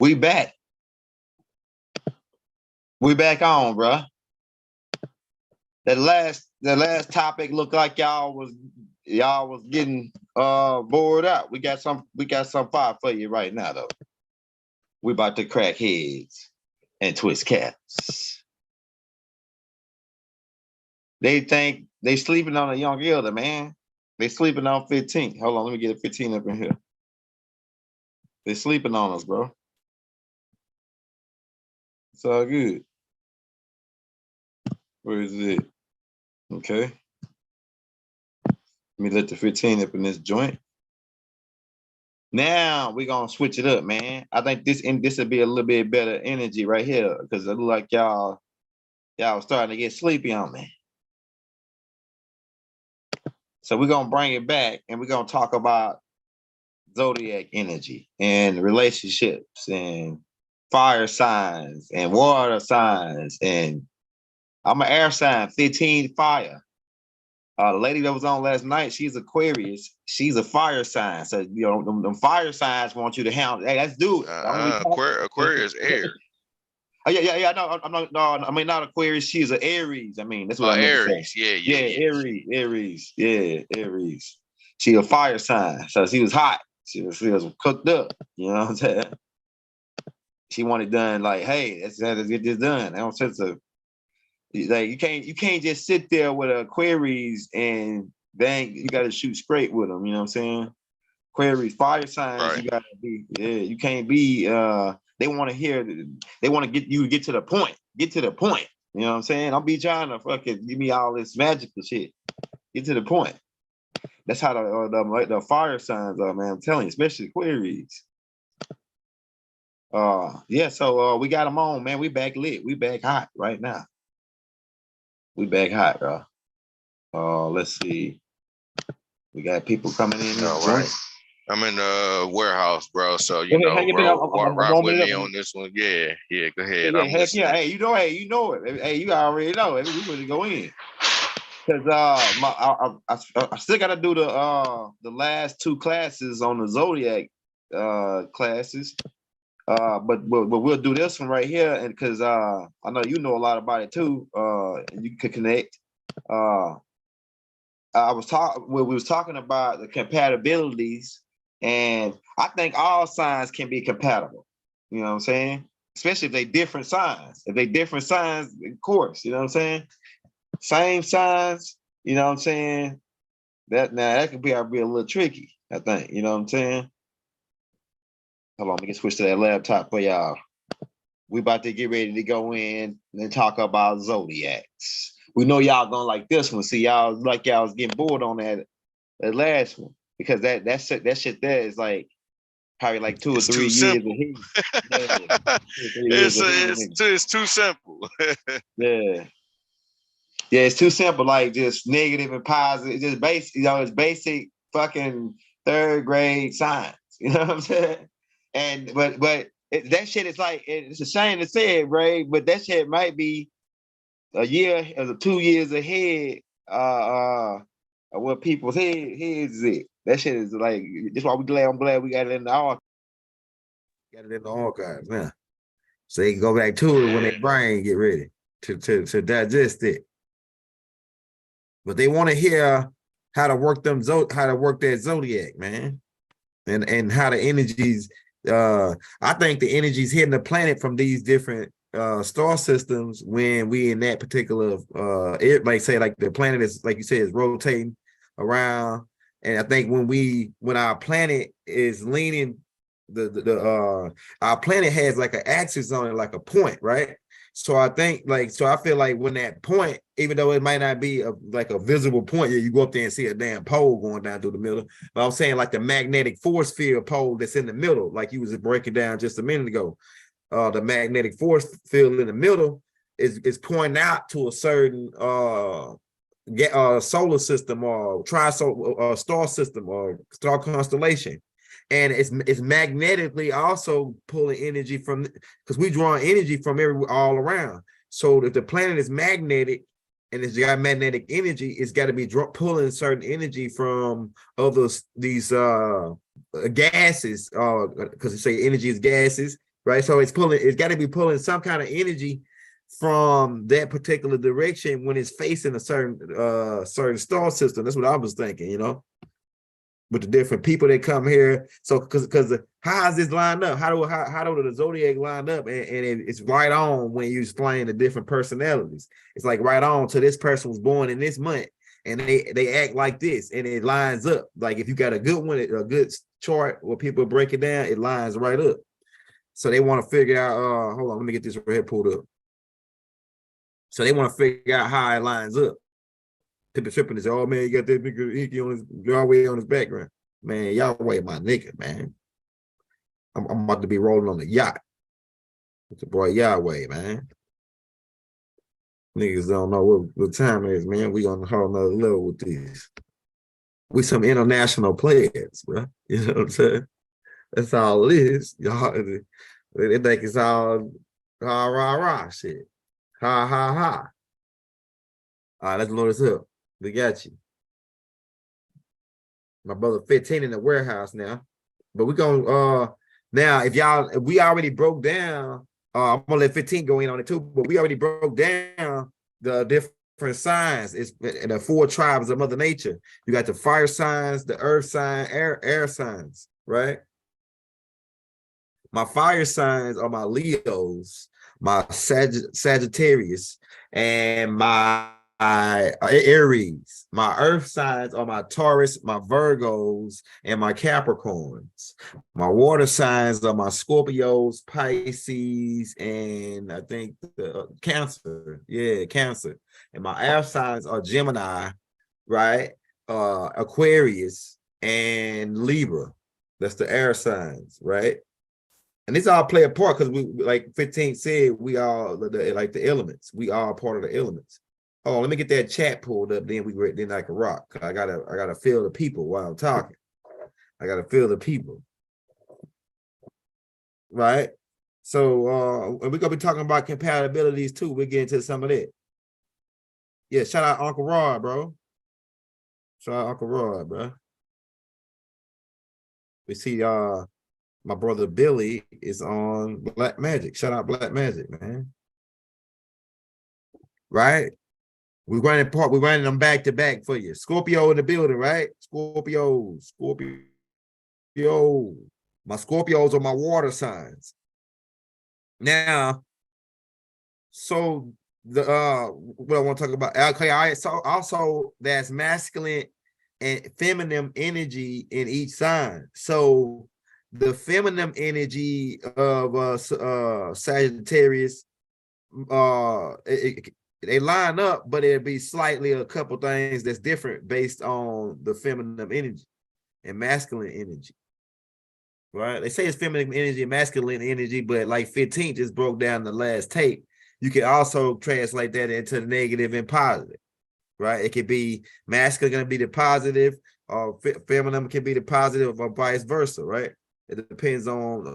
We back. We back on, bruh. That last topic looked like y'all was getting bored out. We got some fire for you right now though. We about to crack heads and twist caps. They think they sleeping on a young elder, man. They sleeping on 15. Hold on, let me get a 15 up in here. They sleeping on us, bro. It's all good. Where is it? Okay. Let me let the 15 up in this joint. Now we're gonna switch it up, man. I think this will be a little bit better energy right here because it look like y'all starting to get sleepy on me. So we're gonna bring it back and we're gonna talk about Zodiac energy and relationships and fire signs and water signs. And I'm an air sign, 15 fire. The lady that was on last night, she's Aquarius. She's a fire sign. So, you know, them fire signs want you to handle. Hey, let's do it. Aquarius air. Oh, yeah. No, I'm not. No, I mean not Aquarius. She's an Aries. I mean, that's what I meant Aries. to say. Yeah, Aries. Yeah, Aries. She a fire sign. So she was hot. She was cooked up. You know what I'm saying? She wanted done like, hey, let's get this done. I don't sense of like you can't just sit there with Aquarius and bang. You got to shoot straight with them. You know what I'm saying? Aquarius fire signs. Right. You got to be. Yeah, you can't be. They want to hear. They want to get to the point. Get to the point. You know what I'm saying? Don't be trying to fucking give me all this magical shit. Get to the point. That's how the fire signs are, man. I'm telling you, especially Aquarius. Yeah. So we got them on, man. We back lit. We back hot right now. We back hot, bro. Let's see. We got people coming in. All right. I'm in the warehouse, bro. So you know, rock with me on this one. Yeah. Go ahead. Yeah, heck yeah. Hey, you know it. Hey, you already know it. We gonna go in. Cause I still gotta do the last two classes on the Zodiac classes. But we'll do this one right here, and because I know you know a lot about it too, and you could connect. We was talking about the compatibilities, and I think all signs can be compatible. You know what I'm saying? Especially if they different signs. If they different signs, of course, you know what I'm saying? Same signs, you know what I'm saying? That could be a little tricky, I think. You know what I'm saying? Hold on, let me switch to that laptop for y'all. We about to get ready to go in and talk about Zodiacs. We know y'all gonna like this one. See, y'all was getting bored on that last one because that shit there is like probably like 2 or 3 years ahead. It's too simple. Yeah, it's too simple. Like just negative and positive. Just basic, it's basic fucking 3rd grade science. You know what I'm saying? And but that shit is like, it's a shame to say it, Ray, but that shit might be a year or 2 years ahead of what people's heads is. That shit is like, that's why I'm glad we got it in the archive. Got it in the archives now. So they can go back to it when their brain get ready to digest it. But they want to hear how to work that Zodiac, man. And how the energies, I think the energies hitting the planet from these different star systems when we in that particular like the planet is, like you said, is rotating around. And I think when our planet is leaning, our planet has like an axis on it, like a point, right? So I feel like when that point, even though it might not be like a visible point, you go up there and see a damn pole going down through the middle. But I'm saying like the magnetic force field pole that's in the middle, like you was breaking down just a minute ago. The magnetic force field in the middle is pointing out to a certain solar system or star system or star constellation. And it's magnetically also pulling energy from, because we draw energy from all around. So if the planet is magnetic and it's got magnetic energy, it's got to be pulling certain energy from these gases, because you say energy is gases, right? So it's got to be pulling some kind of energy from that particular direction when it's facing a certain star system. That's what I was thinking, with the different people that come here. So because how does this line up? How do the zodiac line up? And it's right on when you explain the different personalities. It's like right on to this person was born in this month and they act like this and it lines up. Like if you got a good one, a good chart where people break it down, it lines right up. So they want to figure out, hold on, let me get this right here pulled up. So they want to figure out how it lines up. People tripping and say, oh man, you got that nigga Inky on his Yahweh on his background. Man, Yahweh, my nigga, man. I'm about to be rolling on the yacht. It's the boy Yahweh, man. Niggas don't know what time it is, man. We on a whole nother level with this. We some international players, bro. You know what I'm saying? That's all it is. Y'all, they think it's all rah shit. Ha ha ha. All right, let's load this up. We got you. My brother 15 in the warehouse now. But we're gonna now if we already broke down, I'm gonna let 15 go in on it too, but we already broke down the different signs. It's the 4 tribes of Mother Nature. You got the fire signs, the earth sign, air signs, right? My fire signs are my Leos, my Sagittarius, and my Aries. My earth signs are my Taurus, my Virgos, and my Capricorns. My water signs are my Scorpios, Pisces, and I think the Cancer. Yeah, Cancer. And my air signs are Gemini, right? Aquarius and Libra. That's the air signs, right? And these all play a part because we, like 15 said, we all like the elements. We are part of the elements. Oh, let me get that chat pulled up. Then I can rock. I gotta feel the people while I'm talking. I gotta feel the people, right? So and we're gonna be talking about compatibilities too. We'll get into some of that. Yeah, shout out Uncle Rod, bro. Shout out Uncle Rod, bro. We see my brother Billy is on Black Magic. Shout out Black Magic, man. Right? We're running them back to back for you. Scorpio in the building, right? Scorpio. My Scorpios are my water signs. Now, so the what I want to talk about. Okay, so also that's masculine and feminine energy in each sign. So the feminine energy of Sagittarius, they line up, but it'll be slightly a couple things that's different based on the feminine energy and masculine energy. Right? They say it's feminine energy and masculine energy, but like 15 just broke down the last tape. You can also translate that into the negative and positive. Right? It could be masculine going to be the positive, or feminine can be the positive, or vice versa, right? It depends on,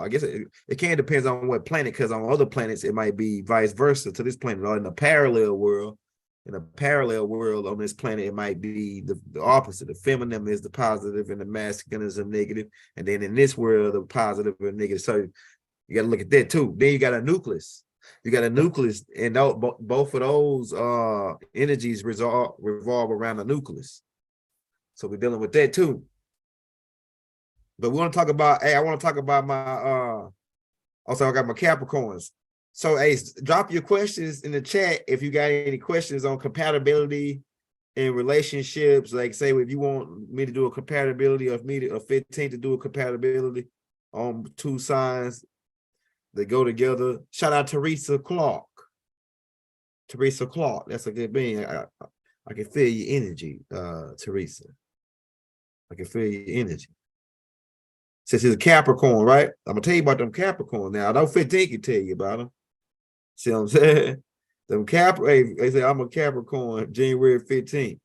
I guess it can depend on what planet, because on other planets, it might be vice versa to this planet, or in a parallel world. In a parallel world on this planet, it might be the opposite. The feminine is the positive and the masculine is the negative. And then in this world, the positive and negative. So you got to look at that too. Then you got a nucleus. You got a nucleus, and both of those energies revolve around the nucleus. So we're dealing with that too. But we want to talk about, I want to talk about my, also I got my Capricorns. So, drop your questions in the chat if you got any questions on compatibility in relationships. Like, say, if you want me to do a compatibility, or 15 to do a compatibility on 2 signs that go together. Shout out Teresa Clark. Teresa Clark, that's a good being. I can feel your energy, Teresa. I can feel your energy. Since he's a Capricorn, right? I'm gonna tell you about them Capricorn now. I know 15 can tell you about them. See what I'm saying? They say I'm a Capricorn, January 15th.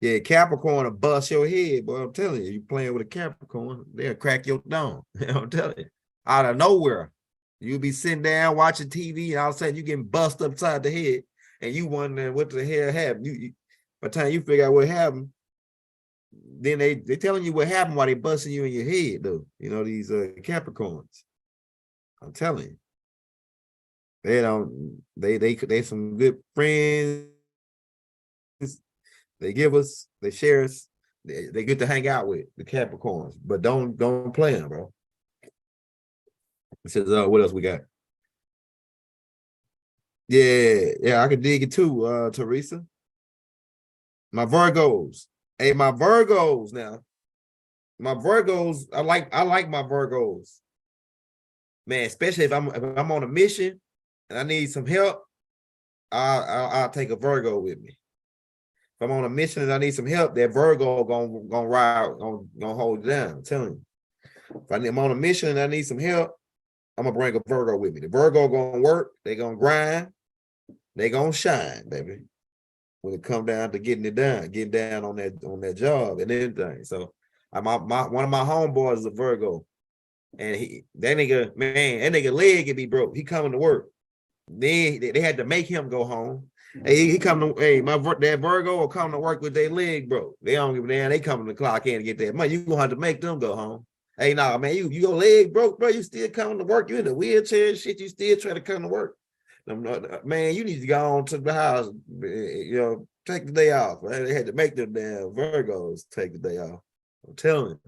Yeah, Capricorn will bust your head, boy. I'm telling you, you playing with a Capricorn, they'll crack your dome. I'm telling you. Out of nowhere. You'll be sitting down watching TV, and all of a sudden you getting bust upside the head, and you wondering what the hell happened. By the time you figure out what happened, then they telling you what happened while they busting you in your head, though. You know, these Capricorns. I'm telling you. They don't, they some good friends. They give us, they share us, they get to hang out with the Capricorns, but don't play them, bro. It says, what else we got? Yeah, I can dig it too, Teresa. My Virgos. Hey, my Virgos now. My Virgos, I like my Virgos. Man, especially if I'm on a mission and I need some help, I'll take a Virgo with me. If I'm on a mission and I need some help, that Virgo gonna ride, gonna hold it down. I'm telling you. If I'm on a mission and I need some help, I'm gonna bring a Virgo with me. The Virgo gonna work, they gonna grind, they gonna shine, baby. When it come down to getting down on that job and everything. So one of my homeboys is a Virgo. And that nigga leg can be broke. He coming to work. They had to make him go home. Hey, that Virgo will come to work with their leg broke. They don't give a damn. They coming to clock in to get that money. You gonna have to make them go home. Hey, nah, man, you your leg broke, bro. You still coming to work. You in the wheelchair and shit. You still trying to come to work. Man, you need to go on to the house. Take the day off. Right? They had to make them damn Virgos take the day off. I'm telling you.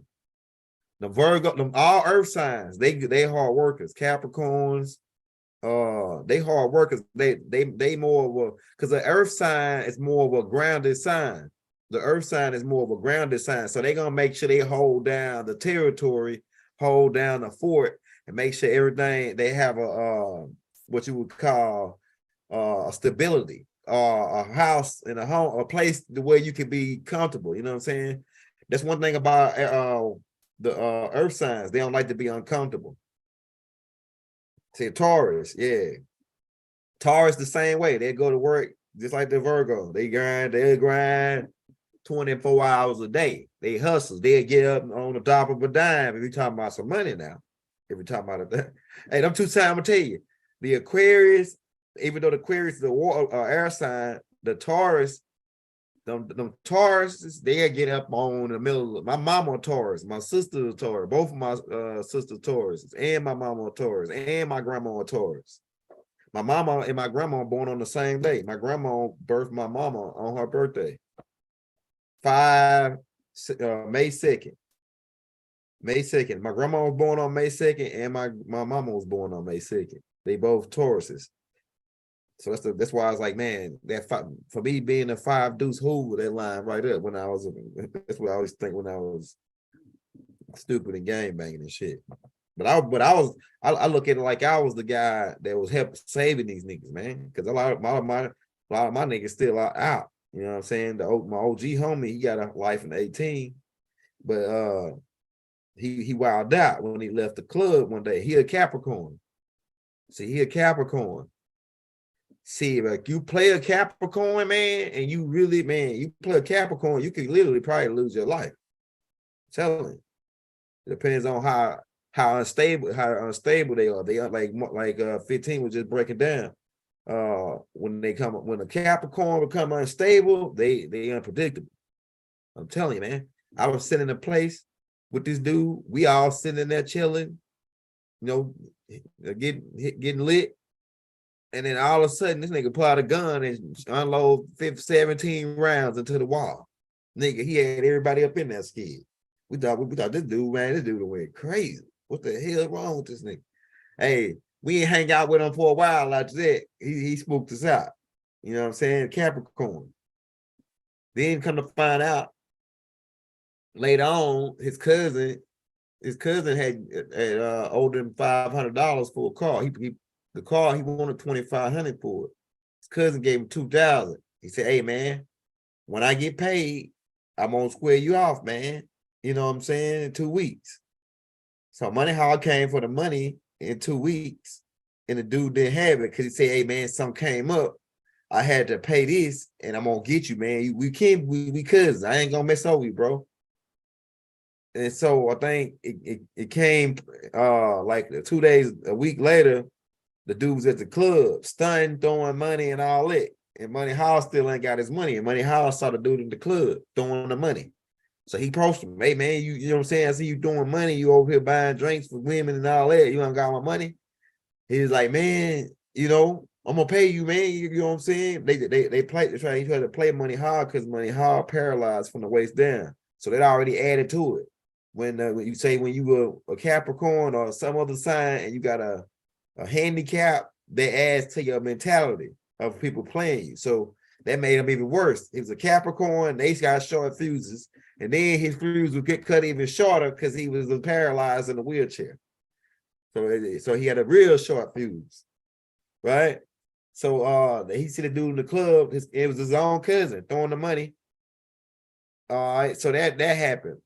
The Virgo, all earth signs, they hard workers. Capricorns, they hard workers. They more of a, because the earth sign is more of a grounded sign. The earth sign is more of a grounded sign. So they're gonna make sure they hold down the territory, hold down the fort, and make sure everything they have a what you would call a stability, a house and a home, a place where you can be comfortable. You know what I'm saying? That's one thing about the earth signs. They don't like to be uncomfortable. Say Taurus, yeah. Taurus the same way. They go to work just like the Virgo. They grind 24 hours a day. They hustle. They get up on the top of a dime. If you're talking about some money now. If you're talking about it. Hey, them 2 times, I'm gonna tell you. The Aquarius, even though the Aquarius is the air sign, the Taurus, them Taurus, they get up on the middle of, my mama a Taurus, my sister a Taurus, both of my sisters Taurus, and my mama a Taurus, and my grandma a Taurus. My mama and my grandma born on the same day. My grandma birthed my mama on her birthday. May 2nd. May 2nd. My grandma was born on May 2nd, and my mama was born on May 2nd. They both Tauruses. So that's why I was like, man, for me being a 5 deuce Hoover, that line right up when that's what I always think when I was stupid and game banging and shit. But I look at it like I was the guy that was helping saving these niggas, man. Because a lot of my niggas still are out. You know what I'm saying? My OG homie, he got a life in 18, but he wilded out when he left the club one day. He a Capricorn. See, he a Capricorn. See, like you play a Capricorn, man, and you really, man, you play a Capricorn, you could literally probably lose your life. I'm telling you. It depends on how unstable they are. They are like 15 was just breaking down. When a Capricorn become unstable, they unpredictable. I'm telling you, man. I was sitting in a place with this dude. We all sitting in there chilling, getting lit. And then all of a sudden, this nigga pull out a gun and unload 17 rounds into the wall. Nigga, he had everybody up in that skid. We thought this dude went crazy. What the hell wrong with this nigga? Hey, we ain't hang out with him for a while after that. He spooked us out. You know what I'm saying? Capricorn. Then come to find out later on, his cousin had owed him $500 for a car. The car, he wanted $2,500 for it. His cousin gave him $2,000. He said, hey, man, when I get paid, I'm going to square you off, man. You know what I'm saying? In 2 weeks. So Money Hall came for the money in 2 weeks, and the dude didn't have it because he said, hey, man, something came up. I had to pay this, and I'm going to get you, man. We cousins. I ain't going to mess over you, bro. And so I think it came like 2 days, a week later, the dude was at the club, stunned, throwing money and all that. And Money Hall still ain't got his money. And Money Hall saw the dude in the club throwing the money. So he approached him, hey, man, you know what I'm saying? I see you doing money. You over here buying drinks for women and all that. You ain't got my money. He was like, man, I'm gonna pay you, man. You know what I'm saying? They try to play Money hard because Money hard paralyzed from the waist down. So they already added to it. When you say when you were a Capricorn or some other sign and you got a handicap, they adds to your mentality of people playing you. So that made him even worse. He was a Capricorn, they got short fuses, and then his fuse would get cut even shorter because he was paralyzed in a wheelchair. So he had a real short fuse, right? So he see the dude in the club. It was his own cousin throwing the money. All right, so that happened.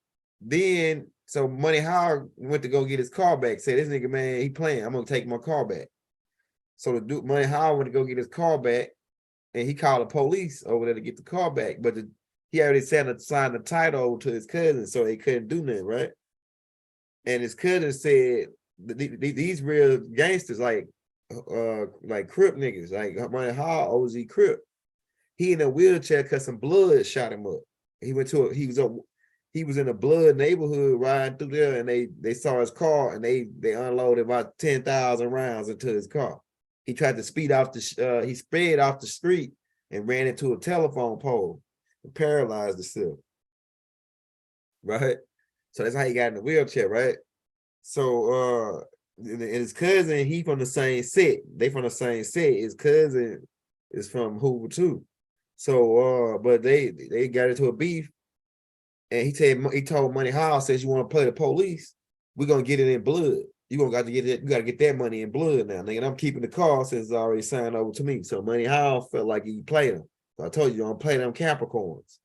Then so Money Howard went to go get his car back. Said, this nigga, man, he playing. I'm gonna take my car back. So the dude Money Howard went to go get his car back, and he called the police over there to get the car back. But he already signed the title to his cousin, so they couldn't do nothing, right? And his cousin said these real gangsters like Crip niggas, like Money Howard owes Crip. He in a wheelchair because some blood shot him up. He was in a blood neighborhood riding through there, and they saw his car, and they unloaded about 10,000 rounds into his car. He tried to speed off he sped off the street and ran into a telephone pole and paralyzed himself. Right? So that's how he got in the wheelchair, right? So and his cousin, he from the same set. They from the same set. His cousin is from Hoover too. So but they got into a beef. And he told Money Howard, says, you want to play the police, we're gonna get it in blood. You gotta get that money in blood now, nigga. And I'm keeping the car since it's already signed over to me. So Money Howard felt like he played him. So I told you don't play them Capricorns.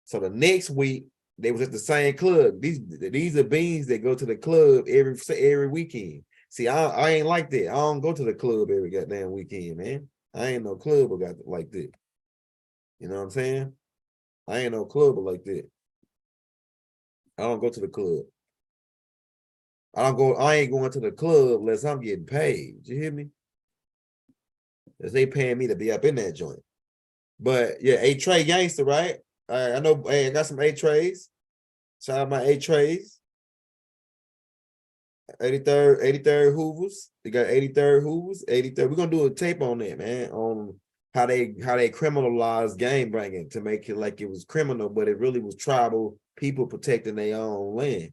So the next week, they was at the same club. These are beings that go to the club every weekend. See, I ain't like that. I don't go to the club every goddamn weekend, man. I ain't no club like that. You know what I'm saying? I ain't no clubber like that. I don't go to the club. I ain't going to the club unless I'm getting paid. You hear me? Because they paying me to be up in that joint. But yeah, A-Tray gangster, right? I know, hey, I got some A-Trays. Shout out my A-Trays. 83rd Hoovers. They got 83rd Hoovers. 83rd. We're gonna do a tape on that, man. On how they criminalized game banging to make it like it was criminal, but it really was tribal people protecting their own land.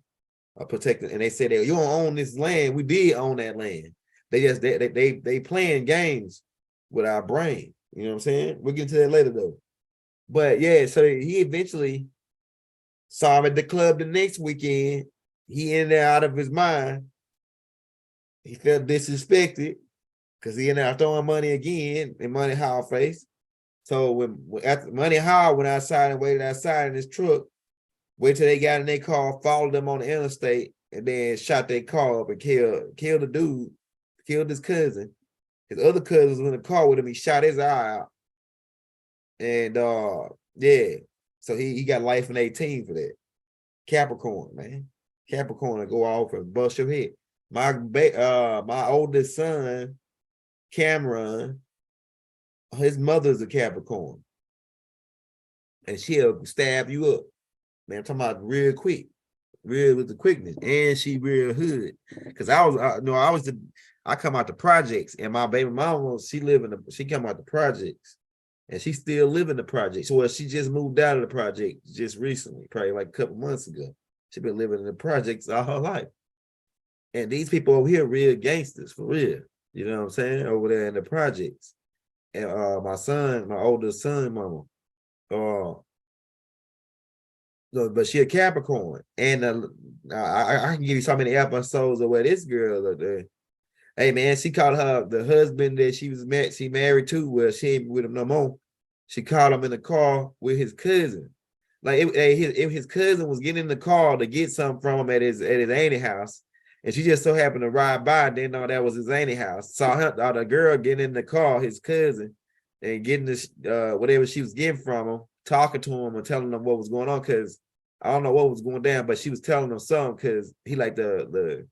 Protecting, and they said you don't own this land. We did own that land. They playing games with our brain. You know what I'm saying? We'll get to that later though. But yeah, so he eventually saw him at the club the next weekend. He in there out of his mind. He felt disrespected because he in there throwing money again in Money Howard face. So when after Money Howard went outside and waited outside in his truck, wait till they got in their car, followed them on the interstate, and then shot their car up and killed the dude, killed his cousin. His other cousin was in the car with him. He shot his eye out. And yeah, so he got life in 18 for that. Capricorn, man. Capricorn will go off and bust your head. My oldest son, Cameron, his mother's a Capricorn. And she'll stab you up. Man, I'm talking about real quick. Real with the quickness. And she real hood. Cause I come out the projects, and my baby mama, she come out the projects. And she still live in the projects. Well, she just moved out of the project just recently, probably like a couple months ago. She been living in the projects all her life. And these people over here, real gangsters, for real. You know what I'm saying? Over there in the projects. And my oldest son, mama, but she a Capricorn. And I can give you so many episodes of where this girl, hey man, she called the husband that she married to, well, she ain't with him no more. She called him in the car with his cousin. Like if his cousin was getting in the car to get something from him at his auntie house, and she just so happened to ride by and didn't know that was his auntie house. Saw the girl getting in the car, his cousin, and getting this whatever she was getting from him, talking to him and telling him what was going on, because I don't know what was going down, but she was telling him something because he like the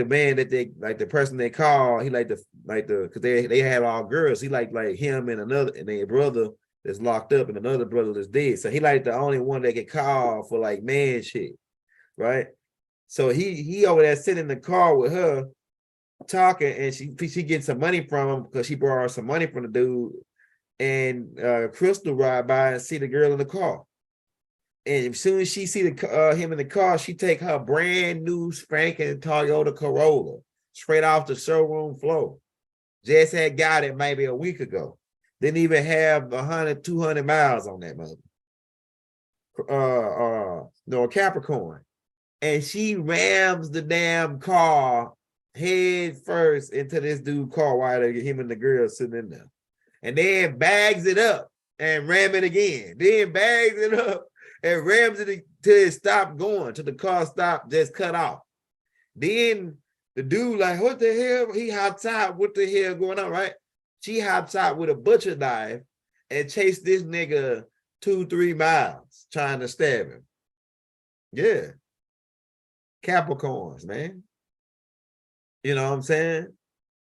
man that they like, the person they call, he like the because they had all girls. He like him and their brother that's locked up and another brother that's dead. So he like the only one that get called for like man shit, right? So he over there sitting in the car with her, talking, and she gets some money from him because she borrowed some money from the dude. And Crystal ride by and see the girl in the car. And as soon as she see him in the car, she take her brand new spanking Toyota Corolla straight off the showroom floor. Just had got it maybe a week ago. Didn't even have 100, 200 miles on that mother. No, a Capricorn. And she rams the damn car head first into this dude's car while him and the girl sitting in there. And then bags it up and ram it again. Then bags it up and rams it till it stopped going, till the car stopped, just cut off. Then the dude like, what the hell? He hops out, what the hell going on, right? She hops out with a butcher knife and chased this nigga 2-3 miles trying to stab him. Yeah. Capricorns, man. You know what I'm saying?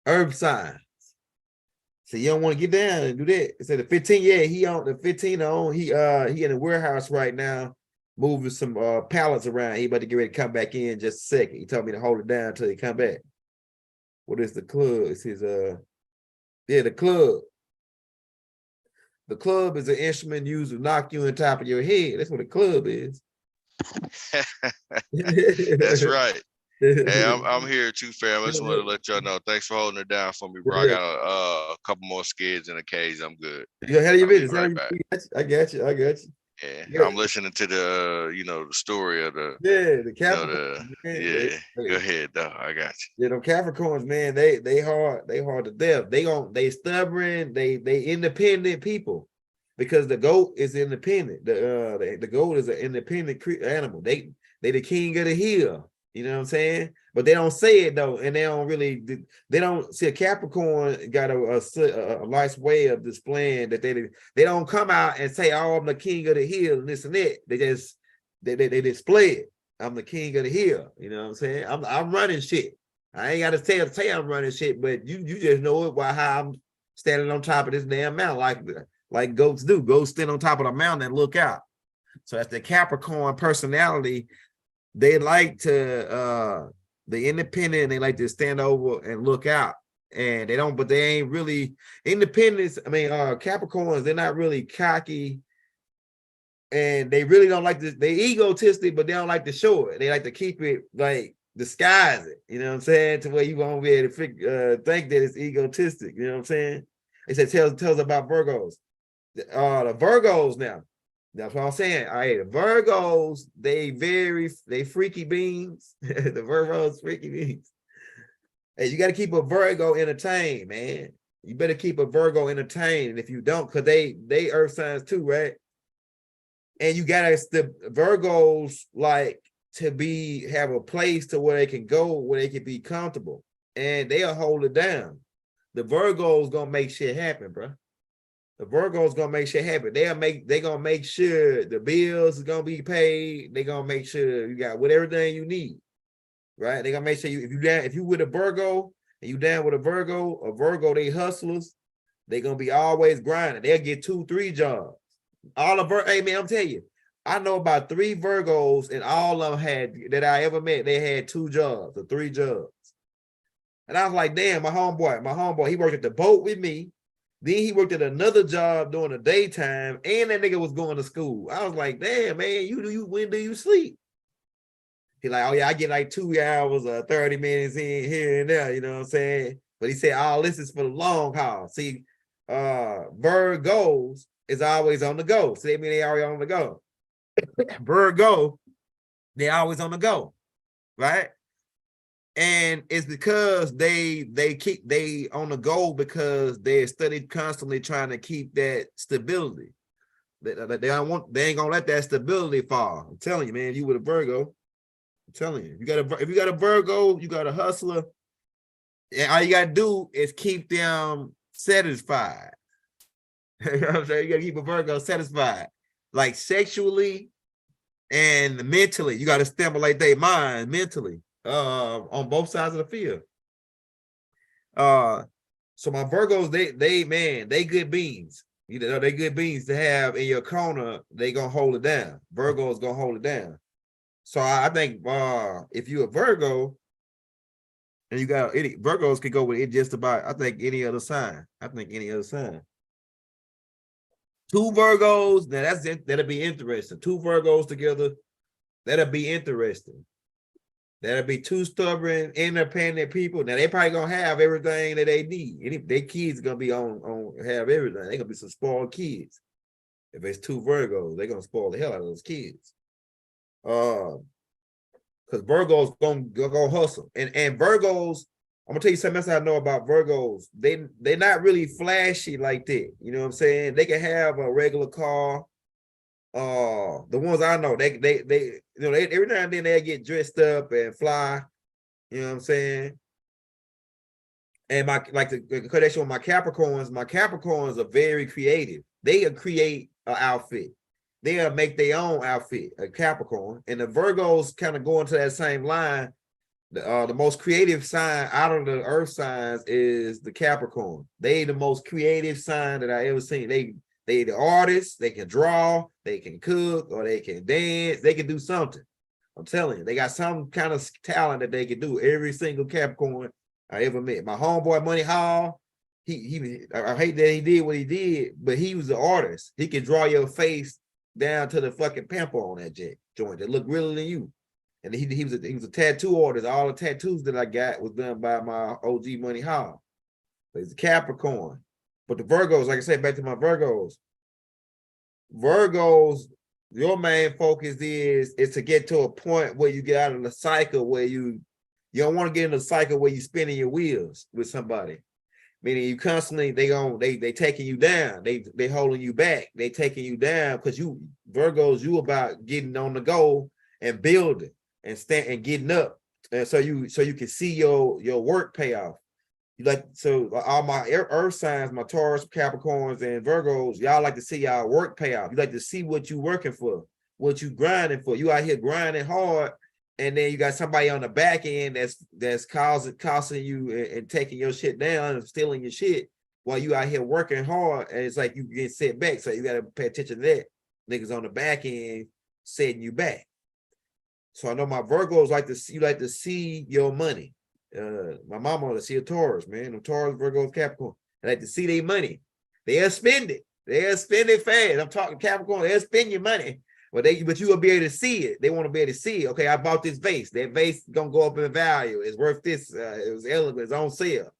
Earth sign. So you don't want to get down and do that. So the 15, yeah, he on the 15 on. He in the warehouse right now, moving some pallets around. He about to get ready to come back in just a second. He told me to hold it down until he come back. What is the club? It's his the club. The club is an instrument used to knock you on top of your head. That's what a club is. That's right. Hey, I'm here too, fam. I just wanted to let y'all know. Thanks for holding it down for me, bro. I got a couple more skids in the cage. I'm good. You how you been? Right back. I got you. Yeah, I'm listening to the the story of the the Capricorn. Go ahead, though. I got you. Yeah, them Capricorns, man, they hard to death. They stubborn. They independent people because the goat is independent. The goat is an independent animal. They the king of the hill. You know what I'm saying? But they don't say it though, and they don't see a Capricorn got a nice way of displaying that they don't come out and say, "Oh, I'm the king of the hill," and this and that. They just they display it. I'm the king of the hill. You know what I'm saying? I'm running shit. I ain't got to say I'm running shit, but you just know it by how I'm standing on top of this damn mountain, like goats do. Goats stand on top of the mountain and look out. So that's the Capricorn personality. They like to the independent, they like to stand over and look out. And they ain't really independents. I mean, Capricorns, they're not really cocky, and they really don't like this. They egotistic, but they don't like to show it. They like to keep it, like, disguise it. You know what I'm saying? To where you won't be able to think that it's egotistic. You know what I'm saying? They said tells about Virgos. The Virgos now. That's what I'm saying. All right, the Virgos, they freaky beans. The Virgos freaky beans. Hey, you got to keep a Virgo entertained, man. You better keep a Virgo entertained. And if you don't, because they earth signs too, right? And you got the Virgos like to have a place to where they can go, where they can be comfortable. And they'll hold it down. The Virgos gonna make shit happen, bro. The Virgo's gonna make shit happen. They gonna make sure the bills is gonna be paid. They gonna make sure you got everything you need, right? They gonna make sure if you with a Virgo and you down with a Virgo, they hustlers. They gonna be always grinding. They'll get 2-3 jobs. Hey man, I'm telling you, I know about 3 Virgos, and all of them that I ever met. They had 2 jobs or 3 jobs, and I was like, damn, my homeboy, he worked at the boat with me. Then he worked at another job during the daytime, and that nigga was going to school. I was like, damn, man, when do you sleep? He like, oh yeah, I get like 2 hours or 30 minutes in here and there, you know what I'm saying? But he said, oh, this is for the long haul. See, Virgos is always on the go. So they mean they already on the go. Virgo, they always on the go, right? And it's because they on the go because they're constantly trying to keep that stability. They ain't gonna let that stability fall. I'm telling you, man, you with a Virgo, I'm telling you, if you got a Virgo, you got a hustler, and all you gotta do is keep them satisfied. You know what I'm saying? You gotta keep a Virgo satisfied, like sexually and mentally. You gotta stimulate their mind mentally. On both sides of the field. So my Virgos, they good beans. You know, they good beans to have in your corner. They gonna hold it down. Virgo's gonna hold it down. So I think if you're a Virgo And you got any Virgos could go with it just about, I think, any other sign. Two Virgos, now that's it, that'll be interesting. Two Virgos together, that'll be interesting. That'll be two stubborn, independent people. Now they probably gonna have everything that they need. Their kids gonna be on have everything. They gonna be some spoiled kids. If it's two Virgos, they're gonna spoil the hell out of those kids. Because Virgos gonna hustle. And Virgos, I'm gonna tell you something else I know about Virgos. They're not really flashy like that. You know what I'm saying? They can have a regular car. The ones I know, they you know, every now and then they get dressed up and fly. You know what I'm saying? And the connection with my Capricorns are very creative. They create an outfit. They'll make their own outfit, a Capricorn. And the Virgos kind of go into that same line. The most creative sign out of the earth signs is the Capricorn. They the most creative sign that I ever seen. They the artists, they can draw, they can cook, or they can dance, they can do something. I'm telling you, they got some kind of talent that they can do. Every single Capricorn I ever met. My homeboy Money Hall, I hate that he did what he did, but he was an artist. He could draw your face down to the fucking pimple on that joint that looked realer than you. And he was a tattoo artist. All the tattoos that I got was done by my OG Money Hall. But he's a Capricorn. But the Virgos, like I said, back to my Virgos, your main focus is to get to a point where you get out of the cycle where you don't want to get in the cycle where you're spinning your wheels with somebody. Meaning you constantly, they taking you down, they holding you back, they taking you down because Virgos, you about getting on the go and building and getting up. And so you can see your work pay off. So all my earth signs, my Taurus, Capricorns, and Virgos, y'all like to see y'all work pay off. You like to see what you working for, what you grinding for. You out here grinding hard, and then you got somebody on the back end that's causing you and taking your shit down and stealing your shit while you out here working hard, and it's like you get set back. So you gotta pay attention to that. Niggas on the back end setting you back. So I know my Virgos like to see your money. My mama, see a Taurus, man. The Taurus, Virgos, Capricorn. They like to see their money. They'll spend it. They'll spend it fast. I'm talking Capricorn. They'll spend your money, but you will be able to see it. They want to be able to see it. Okay, I bought this vase. That vase gonna go up in value. It's worth this. It was elegant. It's on sale.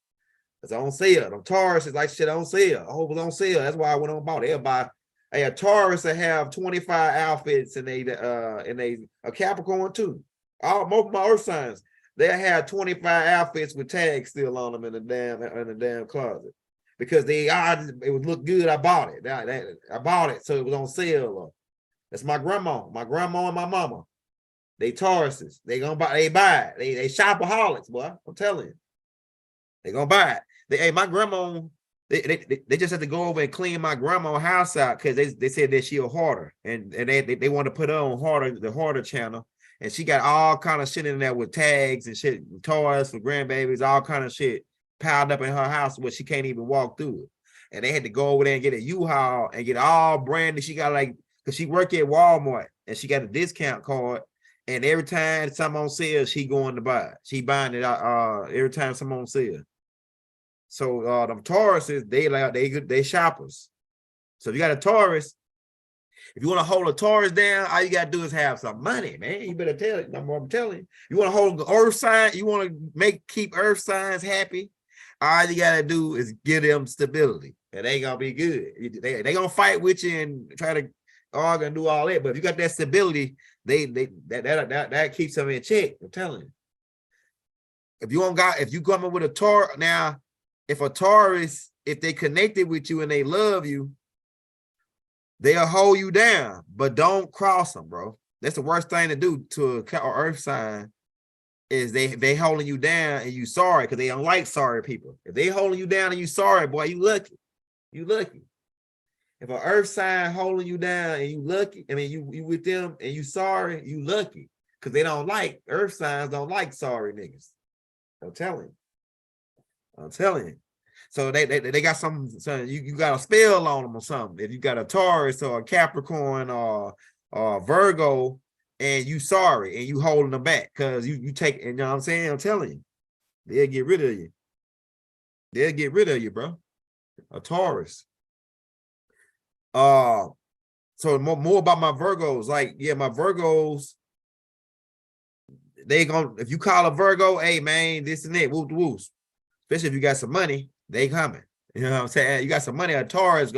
It's on sale. Them Taurus is like shit on sale. I hope it's on sale. That's why I went on and bought it. They'll buy. A Taurus to have 25 outfits and a Capricorn too. Most of my earth signs. They have 25 outfits with tags still on them in the damn closet because it would look good. I bought it. I bought it, so it was on sale. That's my grandma and my mama. They Tauruses. They buy it. They shopaholics, boy. I'm telling you, they gonna buy it. My grandma. They just have to go over and clean my grandma's house out because they said that she a hoarder and they want to put her on the hoarder channel. And she got all kind of shit in there with tags and shit, toys for grandbabies, all kind of shit piled up in her house where she can't even walk through it. And they had to go over there and get a U-Haul and get all branded. She got because she worked at Walmart and she got a discount card. And every time something on sale, she going to buy it. She buying it every time something on sale. So them Tauruses, they shoppers. So if you got a Taurus, if you want to hold a Taurus down, all you got to do is have some money, man. You better tell it. I'm telling you. You want to hold the earth sign, you want to keep earth signs happy, all you got to do is give them stability. And they going to be good. They going to fight with you and try to argue and do all that. But if you got that stability, that keeps them in check. I'm telling you. If you come up with a Taurus, now, if a Taurus, if they connected with you and they love you, they'll hold you down, but don't cross them, bro. That's the worst thing to do to a earth sign is they holding you down and you sorry because they don't like sorry people. If they holding you down and you sorry, boy, you lucky. You lucky. If an earth sign holding you down and you lucky, I mean you with them and you sorry, you lucky because they don't like earth signs don't like sorry niggas. I'm telling you. So they got some you got a spell on them or something. If you got a Taurus or a Capricorn or Virgo and you sorry and you holding them back because you take, you know what I'm saying? I'm telling you. They'll get rid of you. They'll get rid of you, bro. A Taurus. So more about my Virgos. Like, yeah, my Virgos, they gonna, if you call a Virgo, hey man, this and that, whoop the whoops. Especially if you got some money, they coming. You know what I'm saying? You got some money, a Taurus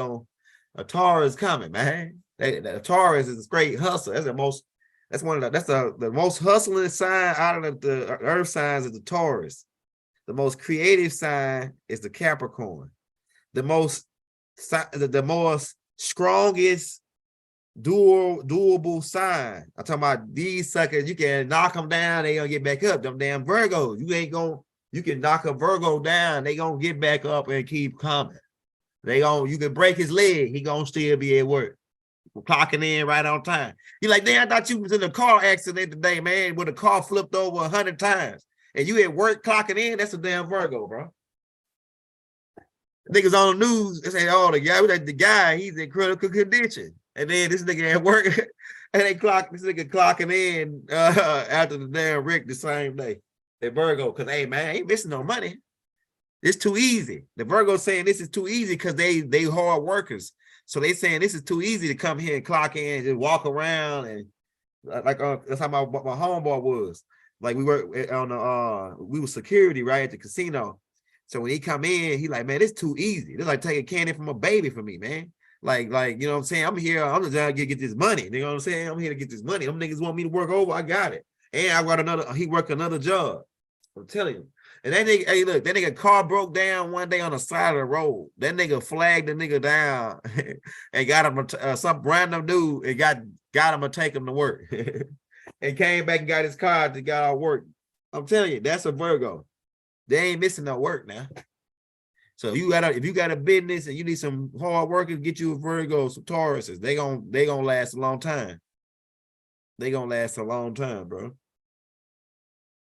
coming, man. A Taurus is a great hustle. That's the most hustling sign out of the earth signs is the Taurus. The most creative sign is the Capricorn. The most strongest doable sign. I'm talking about these suckers. You can knock them down, they gonna get back up. Them damn Virgos. You can knock a Virgo down, they gonna get back up and keep coming. You can break his leg, he gonna still be at work. Clocking in right on time. You're like, damn, I thought you was in a car accident today, man, where the car flipped over 100 times. And you at work clocking in, that's a damn Virgo, bro. Niggas on the news, they say, oh, the guy, he's in critical condition. And then this nigga at work, and this nigga clocking in after the damn wreck the same day. They Virgo, because, hey, man, I ain't missing no money. It's too easy. The Virgo saying this is too easy because they hard workers. So they saying this is too easy to come here and clock in and just walk around. And like that's how my homeboy was. Like we were on we were security right at the casino. So when he come in, he like, man, it's too easy. It's like taking candy from a baby for me, man. Like, you know what I'm saying? I'm here, I'm just out to get this money. You know what I'm saying? I'm here to get this money. Them niggas want me to work over, I got it. And I got he worked another job. I'm telling you. And that nigga, hey, look, that nigga car broke down one day on the side of the road. That nigga flagged the nigga down and got him some random dude and got him to take him to work. And came back and got his car to get out work. I'm telling you, that's a Virgo. They ain't missing no work now. So if you got a business and you need some hard workers, get you a Virgo, some Tauruses. They gonna last a long time. They gonna last a long time, bro.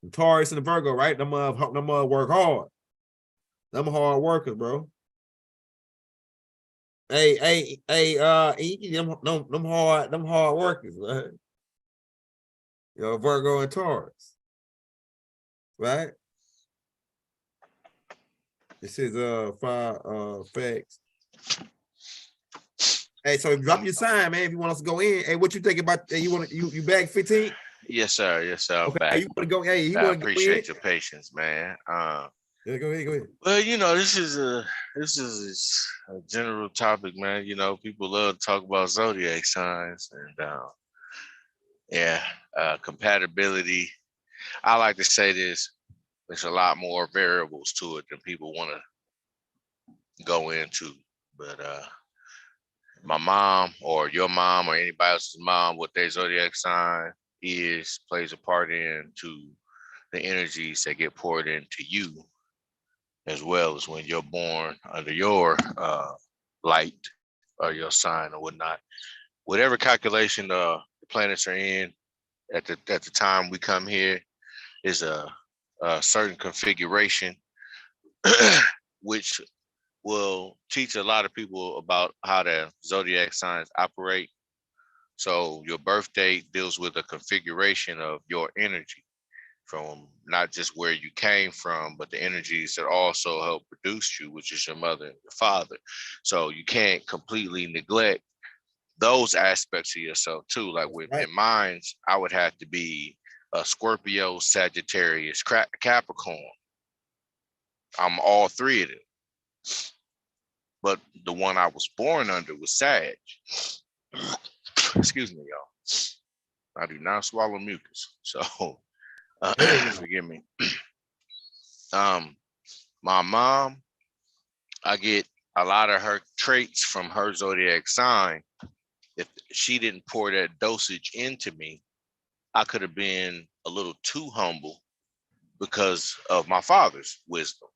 The Taurus and the Virgo, right? Them work hard. Them hard workers, bro. Hey, them hard workers, right? You know, Virgo and Taurus, right? This is 5 facts. Hey, so drop your sign, man. If you want us to go in, hey, what you think about? You back 15? Yes, sir. Yes, sir. I'm okay, back. you want to go? Hey, you I want to appreciate your patience, man. Yeah, go ahead. Well, you know, this is a general topic, man. You know, people love to talk about zodiac signs and compatibility. I like to say this: there's a lot more variables to it than people want to go into. But my mom or your mom or anybody else's mom, what their zodiac sign plays a part into the energies that get poured into you, as well as when you're born under your light or your sign or whatnot. Whatever calculation the planets are in at the time we come here is a certain configuration, which will teach a lot of people about how the zodiac signs operate. So your birth date deals with a configuration of your energy from not just where you came from, but the energies that also help produce you, which is your mother and your father. So you can't completely neglect those aspects of yourself too. Like in mine, I would have to be a Scorpio, Sagittarius, Capricorn. I'm all three of them. But the one I was born under was Sag. Excuse me, y'all. I do not swallow mucus, so forgive me. My mom, I get a lot of her traits from her zodiac sign. If she didn't pour that dosage into me, I could have been a little too humble because of my father's wisdom.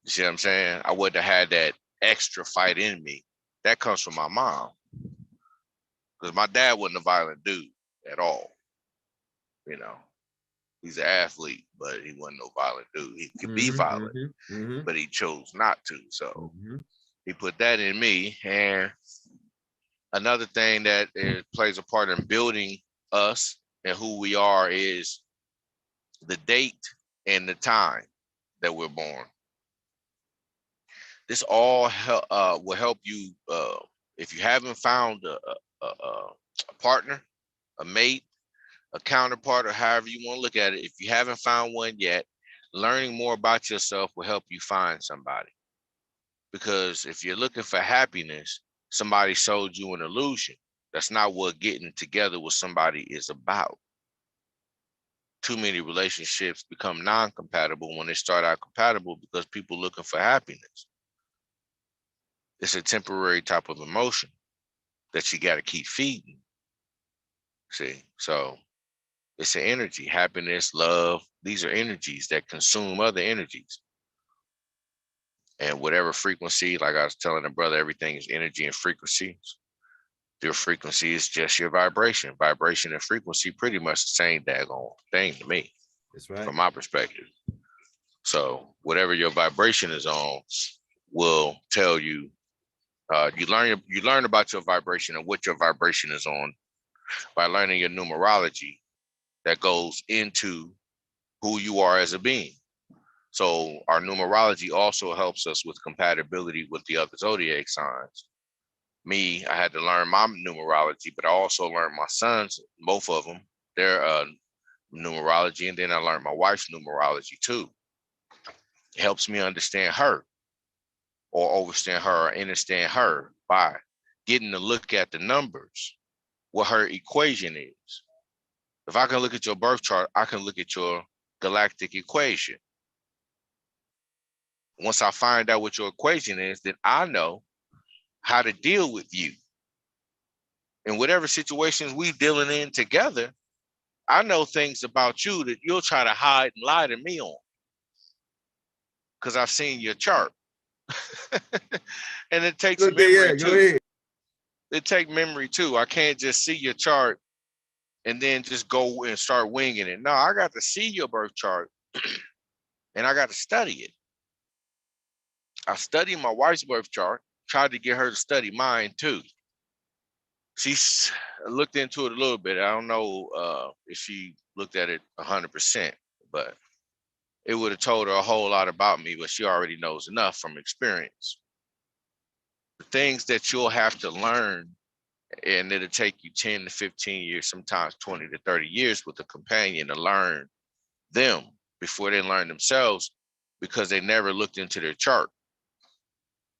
You see what I'm saying? I wouldn't have had that extra fight in me. That comes from my mom. Because my dad wasn't a violent dude at all. You know, he's an athlete, but he wasn't no violent dude. He could be violent, but he chose not to. So he put that in me. And another thing that plays a part in building us and who we are is the date and the time. that we're born. This all will help you if you haven't found a partner, a mate, a counterpart, or however you want to look at it. If you haven't found one yet, learning more about yourself will help you find somebody. Because if you're looking for happiness, somebody sold you an illusion. That's not what getting together with somebody is about. Too many relationships become non-compatible when they start out compatible because people looking for happiness. It's a temporary type of emotion that you got to keep feeding. See, so it's an energy. Happiness, love, these are energies that consume other energies. And whatever frequency, like I was telling the brother, everything is energy and frequencies. Your frequency is just your vibration. Vibration and frequency pretty much the same daggone thing to me. That's right. From my perspective. So whatever your vibration is on will tell you. You learn about your vibration and what your vibration is on by learning your numerology that goes into who you are as a being. So our numerology also helps us with compatibility with the other zodiac signs. Me, I had to learn my numerology, but I also learned my sons, both of them, their numerology, and then I learned my wife's numerology too. It helps me understand her, or understand her, or understand her by getting to look at the numbers, what her equation is. If I can look at your birth chart, I can look at your galactic equation. Once I find out what your equation is, then I know how to deal with you. In whatever situations we dealing in together, I know things about you that you'll try to hide and lie to me on. Because I've seen your chart. And it takes memory too. It takes memory too. I can't just see your chart and then just go and start winging it. No, I got to see your birth chart and I got to study it. I studied my wife's birth chart, tried to get her to study mine too. She's looked into it a little bit. I don't know if she looked at it 100%, but it would have told her a whole lot about me, but she already knows enough from experience. The things that you'll have to learn, and it'll take you 10 to 15 years, sometimes 20 to 30 years with a companion to learn them before they learn themselves, because they never looked into their chart.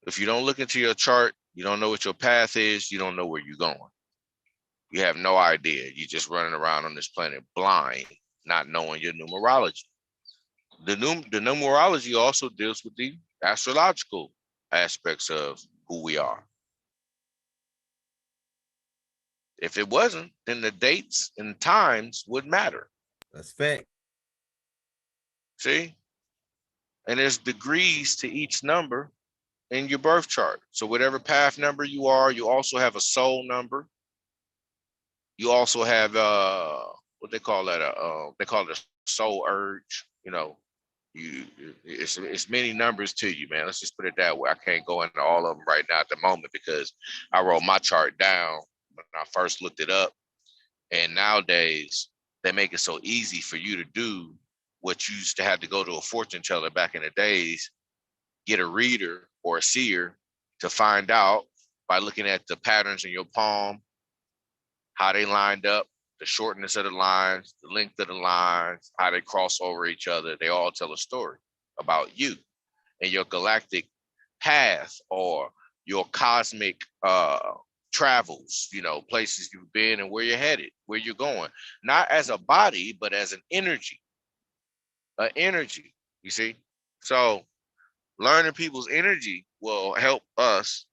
If you don't look into your chart, you don't know what your path is, you don't know where you're going. You have no idea. You're just running around on this planet blind, not knowing your numerology. The numerology also deals with the astrological aspects of who we are. If it wasn't, then the dates and times would matter. That's fact. See? And there's degrees to each number in your birth chart. So whatever path number you are, you also have a soul number. You also have what they call that, they call it a soul urge. You know, it's many numbers to you, man. Let's just put it that way. I can't go into all of them right now at the moment because I wrote my chart down when I first looked it up. And nowadays they make it so easy for you to do what you used to have to go to a fortune teller back in the days, get a reader or a seer to find out by looking at the patterns in your palm, how they lined up, the shortness of the lines, the length of the lines, how they cross over each other. They all tell a story about you and your galactic path or your cosmic travels, you know, places you've been and where you're headed, where you're going, not as a body, but as an energy, you see? So learning people's energy will help us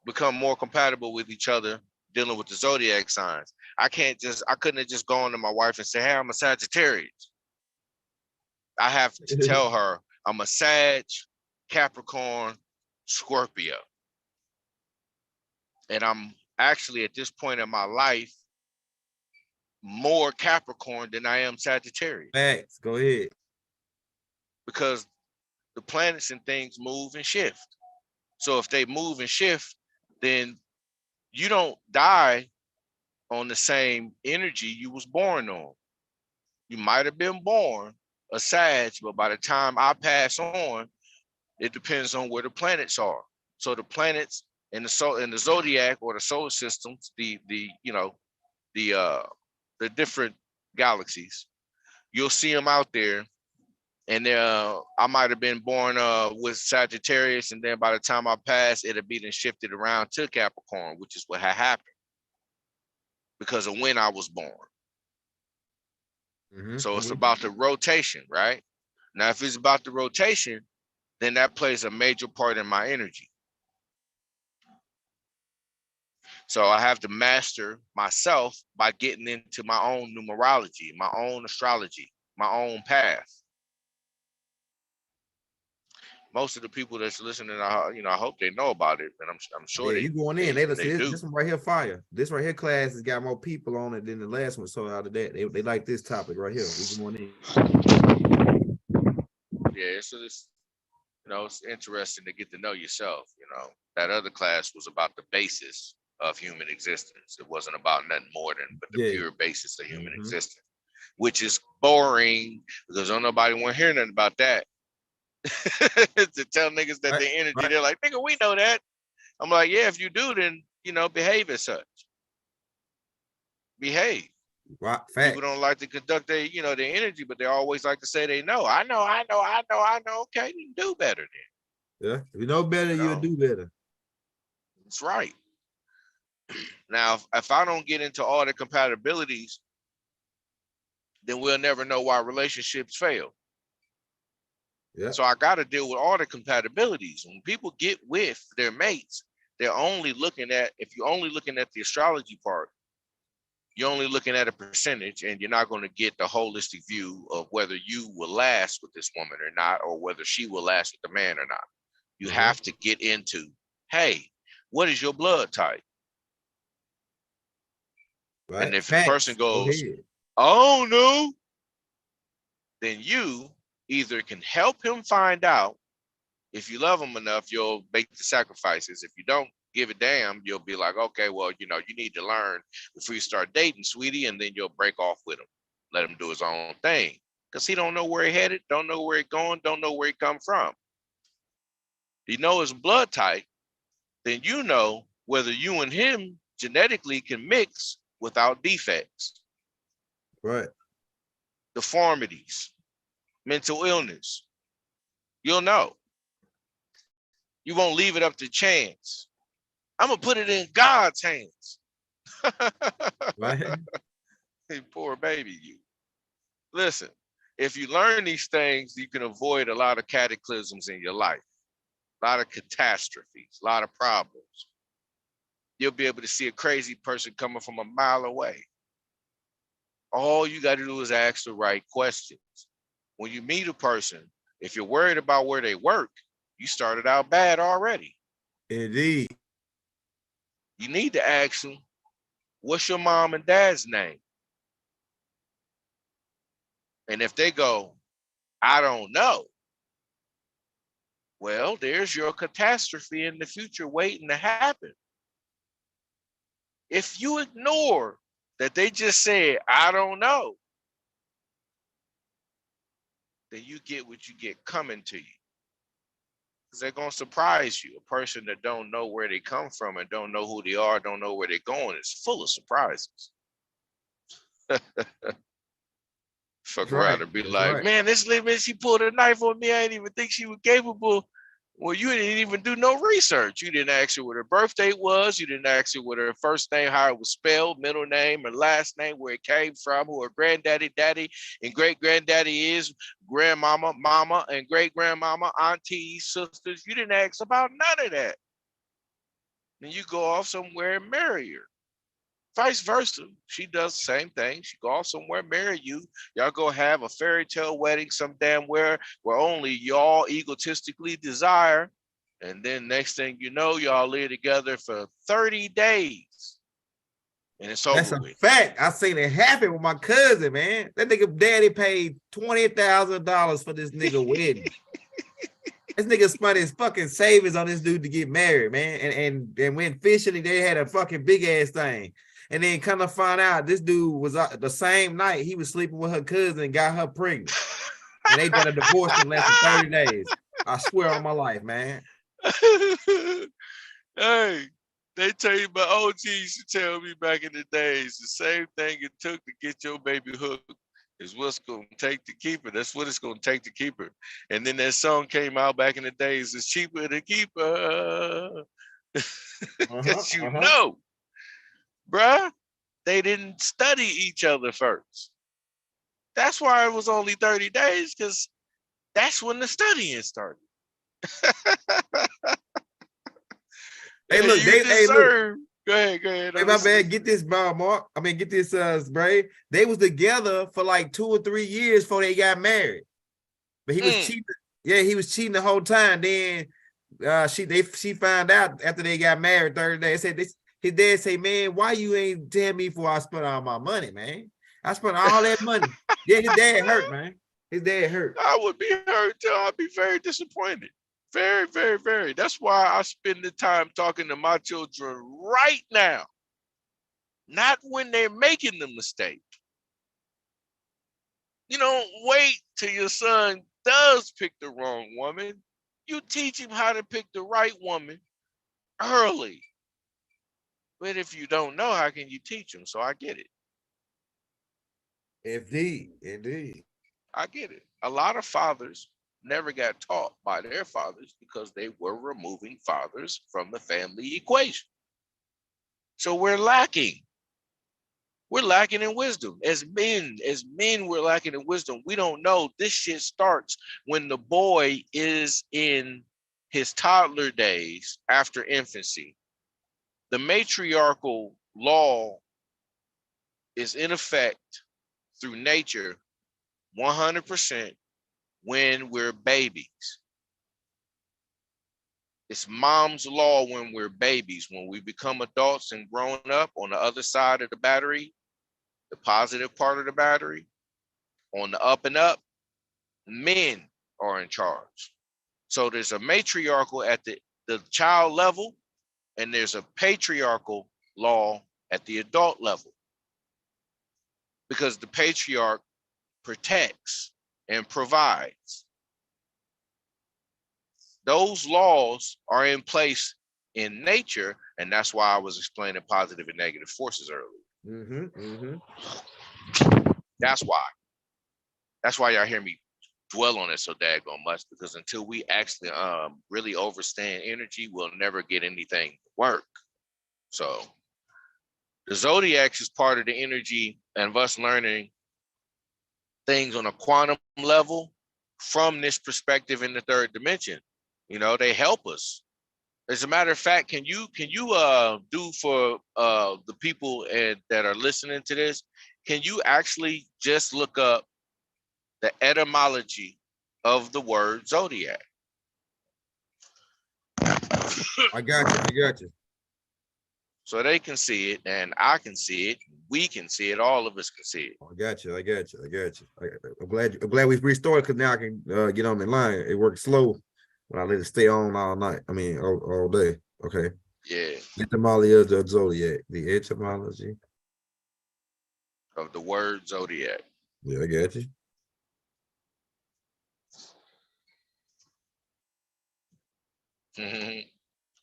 become more compatible with each other dealing with the zodiac signs. I couldn't have just gone to my wife and say, hey, I'm a Sagittarius. I have to tell her I'm a Sag, Capricorn, Scorpio. And I'm actually at this point in my life more Capricorn than I am Sagittarius. Facts. Go ahead. Because the planets and things move and shift. So if they move and shift, then you don't die on the same energy you was born on. You might have been born a Sag, but by the time I pass on, it depends on where the planets are. So the planets in the zodiac or the solar systems, the different galaxies, you'll see them out there. And I might have been born with Sagittarius, and then by the time I pass, it'll be then shifted around to Capricorn, which is what had happened because of when I was born. So it's about the rotation, right? Now, if it's about the rotation, then that plays a major part in my energy. So I have to master myself by getting into my own numerology, my own astrology, my own path. Most of the people that's listening, I hope they know about it, and I'm sure you going in. They do. This one right here, fire. This right here class has got more people on it than the last one. So out of that, they like this topic right here. We going in. Yeah, so it's interesting to get to know yourself. That other class was about the basis of human existence. It wasn't about nothing more than but the pure basis of human existence, which is boring because don't nobody want to hear nothing about that. To tell niggas that their energy, they're like, nigga, we know that. I'm like, yeah, if you do, then behave as such. Behave. Right. People don't like to conduct their energy, but they always like to say they know. I know. Okay, you do better then. Yeah, if you know better, you'll do better. That's right. Now, if I don't get into all the compatibilities, then we'll never know why relationships fail. Yeah. So I got to deal with all the compatibilities. When people get with their mates, they're only looking at, if you're only looking at the astrology part, you're only looking at a percentage, and you're not going to get the holistic view of whether you will last with this woman or not, or whether she will last with the man or not. You have to get into, hey, what is your blood type? Right. And if the person goes, oh no, then you either can help him find out. If you love him enough, you'll make the sacrifices. If you don't give a damn, you'll be like, okay, well, you need to learn before you start dating, sweetie, and then you'll break off with him. Let him do his own thing. Because he don't know where he headed, don't know where he going, don't know where he come from. If you know his blood type, then you know whether you and him genetically can mix without defects. Right. Deformities, mental illness. You'll know. You won't leave it up to chance. I'm going to put it in God's hands. Right. Hey, poor baby, you. Listen, if you learn these things, you can avoid a lot of cataclysms in your life, a lot of catastrophes, a lot of problems. You'll be able to see a crazy person coming from a mile away. All you got to do is ask the right questions. When you meet a person, if you're worried about where they work, you started out bad already. Indeed. You need to ask them, what's your mom and dad's name? And if they go, I don't know. Well, there's your catastrophe in the future waiting to happen. If you ignore that they just said, I don't know, then you get what you get coming to you. Because they're going to surprise you. A person that don't know where they come from and don't know who they are, don't know where they're going, is full of surprises. Fuck around and be like, man, this lady, she pulled a knife on me. I didn't even think she was capable. Well, you didn't even do no research. You didn't ask her what her birth date was. You didn't ask her what her first name, how it was spelled, middle name, and last name, where it came from, who her granddaddy, daddy, and great-granddaddy is, grandmama, mama, and great-grandmama, aunties, sisters. You didn't ask about none of that. Then you go off somewhere and marry her. Vice versa. She does the same thing. She go off somewhere, marry you. Y'all go have a fairy tale wedding some damn where only y'all egotistically desire. And then next thing you know, y'all live together for 30 days. And it's over with. That's a fact. I seen it happen with my cousin, man. That nigga daddy paid $20,000 for this nigga wedding. This nigga spent his fucking savings on this dude to get married, man. And went fishing, and they had a fucking big ass thing. And then come to find out, this dude was the same night he was sleeping with her cousin and got her pregnant. and they better divorce in less than 30 days. I swear on my life, man. Hey, they tell you my OG used to tell me back in the days, the same thing it took to get your baby hooked is what's going to take to keep her. That's what it's going to take to keep her. And then that song came out back in the days, it's cheaper to keep her. Because bruh, they didn't study each other first. That's why it was only 30 days, because that's when the studying started. Hey, look, look. Go ahead. Hey, my bad. Get this, Mark. I mean, get this, Spray. They was together for like 2 or 3 years before they got married. But he was cheating. Yeah, he was cheating the whole time. Then she found out after they got married 30 days. His dad say, man, why you ain't tell me before I spent all my money, man? I spent all that money. Yeah, his dad hurt, man. His dad hurt. I would be hurt too. I'd be very disappointed. Very, very, very. That's why I spend the time talking to my children right now, not when they're making the mistake. You don't wait till your son does pick the wrong woman. You teach him how to pick the right woman early. But if you don't know, how can you teach him? So I get it. Indeed. I get it. A lot of fathers never got taught by their fathers because they were removing fathers from the family equation. So we're lacking. We're lacking in wisdom. As men, we're lacking in wisdom. We don't know. This shit starts when the boy is in his toddler days after infancy. The matriarchal law is in effect through nature 100% when we're babies. It's mom's law when we're babies. When we become adults and grown up, on the other side of the battery, the positive part of the battery, on the up and up, men are in charge. So there's a matriarchal at the child level, and there's a patriarchal law at the adult level. Because the patriarch protects and provides. Those laws are in place in nature, and that's why I was explaining positive and negative forces earlier. That's why. That's why y'all hear me dwell on it so daggone much, because until we actually really understand energy, we'll never get anything to work. So the Zodiac is part of the energy and us learning things on a quantum level from this perspective in the third dimension. You know, they help us. As a matter of fact, can you do for the people that are listening to this, can you actually just look up the etymology of the word Zodiac? I got you. So they can see it, and I can see it. We can see it. All of us can see it. I got you. I'm glad we restored, because now I can get on the line. It works slow when I let it stay on all night. I mean, all day. Okay. Yeah. Etymology of the Zodiac. The etymology of the word Zodiac. Yeah, I got you.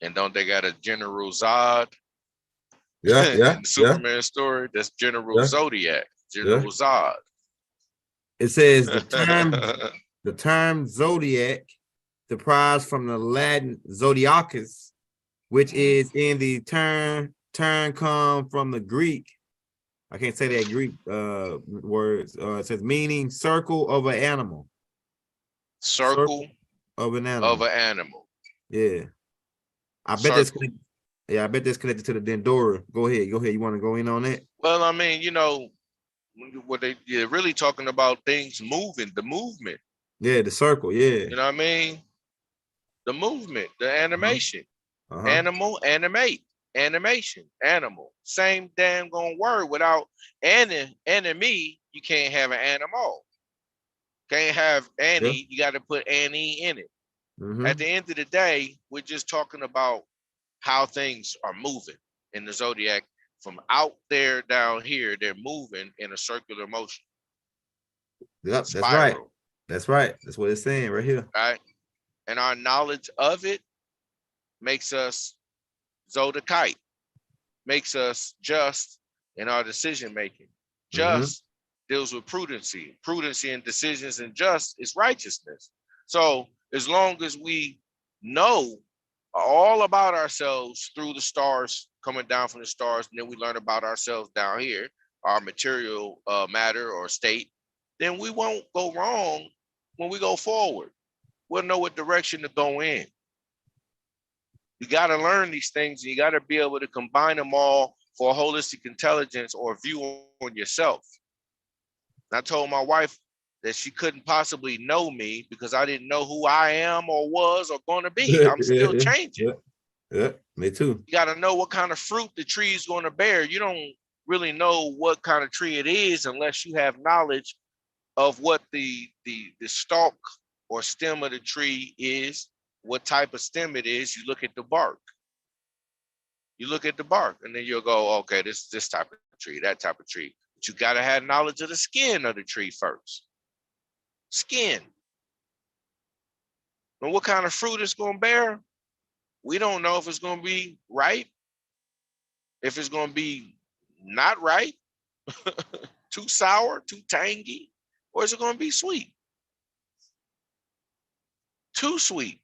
And don't they got a General Zod? Yeah. In the Superman story, that's General Zodiac, General Zod. It says the term Zodiac derives from the Latin Zodiacus, which is in the term come from the Greek. I can't say that Greek words. It says meaning circle of an animal. Circle of an animal. Yeah. I bet that's connected to the Dendora. Go ahead. You want to go in on that? Well, I mean, you know, what they're really talking about things moving, the movement. Yeah, the circle, yeah. You know what I mean? The movement, the animation. Animal, animate, animation, animal. Same damn word. Without enemy, you can't have an animal. Can't have Annie, you got to put Annie in it. At the end of the day, we're just talking about how things are moving in the Zodiac. From out there down here, they're moving in a circular motion. Yep, that's right. That's right. That's what it's saying right here. right? And our knowledge of it makes us Zodiac, makes us just in our decision making. Just deals with prudency. Prudency in decisions, and just is righteousness. So as long as we know all about ourselves through the stars, coming down from the stars, and then we learn about ourselves down here, our material matter or state, then we won't go wrong when we go forward. We'll know what direction to go in. You got to learn these things, and you got to be able to combine them all for a holistic intelligence or view on yourself. And I told my wife that she couldn't possibly know me because I didn't know who I am or was or going to be. I'm still changing. Yeah, me too. You got to know what kind of fruit the tree is going to bear. You don't really know what kind of tree it is unless you have knowledge of what the stalk or stem of the tree is, what type of stem it is. You look at the bark. You look at the bark, and then you'll go, okay, this type of tree, that type of tree. But you got to have knowledge of the skin of the tree first. Skin. And what kind of fruit it's going to bear? We don't know if it's going to be ripe, if it's going to be not ripe, too sour, too tangy, or is it going to be sweet? Too sweet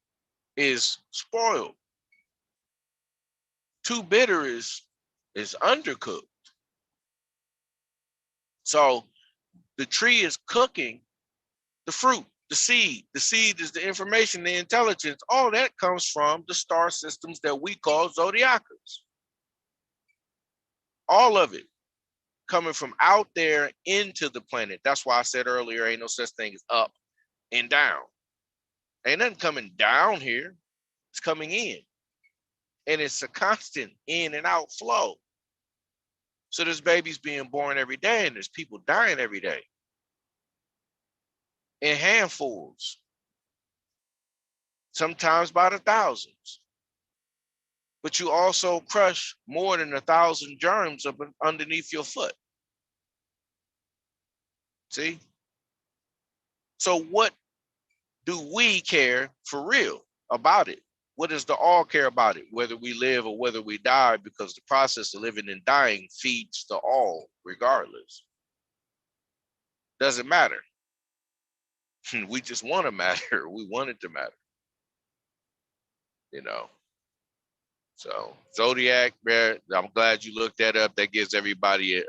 is spoiled. Too bitter is undercooked. So the tree is cooking the fruit, the seed. The seed is the information, the intelligence. All that comes from the star systems that we call zodiacers. All of it coming from out there into the planet. That's why I said earlier, ain't no such thing as up and down. Ain't nothing coming down here. It's coming in. And it's a constant in and out flow. So there's babies being born every day, and there's people dying every day in handfuls, sometimes by the thousands. But you also crush more than 1,000 germs up underneath your foot. See? So what do we care for real about it? What does the all care about it, whether we live or whether we die? Because the process of living and dying feeds the all regardless. Doesn't matter. We just want to matter. We want it to matter. You know. So Zodiac, man, I'm glad you looked that up. That gives everybody,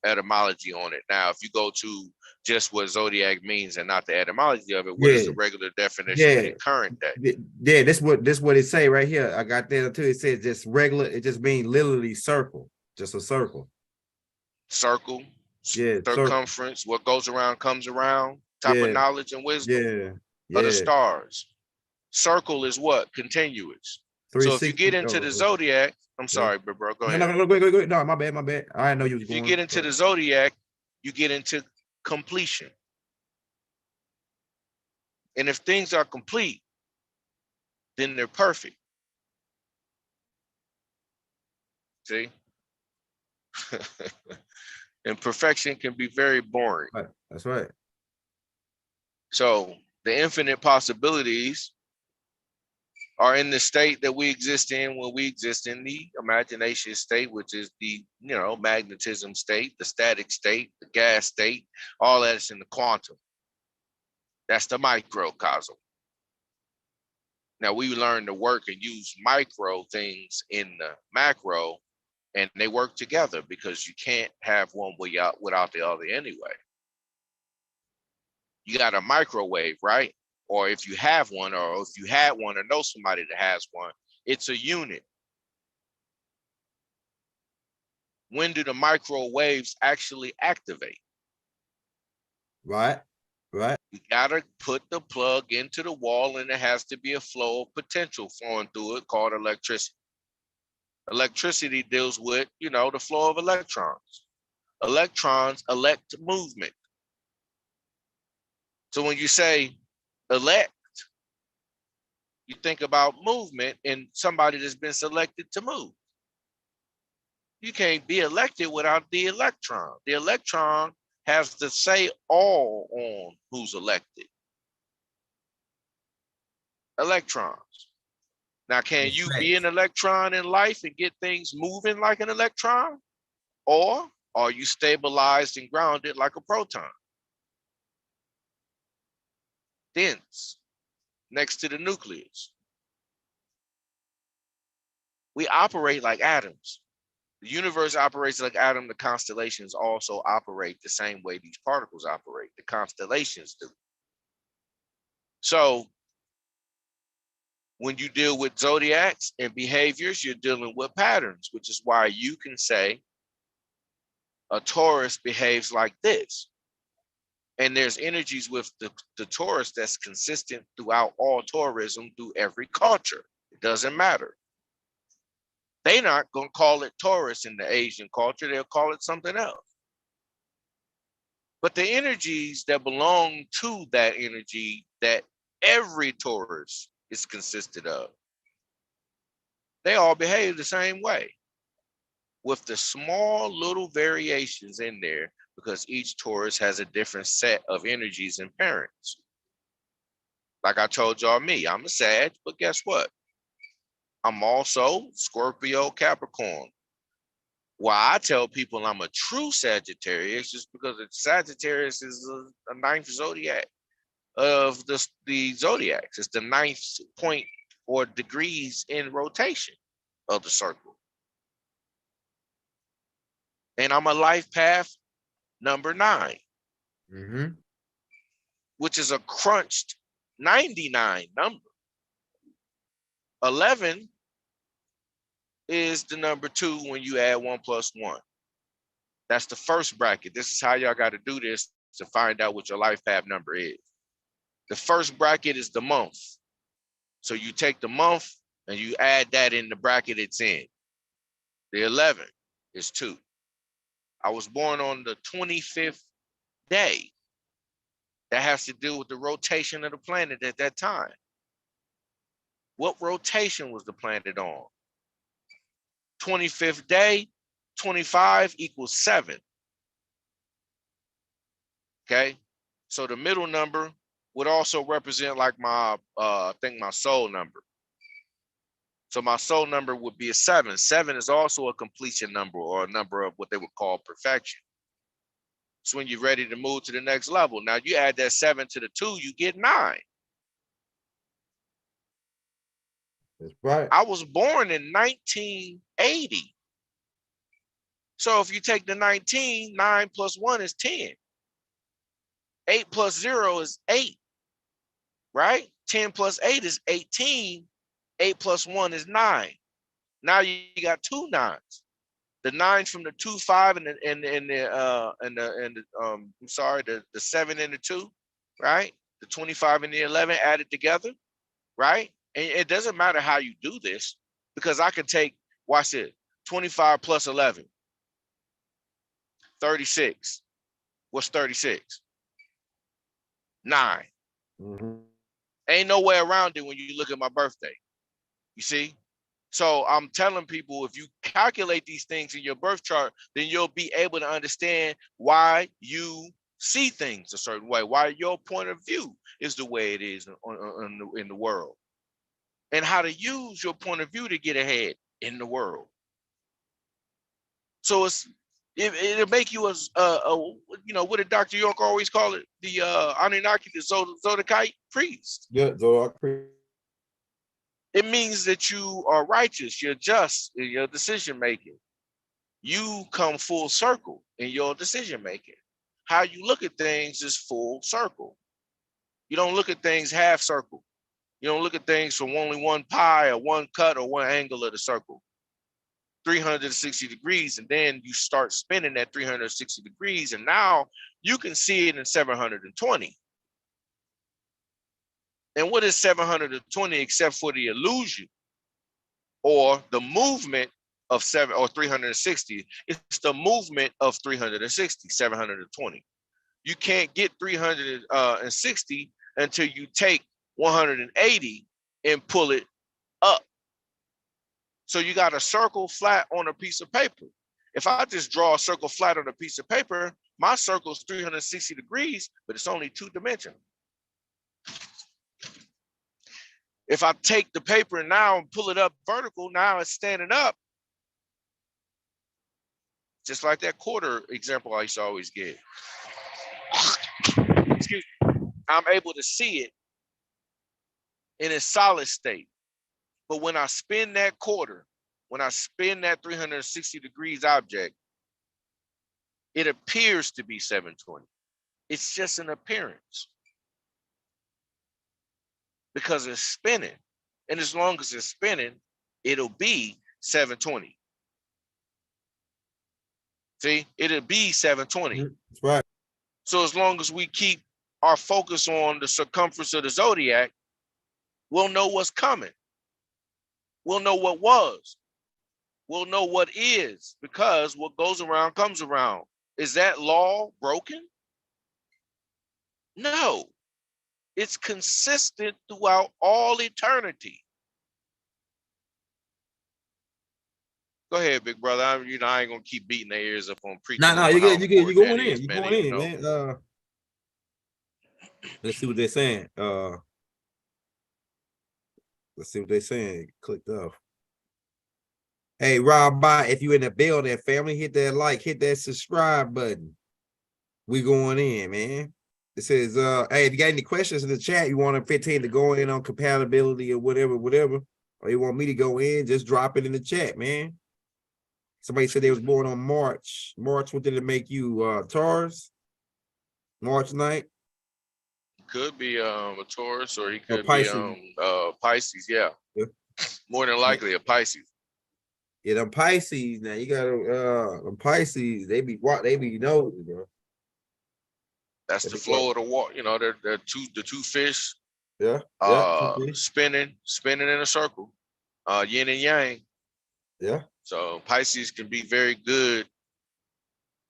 etymology on it. Now, if you go to just what Zodiac means and not the etymology of it, what is the regular definition in current day? Yeah, this what it say right here. I got that too. It says just regular. It just means literally circle, just a circle. Circle. Yeah. Circumference. Circle. What goes around comes around. Type of knowledge and wisdom. Of the stars. Circle is what? Continuous. So if you get into the Zodiac, I'm sorry, bro, go ahead. No, go ahead. No, my bad. I know you was going. If you get into the Zodiac, you get into completion. And if things are complete, then they're perfect. See? And perfection can be very boring. Right. That's right. So the infinite possibilities are in the state that we exist in when we exist in the imagination state, which is the, magnetism state, the static state, the gas state, all that's in the quantum. That's the microcosm. Now we learn to work and use micro things in the macro, and they work together because you can't have one without the other anyway. You got a microwave, right? Or if you have one, or if you had one or know somebody that has one, it's a unit. When do the microwaves actually activate? Right. You gotta put the plug into the wall, and there has to be a flow of potential flowing through it called electricity. Electricity deals with, the flow of electrons. Electrons elect movement. So when you say elect, you think about movement and somebody that's been selected to move. You can't be elected without the electron. The electron has to say all on who's elected? Electrons. Now, can you be an electron in life and get things moving like an electron? Or are you stabilized and grounded like a proton? Dense, next to the nucleus. We operate like atoms. The universe operates like atoms. The constellations also operate the same way these particles operate. The constellations do. So when you deal with zodiacs and behaviors, you're dealing with patterns, which is why you can say a Taurus behaves like this. And there's energies with the Taurus that's consistent throughout all tourism, through every culture. It doesn't matter. They're not going to call it Taurus in the Asian culture. They'll call it something else. But the energies that belong to that energy that every Taurus is consisted of, they all behave the same way, with the small little variations in there, because each Taurus has a different set of energies and parents. Like I told y'all, I'm a Sag, but guess what? I'm also Scorpio, Capricorn. Why I tell people I'm a true Sagittarius just because Sagittarius is a ninth zodiac of the zodiacs. It's the ninth point or degrees in rotation of the circle. And I'm a life path number 9, which is a crunched 99 number. 11 is the number 2 when you add 1 plus 1. That's the first bracket. This is how y'all got to do this to find out what your life path number is. The first bracket is the month. So you take the month and you add that in the bracket it's in. The 11 is 2. I was born on the 25th day. That has to do with the rotation of the planet at that time. What rotation was the planet on? 25th day, 25 equals 7. Okay, so the middle number would also represent like my, I think my soul number. So my soul number would be a 7. 7 is also a completion number, or a number of what they would call perfection. It's when you're ready to move to the next level. Now you add that 7 to the 2, you get 9. That's right. I was born in 1980. So if you take the 19, 9 plus 1 is 10. 8 plus 0 is 8, right? 10 plus 8 is 18. 8 plus 1 is 9. Now you got 2 9s. The 9 from the 2, 5, and the 7 and the 2, right? The 25 and the 11 added together, right? And it doesn't matter how you do this, because I can take, watch this, 25 plus 11, 36. What's 36? 9. Ain't no way around it when you look at my birthday. You see? So I'm telling people, if you calculate these things in your birth chart, then you'll be able to understand why you see things a certain way, why your point of view is the way it is in the world, and how to use your point of view to get ahead in the world. So it'll make you a what did Dr. York always call it? The Anunnaki, the Zodiac priest. Yeah, Zodiac priest. It means that you are righteous, you're just in your decision making. You come full circle in your decision making. How you look at things is full circle. You don't look at things half circle. You don't look at things from only one pie or one cut or one angle of the circle. 360 degrees, and then you start spinning that 360 degrees, and now you can see it in 720. And what is 720 except for the illusion or the movement of 7 or 360? It's the movement of 360, 720. You can't get 360 until you take 180 and pull it up. So you got a circle flat on a piece of paper. If I just draw a circle flat on a piece of paper, My circle's 360 degrees, but it's only 2-dimensional. If I take the paper and now pull it up vertical, now it's standing up. Just like that quarter example I used to always give. Excuse me. I'm able to see it in its solid state. But when I spin that quarter, when I spin that 360 degrees object, it appears to be 720. It's just an appearance because it's spinning. And as long as it's spinning, it'll be 720. See, it'll be 720. That's right. So as long as we keep our focus on the circumference of the zodiac, we'll know what's coming. We'll know what was. We'll know what is, because what goes around comes around. Is that law broken? No. It's consistent throughout all eternity. Go ahead, big brother. I ain't gonna keep beating their ears up on preaching. No, you good. You're going in. You're going in, man. Let's see what they're saying. Let's see what they're saying. Clicked off. Hey, Rob Bot, if you in the building, family, hit that like, hit that subscribe button. We going in, man. It says, hey, if you got any questions in the chat, you want a 15 to go in on compatibility or whatever, or you want me to go in, just drop it in the chat, man. Somebody said they was born on March. March, what did it make you? Taurus? March 9th? Could be a Taurus, or he could Pisces. be Pisces, yeah. More than likely a Pisces. Yeah, them Pisces now. You gotta them Pisces, they be nosy, bro. That's the flow of the water. You know, they're the two fish. Yeah. Spinning in a circle. Yin and yang. Yeah. So Pisces can be very good.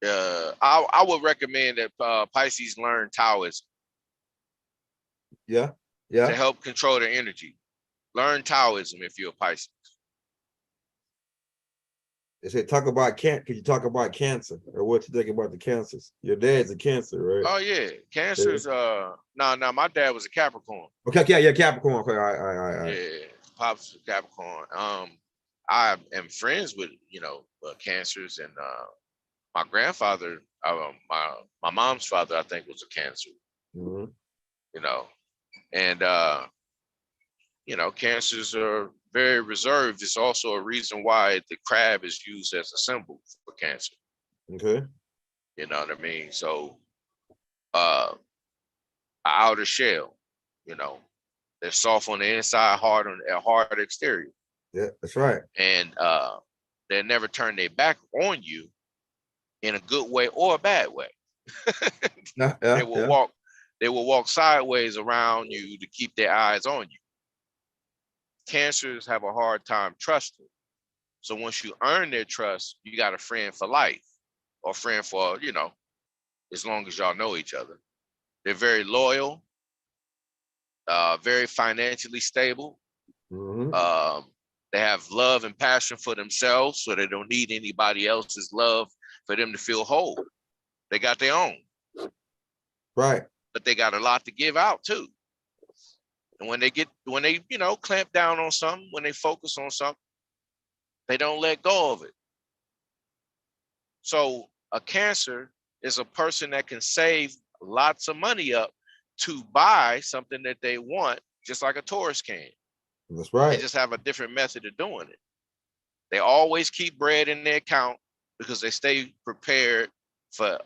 I would recommend that Pisces learn Taoism. Yeah. To help control their energy. Learn Taoism if you're a Pisces. They said talk about could you talk about Cancer, or what you think about the Cancers? Your dad's a Cancer, right? Oh yeah, Cancer's no, my dad was a Capricorn. Okay, yeah, Capricorn. Okay, all right. Yeah, pops Capricorn. I am friends with Cancers, and my grandfather, my mom's father, I think, was a Cancer. Mm-hmm. And Cancers are very reserved. It's also a reason why the crab is used as a symbol for Cancer. Okay. You know what I mean? So, outer shell, they're soft on the inside, hard exterior. Yeah, that's right. And they never turn their back on you in a good way or a bad way. They will walk sideways around you to keep their eyes on you. Cancers have a hard time trusting. So once you earn their trust, you got a friend for life, or friend for, as long as y'all know each other. They're very loyal, very financially stable. Mm-hmm. They have love and passion for themselves, so they don't need anybody else's love for them to feel whole. They got their own. Right. But they got a lot to give out too. And when they clamp down on something, when they focus on something, they don't let go of it. So a Cancer is a person that can save lots of money up to buy something that they want, just like a Taurus can. That's right. They just have a different method of doing it. They always keep bread in their account because they stay prepared for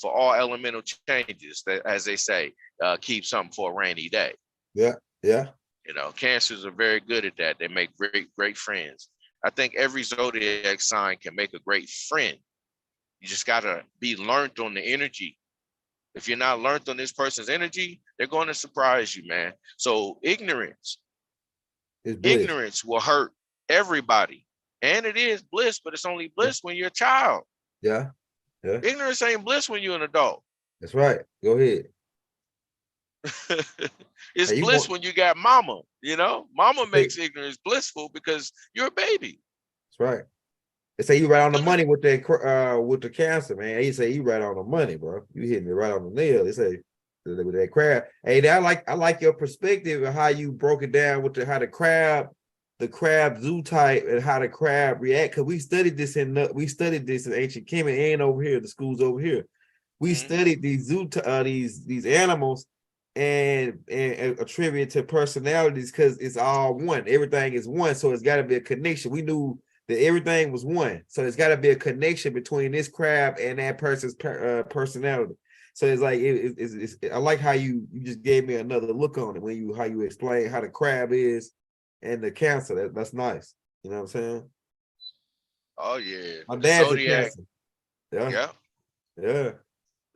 all elemental changes. That, as they say, keep something for a rainy day. Yeah. Cancers are very good at that. They make great friends. I think every zodiac sign can make a great friend. You just gotta be learned on the energy. If you're not learned on this person's energy, they're going to surprise you, man. So ignorance will hurt everybody. And it is bliss, but it's only bliss when you're a child. Yeah. Ignorance ain't bliss when you're an adult. That's right. Go ahead. It's bliss when you got mama. Mama makes ignorance blissful because you're a baby. That's right. They say you right on the money with the cancer, man. They say you right on the money, bro. You hitting it right on the nail. They say with that crab. Hey, I like your perspective and how you broke it down with how the crab zoo type and how the crab react. Cause we studied this in ancient Kemet. It ain't over here. The school's over here. We studied these these animals and attribute to personalities because it's all one. Everything is one, so it's got to be a connection. We knew that everything was one, so it's got to be a connection between this crab and that person's personality. So it's like I like how you just gave me another look on it when how you explain how the crab is and the cancer. That's nice. You know what I'm saying? Oh yeah. My The dad's a Zodiac. cancer. Yeah. Yeah. Yeah.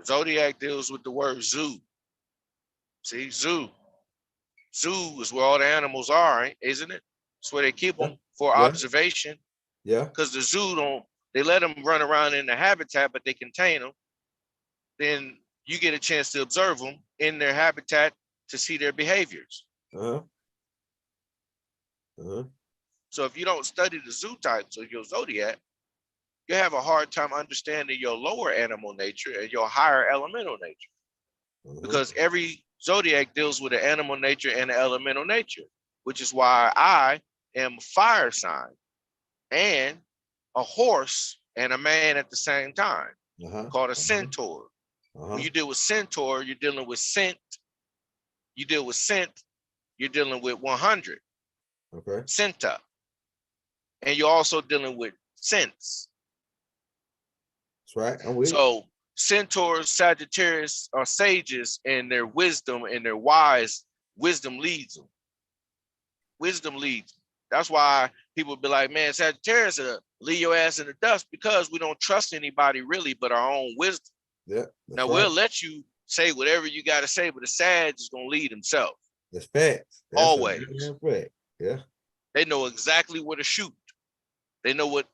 Zodiac deals with the word zoo. See, zoo. Zoo is where all the animals are, isn't it? It's where they keep them for observation. Yeah. Because the zoo they let them run around in the habitat, but they contain them. Then you get a chance to observe them in their habitat to see their behaviors. Uh-huh. Uh-huh. So if you don't study the zoo types or your zodiac, you have a hard time understanding your lower animal nature and your higher elemental nature. Because every zodiac deals with an animal nature and an elemental nature, which is why I am a fire sign and a horse and a man at the same time, called a centaur. When you deal with centaur, you're dealing with scent. You deal with scent, you're dealing with 100. Okay. Centa. And you're also dealing with sense. That's right. I'm with So centaurs, Sagittarius are sages, and their wisdom and their wise wisdom leads them. Wisdom leads them. That's why people be like, man, Sagittarius leave your ass in the dust, because we don't trust anybody really but our own wisdom. Yeah. Now we'll let you say whatever you got to say, but the Sag is gonna lead himself. That's facts. Always. Fact. Yeah. They know exactly where to shoot. They know what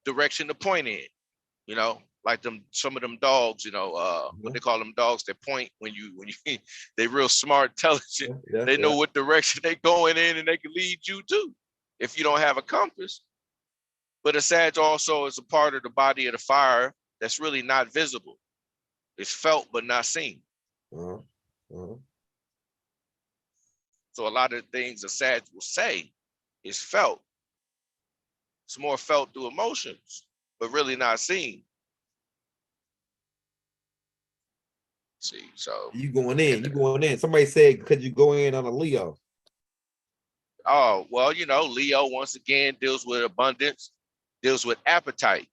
direction to point in. You know, like some of them dogs. You know, what they call them dogs that point when you they real smart, intelligent. They know what direction they going in, and they can lead you to if you don't have a compass. But a Sag also is a part of the body of the fire that's really not visible. It's felt but not seen. So a lot of things a Sag will say is felt. It's more felt through emotions, but really not seen. See, so you going in. Somebody said, could you go in on a Leo? Oh, well, you know, Leo once again deals with abundance, deals with appetite.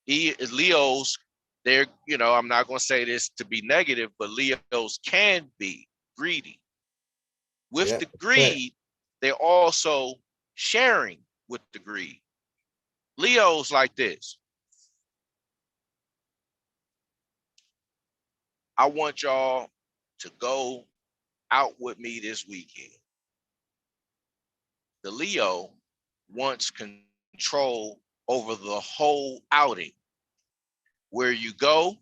Leos, they're, you know, I'm not going to say this to be negative, but Leos can be greedy. With the greed, they're also sharing with the greed. Leo's like this. I want y'all to go out with me this weekend. The Leo wants control over the whole outing. Where you go,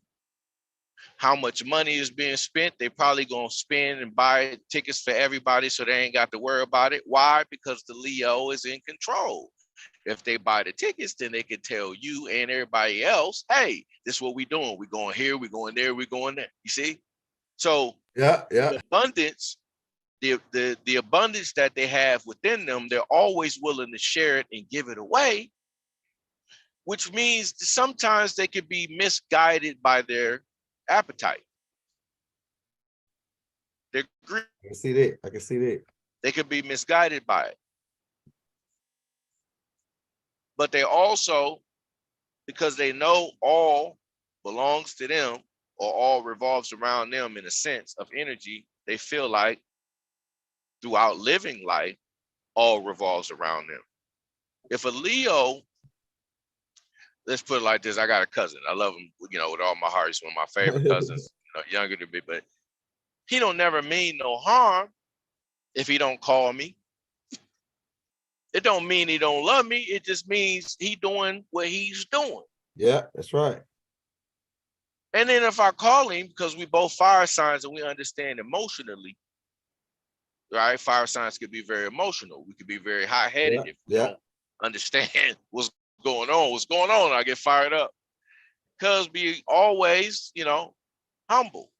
how much money is being spent. They probably gonna spend and buy tickets for everybody, so they ain't got to worry about it. Why? Because the Leo is in control. If they buy the tickets, then they can tell you and everybody else, hey, this is what we doing. We going here, we going there, we going there. You see? So the abundance, the abundance that they have within them, they're always willing to share it and give it away, which means sometimes they can be misguided by their appetite. They're greedy. I can see that. They could be misguided by it. But they also, because they know all belongs to them or all revolves around them in a sense of energy, they feel like throughout living life, all revolves around them. If a Leo, let's put it like this, I got a cousin. I love him, you know, with all my heart. He's one of my favorite cousins, you know, younger than me, but he don't never mean no harm if he don't call me. It don't mean he don't love me. It just means he doing what he's doing. Yeah, that's right. And then if I call him, because we both fire signs and we understand emotionally, right? Fire signs could be very emotional. We could be very high-headed if we don't understand what's going on? What's going on? I get fired up. Cuz be always, humble.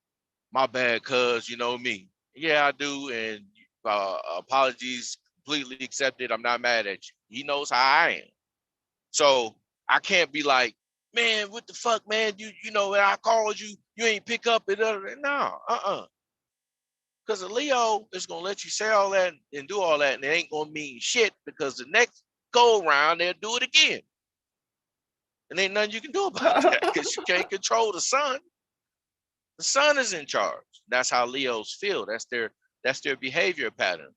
My bad, cuz, you know me. Yeah, I do. And apologies completely accepted. I'm not mad at you. He knows how I am. So I can't be like, man, what the fuck, man? When I called you, you ain't pick up it. No, Because a Leo is gonna let you say all that and do all that, and it ain't gonna mean shit because the next go around they'll do it again. And ain't nothing you can do about that because you can't control the sun. The sun is in charge. That's how Leos feel. That's their behavior patterns.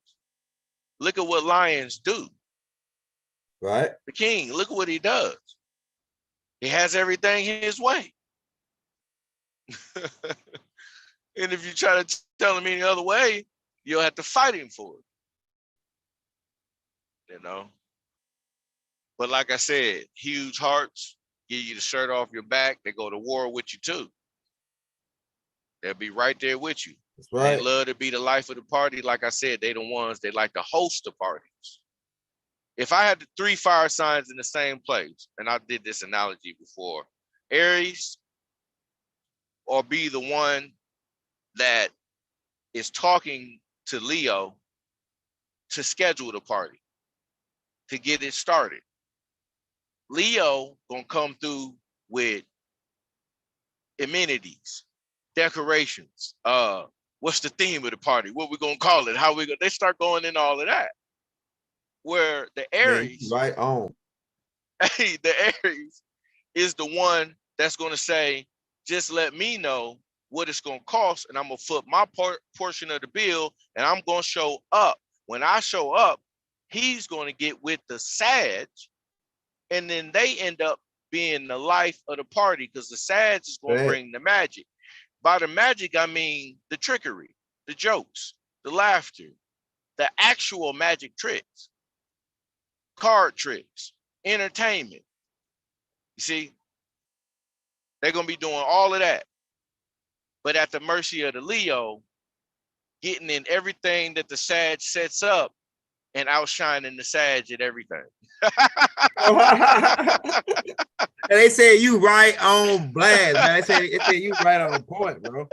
Look at what lions do. Right. The king, look at what he does. He has everything his way. And if you try to tell him any other way, you'll have to fight him for it. But like I said, huge hearts give you the shirt off your back. They go to war with you too. They'll be right there with you. That's right. They love to be the life of the party. Like I said, they the ones they like to host the parties. If I had the 3 fire signs in the same place, and I did this analogy before, Aries, or be the one that is talking to Leo to schedule the party, to get it started. Leo gonna come through with amenities, decorations. What's the theme of the party? What we gonna call it? How we gonna? They start going in all of that. Where the Aries, right on. the Aries is the one that's gonna say, just let me know what it's gonna cost, and I'm gonna foot my portion of the bill, and I'm gonna show up. When I show up, he's gonna get with the Sag, and then they end up being the life of the party because the Sag is gonna bring the magic. By the magic, I mean the trickery, the jokes, the laughter, the actual magic tricks, card tricks, entertainment. You see, they're gonna be doing all of that, but at the mercy of the Leo, getting in everything that the Sag sets up and outshining the Sag at everything. And they say you right on blast, man. They say you right on point, bro.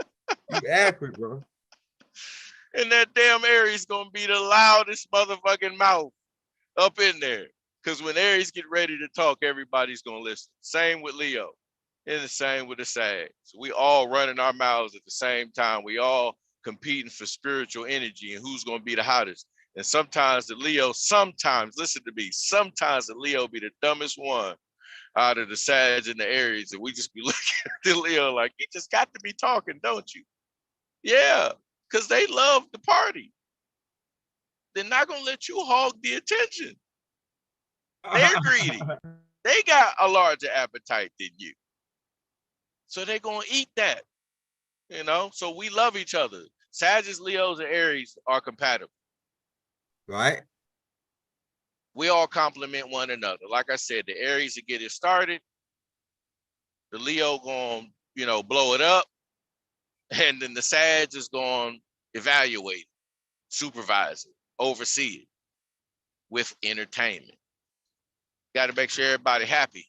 You accurate, bro. And that damn Aries gonna be the loudest motherfucking mouth up in there. Because when Aries get ready to talk, everybody's gonna listen. Same with Leo. And the same with the Sag. So we all running our mouths at the same time. We all competing for spiritual energy and who's gonna be the hottest. And sometimes the Leo, listen to me, sometimes the Leo be the dumbest one out of the Sag and the Aries. And we just be looking at the Leo like, you just got to be talking, don't you? Yeah, because they love the party. They're not gonna let you hog the attention. They're greedy. They got a larger appetite than you. So they're gonna eat that. So we love each other. Sagittarius, Leos, and Aries are compatible. Right. We all complement one another. Like I said, the Aries to get it started, the Leo gonna, blow it up, and then the Sag is gonna evaluate, supervise it, oversee it with entertainment. Got to make sure everybody happy.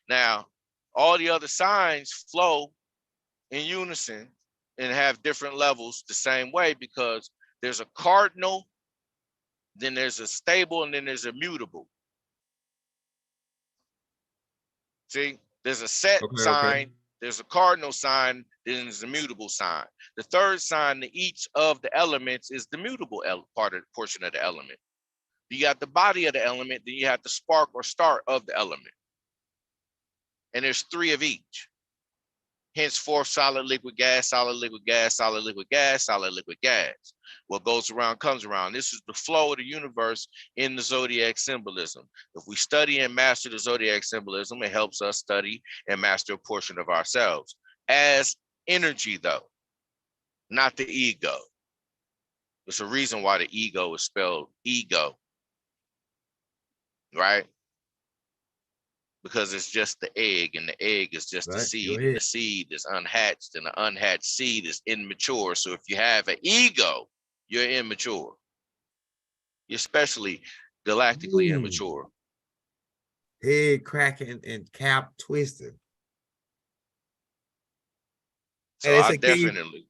Now, all the other signs flow in unison and have different levels the same way because there's a cardinal, then there's a stable, and then there's a mutable. See, there's a set sign, there's a cardinal sign, then there's a mutable sign. The third sign to each of the elements is the mutable portion of the element. You got the body of the element, then you have the spark or start of the element. And there's 3 of each. Henceforth, solid, liquid, gas, solid, liquid, gas, solid, liquid, gas, solid, liquid, gas. What goes around comes around. This is the flow of the universe in the Zodiac symbolism. If we study and master the Zodiac symbolism, it helps us study and master a portion of ourselves. As energy, though, not the ego. There's a reason why the ego is spelled ego. Right? Because it's just the egg, and the egg is just the seed, and the seed is unhatched, and the unhatched seed is immature. So if you have an ego, you're immature. You're especially galactically immature. head cracking and cap twisting. So And they I said, can you? definitely.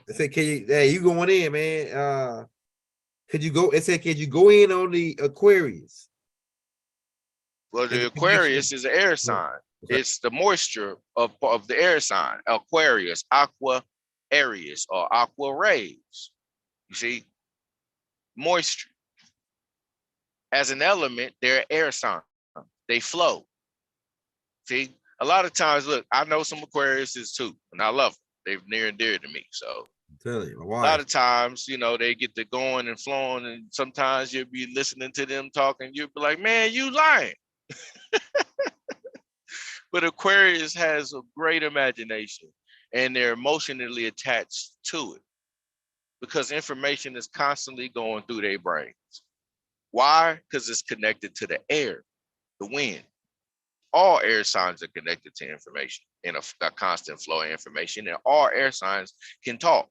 They said, can you? Hey, you going in, man? Could you go? It said, could you go in on the Aquarius? Well, And the the connection. Aquarius is an air Yeah. sign. Okay. It's the moisture of the air sign. Aquarius, aqua Aries, or aqua rays. You see, moisture. As an element, they're air sign. They flow. See, a lot of times, look, I know some Aquariuses too, and I love them. They're near and dear to me. So I'm telling you, my a lot wife. of times, you know, they get to going and flowing, and sometimes you'll be listening to them talking. You'll be like, man, you lying. But Aquarius has a great imagination, and they're emotionally attached to it because information is constantly going through their brains. Why? Because it's connected to the air, the wind. All air signs are connected to information in a constant flow of information, and all air signs can talk.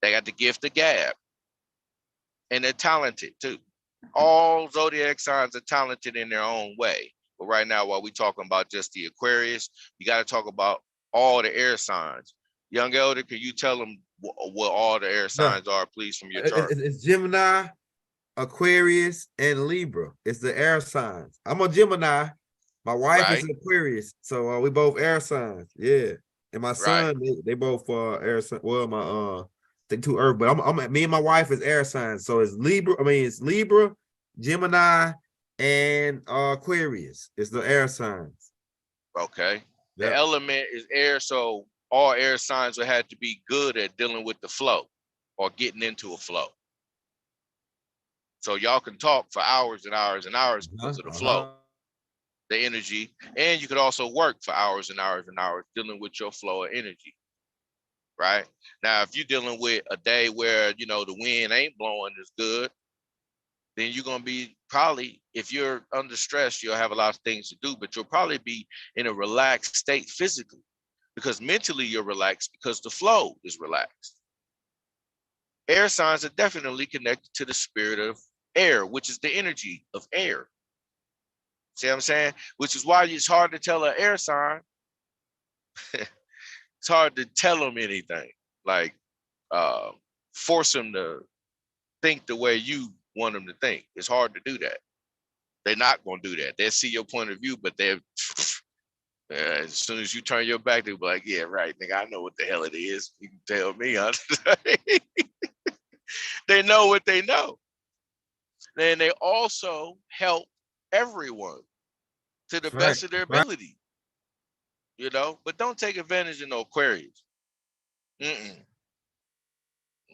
They got the gift of gab, and they're talented too. All zodiac signs are talented in their own way. But right now, while we're talking about just the Aquarius, you got to talk about all the air signs. Young Elder, can you tell them what all the air Yeah. signs are, please, from your chart? It's Gemini, Aquarius, and Libra. It's the air signs. I'm a Gemini. My wife is Right, an Aquarius, so we both air signs. Yeah, and my right. son, they both air signs. Well, they two Earth, but I'm me and my wife is air signs. So it's Libra. I mean, it's Libra, Gemini, and Aquarius. It's the air signs. Okay. The Yep. element is air, so all air signs will have to be good at dealing with the flow or getting into a flow. So y'all can talk for hours and hours and hours because of the flow, the energy, and you could also work for hours and hours and hours dealing with your flow of energy. Right now, if you're dealing with a day where you know the wind ain't blowing as good, then you're gonna be probably, if you're under stress, you'll have a lot of things to do, but you'll probably be in a relaxed state physically, because mentally you're relaxed because the flow is relaxed. Air signs are definitely connected to the spirit of air, which is the energy of air. See what I'm saying? Which is why it's hard to tell an air sign. It's hard to tell them anything, like force them to think the way you want them to think. It's hard to do that. They're not going to do that. They'll see your point of view, but they're as soon as you turn your back, they'll be like, yeah, right, nigga, I know what the hell it is. You can tell me. Huh? They know what they know. Then they also help everyone to the best of their ability, you know, but don't take advantage of no Aquarius.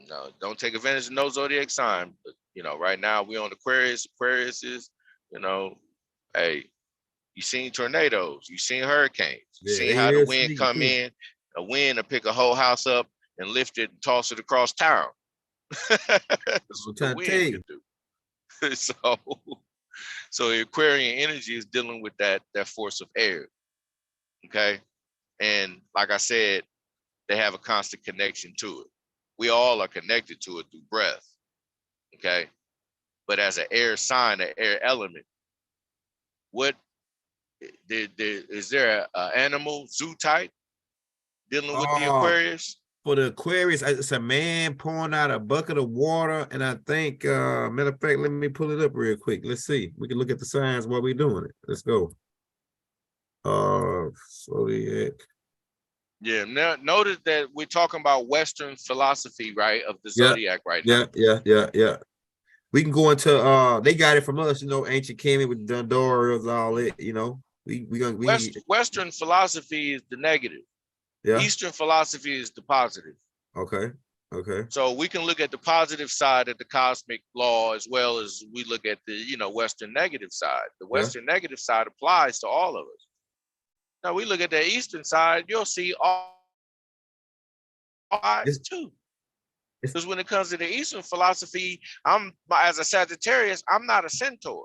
No, don't take advantage of no zodiac sign. But, you know, right now we on Aquarius. Aquarius is, you know, hey, you seen tornadoes, you seen hurricanes, you seen how the wind come in, a wind to pick a whole house up and lift it and toss it across town. That's what the wind can do. So the Aquarian energy is dealing with that force of air. Okay. And like I said, they have a constant connection to it. We all are connected to it through breath. Okay. But as an air sign, an air element, what is there an animal zoo type dealing with the Aquarius? For the Aquarius, it's a man pouring out a bucket of water, and I think, matter of fact, let me pull it up real quick. Let's see. We can look at the signs while we're doing it. Let's go. Zodiac. Yeah. Now, notice that we're talking about Western philosophy, right, of the Zodiac right now. Yeah. We can go into they got it from us, you know, ancient Kemet with Dundorals, all it, you know. Western philosophy is the negative. Yeah. Eastern philosophy is the positive. Okay. So we can look at the positive side of the cosmic law as well as we look at the, you know, Western negative side. The Western negative side applies to all of us. Now we look at the Eastern side, you'll see all sides too. Because when it comes to the Eastern philosophy, I'm, as a Sagittarius, I'm not a centaur.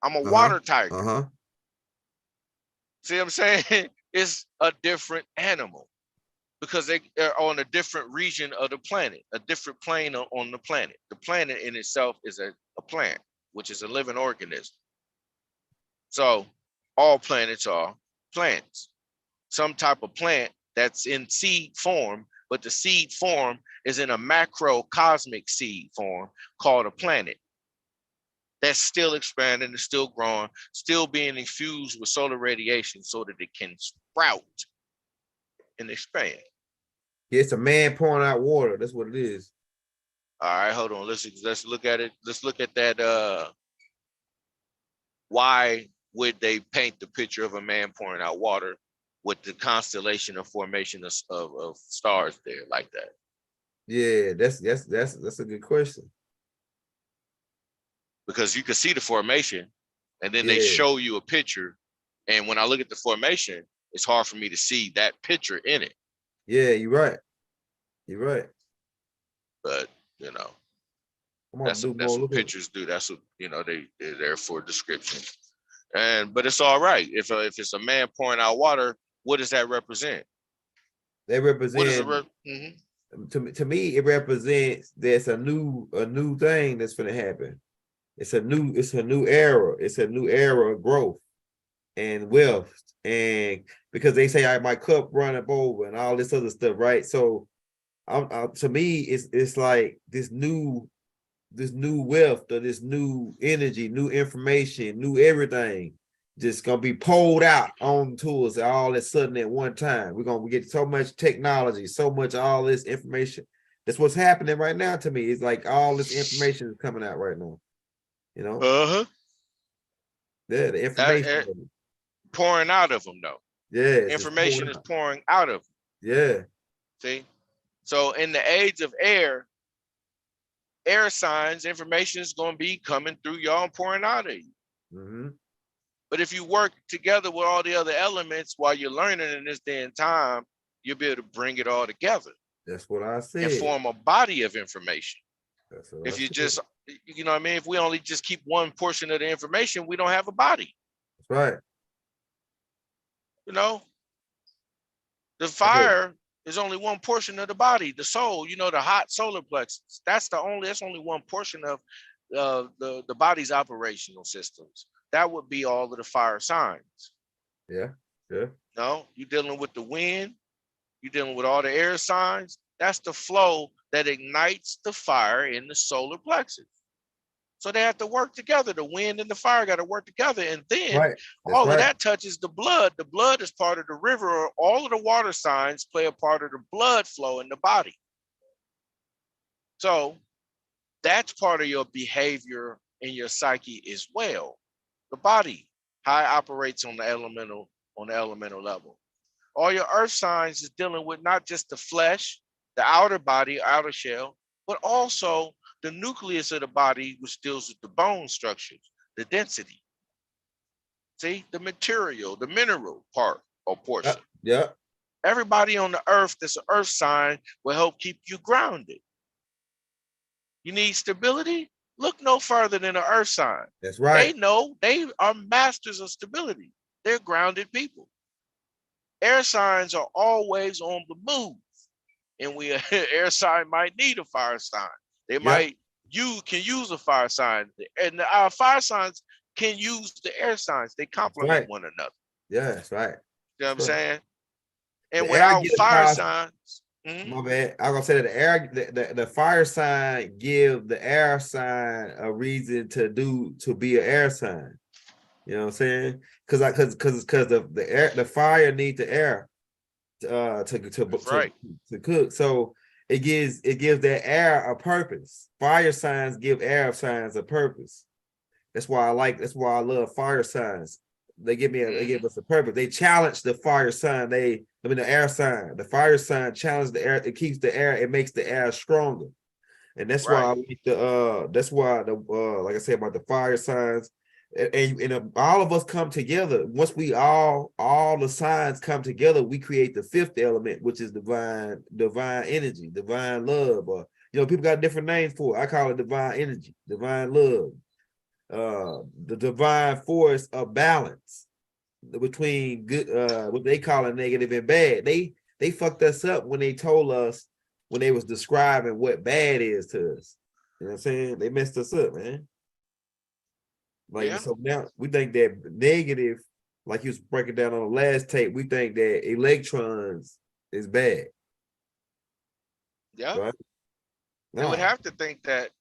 I'm a water tiger. See what I'm saying? It's a different animal because they're on a different region of the planet, a different plane on the planet. The planet in itself is a plant, which is a living organism. So all planets are plants. Some type of plant that's in seed form, but the seed form is in a macrocosmic seed form called a planet. That's still expanding, it's still growing, still being infused with solar radiation so that it can sprout and expand. It's a man pouring out water. That's what it is. All right, hold on. Let's look at it. Let's look at that. Why would they paint the picture of a man pouring out water with the constellation of formation of stars there like that? Yeah, that's a good question. Because you can see the formation, and then they Yeah. show you a picture, and when I look at the formation, it's hard for me to see that picture in it. Yeah, you're right. You're right. But you know, Come on, that's do more. what Look at it. pictures do. That's what they're there for description. But it's all right if it's a man pouring out water. What does that represent? They What is represent it? to me, it represents there's a new thing that's gonna happen. It's a new era. It's a new era of growth and wealth. And because they say my cup run up over and all this other stuff, right? So to me, it's like this new wealth or this new energy, new information, new everything just gonna be pulled out onto us all of a sudden at one time. We're gonna get so much technology, so much all this information. That's what's happening right now to me. It's like all this information is coming out right now. You know? Yeah, the information Pouring out of them though. Yeah, information is pouring out of them. Yeah. See? So in the age of air signs, information is going to be coming through y'all and pouring out of you. Mm-hmm. But if you work together with all the other elements while you're learning in this day and time, you'll be able to bring it all together. That's what I said. And form a body of information. If you just, you know what I mean? If we only just keep one portion of the information, we don't have a body. That's right. You know, the fire is only one portion of the body. The soul, the hot solar plexus. That's only one portion of the body's operational systems. That would be all of the fire signs. Yeah. Yeah. No, you're dealing with the wind. You're dealing with all the air signs. That's the flow that ignites the fire in the solar plexus. So they have to work together. The wind and the fire got to work together. And then all of that touches the blood. The blood is part of the river. All of the water signs play a part of the blood flow in the body. So that's part of your behavior in your psyche as well. The body, how it operates on the elemental level. All your earth signs is dealing with not just the flesh, the outer body, outer shell, but also the nucleus of the body, which deals with the bone structures, the density. See, the material, the mineral part or portion. Yeah. Everybody on the earth that's an earth sign will help keep you grounded. You need stability? Look no further than an earth sign. That's right. They know they are masters of stability. They're grounded people. Air signs are always on the move. And air sign might need a fire sign. They can use a fire sign. And our fire signs can use the air signs. They complement one another. Yeah, that's right. You know what I'm saying? And the without fire signs. My bad. I'm gonna say that the fire sign give the air sign a reason to be an air sign. You know what I'm saying? Because the fire needs the air to cook. So it gives that air a purpose. Fire signs give air signs a purpose. That's why I love fire signs. They give us a purpose. They challenge the fire sign. The air sign. The fire sign challenges the air. It keeps the air. It makes the air stronger. And that's why I like like I said about the fire signs. And all of us come together. Once we all the signs come together, we create the fifth element, which is divine energy, divine love. Or people got different names for it. I call it divine energy, divine love, the divine force of balance between good, what they call a negative and bad. They fucked us up when they told us, when they was describing what bad is to us. You know what I'm saying? They messed us up, man. Like, Yeah. so now we think that negative, like you was breaking down on the last tape, we think that electrons is bad, Yeah. right? They would Nah. have to think that.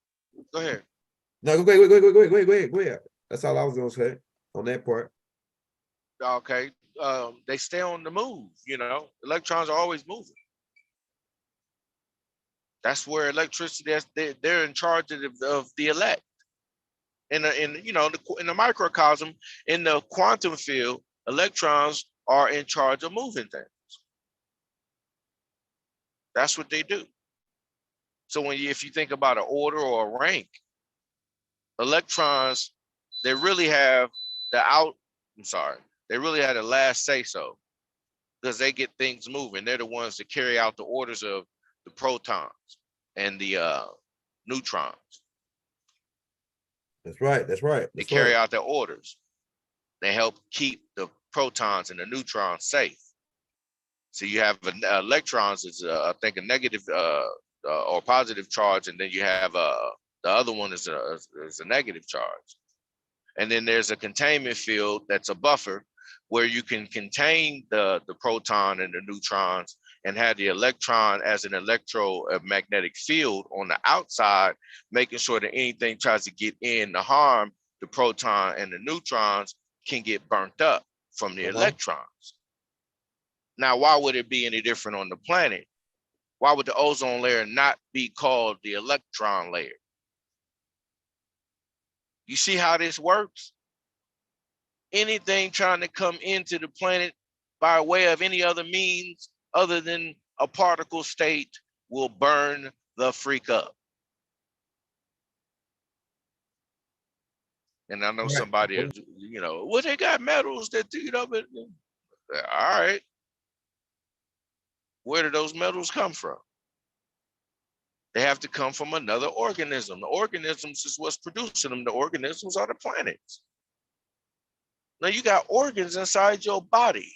Go ahead. No, go ahead, go ahead. That's all I was gonna say on that part. Okay. They stay on the move. Electrons are always moving. That's where electricity. They're in charge of the elect. In the microcosm, in the quantum field, electrons are in charge of moving things. That's what they do. So if you think about an order or a rank, electrons, they really have the out. I'm sorry, they really have the last say so because they get things moving. They're the ones that carry out the orders of the protons and the neutrons. That's right. That's right. They That's carry right. out their orders. They help keep the protons and the neutrons safe. So you have electrons is I think a negative or positive charge, and then you have the other one is a negative charge. And then there's a containment field that's a buffer where you can contain the proton and the neutrons and have the electron as an electromagnetic field on the outside, making sure that anything tries to get in to harm the proton and the neutrons can get burnt up from the electrons. Now, why would it be any different on the planet? Why would the ozone layer not be called the electron layer? You see how this works? Anything trying to come into the planet by way of any other means other than a particle state will burn the freak up. And I know somebody, well, they got metals that, but all right. Where do those metals come from? They have to come from another organism. The organisms is what's producing them. The organisms are the planets. Now you got organs inside your body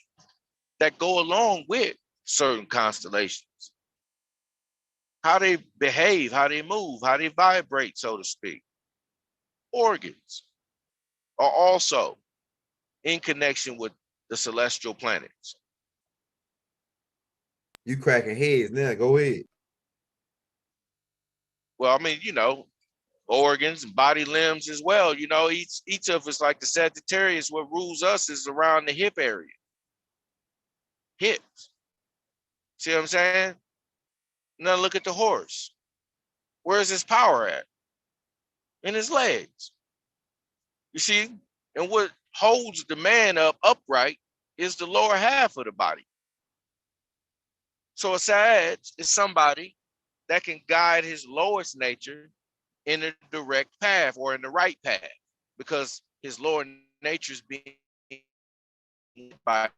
that go along with certain constellations. How they behave, how they move, how they vibrate, so to speak. Organs are also in connection with the celestial planets. You cracking heads now. Go ahead. Well, I mean, organs and body limbs as well. Each of us, like the Sagittarius, what rules us is around the hip area. Hips. See what I'm saying? Now look at the horse. Where's his power at? In his legs. You see? And what holds the man up upright is the lower half of the body. So a Sag is somebody that can guide his lowest nature in a direct path or in the right path, because his lower nature is being by.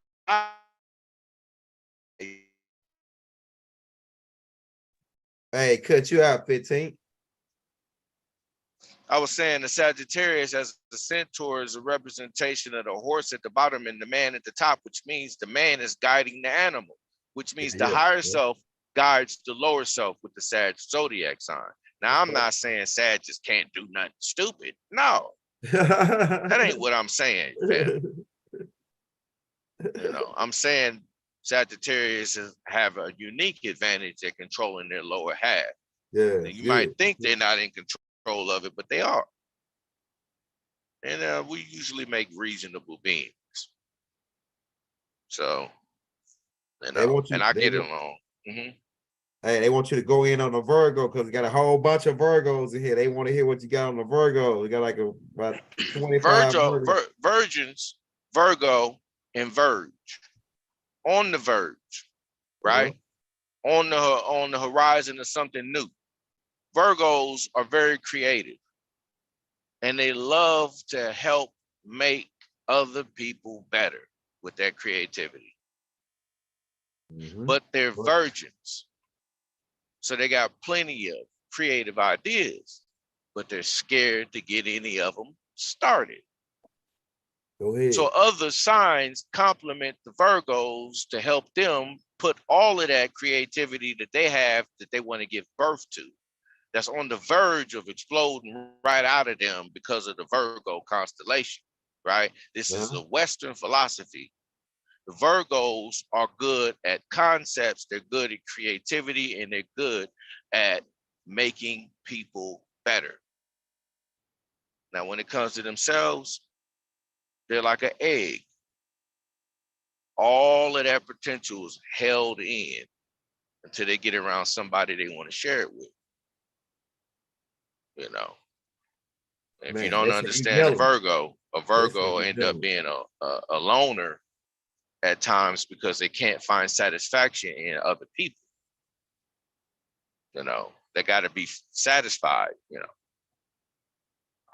Hey, cut you out, 15. I was saying the Sagittarius as the centaur is a representation of the horse at the bottom and the man at the top, which means the man is guiding the animal, which means the higher self guides the lower self with the Sag zodiac sign. Now, I'm not saying Sag just can't do nothing stupid. No, that ain't what I'm saying, man. I'm saying Sagittarius have a unique advantage at controlling their lower half. Yeah, you might think they're not in control of it, but they are. And we usually make reasonable beings. So, and I get it along. Mm-hmm. Hey, they want you to go in on the Virgo because we got a whole bunch of Virgos in here. They want to hear what you got on the Virgo. We got like about 25 Virgins, Virgo, and Verge. On the verge, right? On the horizon of something new. Virgos are very creative and they love to help make other people better with their creativity. But they're virgins. So they got plenty of creative ideas, but they're scared to get any of them started. Go ahead. So other signs complement the Virgos to help them put all of that creativity that they have that they want to give birth to. that's on the verge of exploding right out of them because of the Virgo constellation, right? This is a Western philosophy. The Virgos are good at concepts, they're good at creativity, and they're good at making people better. Now, when it comes to themselves, they're like an egg. All of that potential is held in until they get around somebody they want to share it with. You know, if Man, you don't that's how you understand a jealous. Virgo end up being a loner at times because they can't find satisfaction in other people. You know, they got to be satisfied. You know,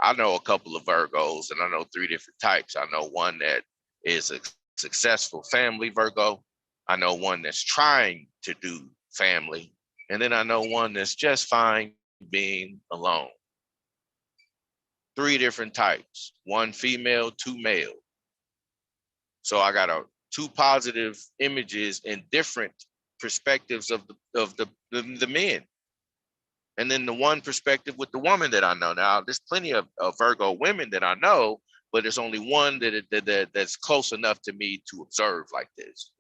I know a couple of Virgos, and I know 3 different types. I know one that is a successful family Virgo. I know one that's trying to do family, and then I know one that's just fine being alone. 3 different types, 1 female, 2 male. So I got 2 positive images in different perspectives of the men. And then the 1 perspective with the woman that I know. Now, there's plenty of Virgo women that I know, but there's only one that's close enough to me to observe like this.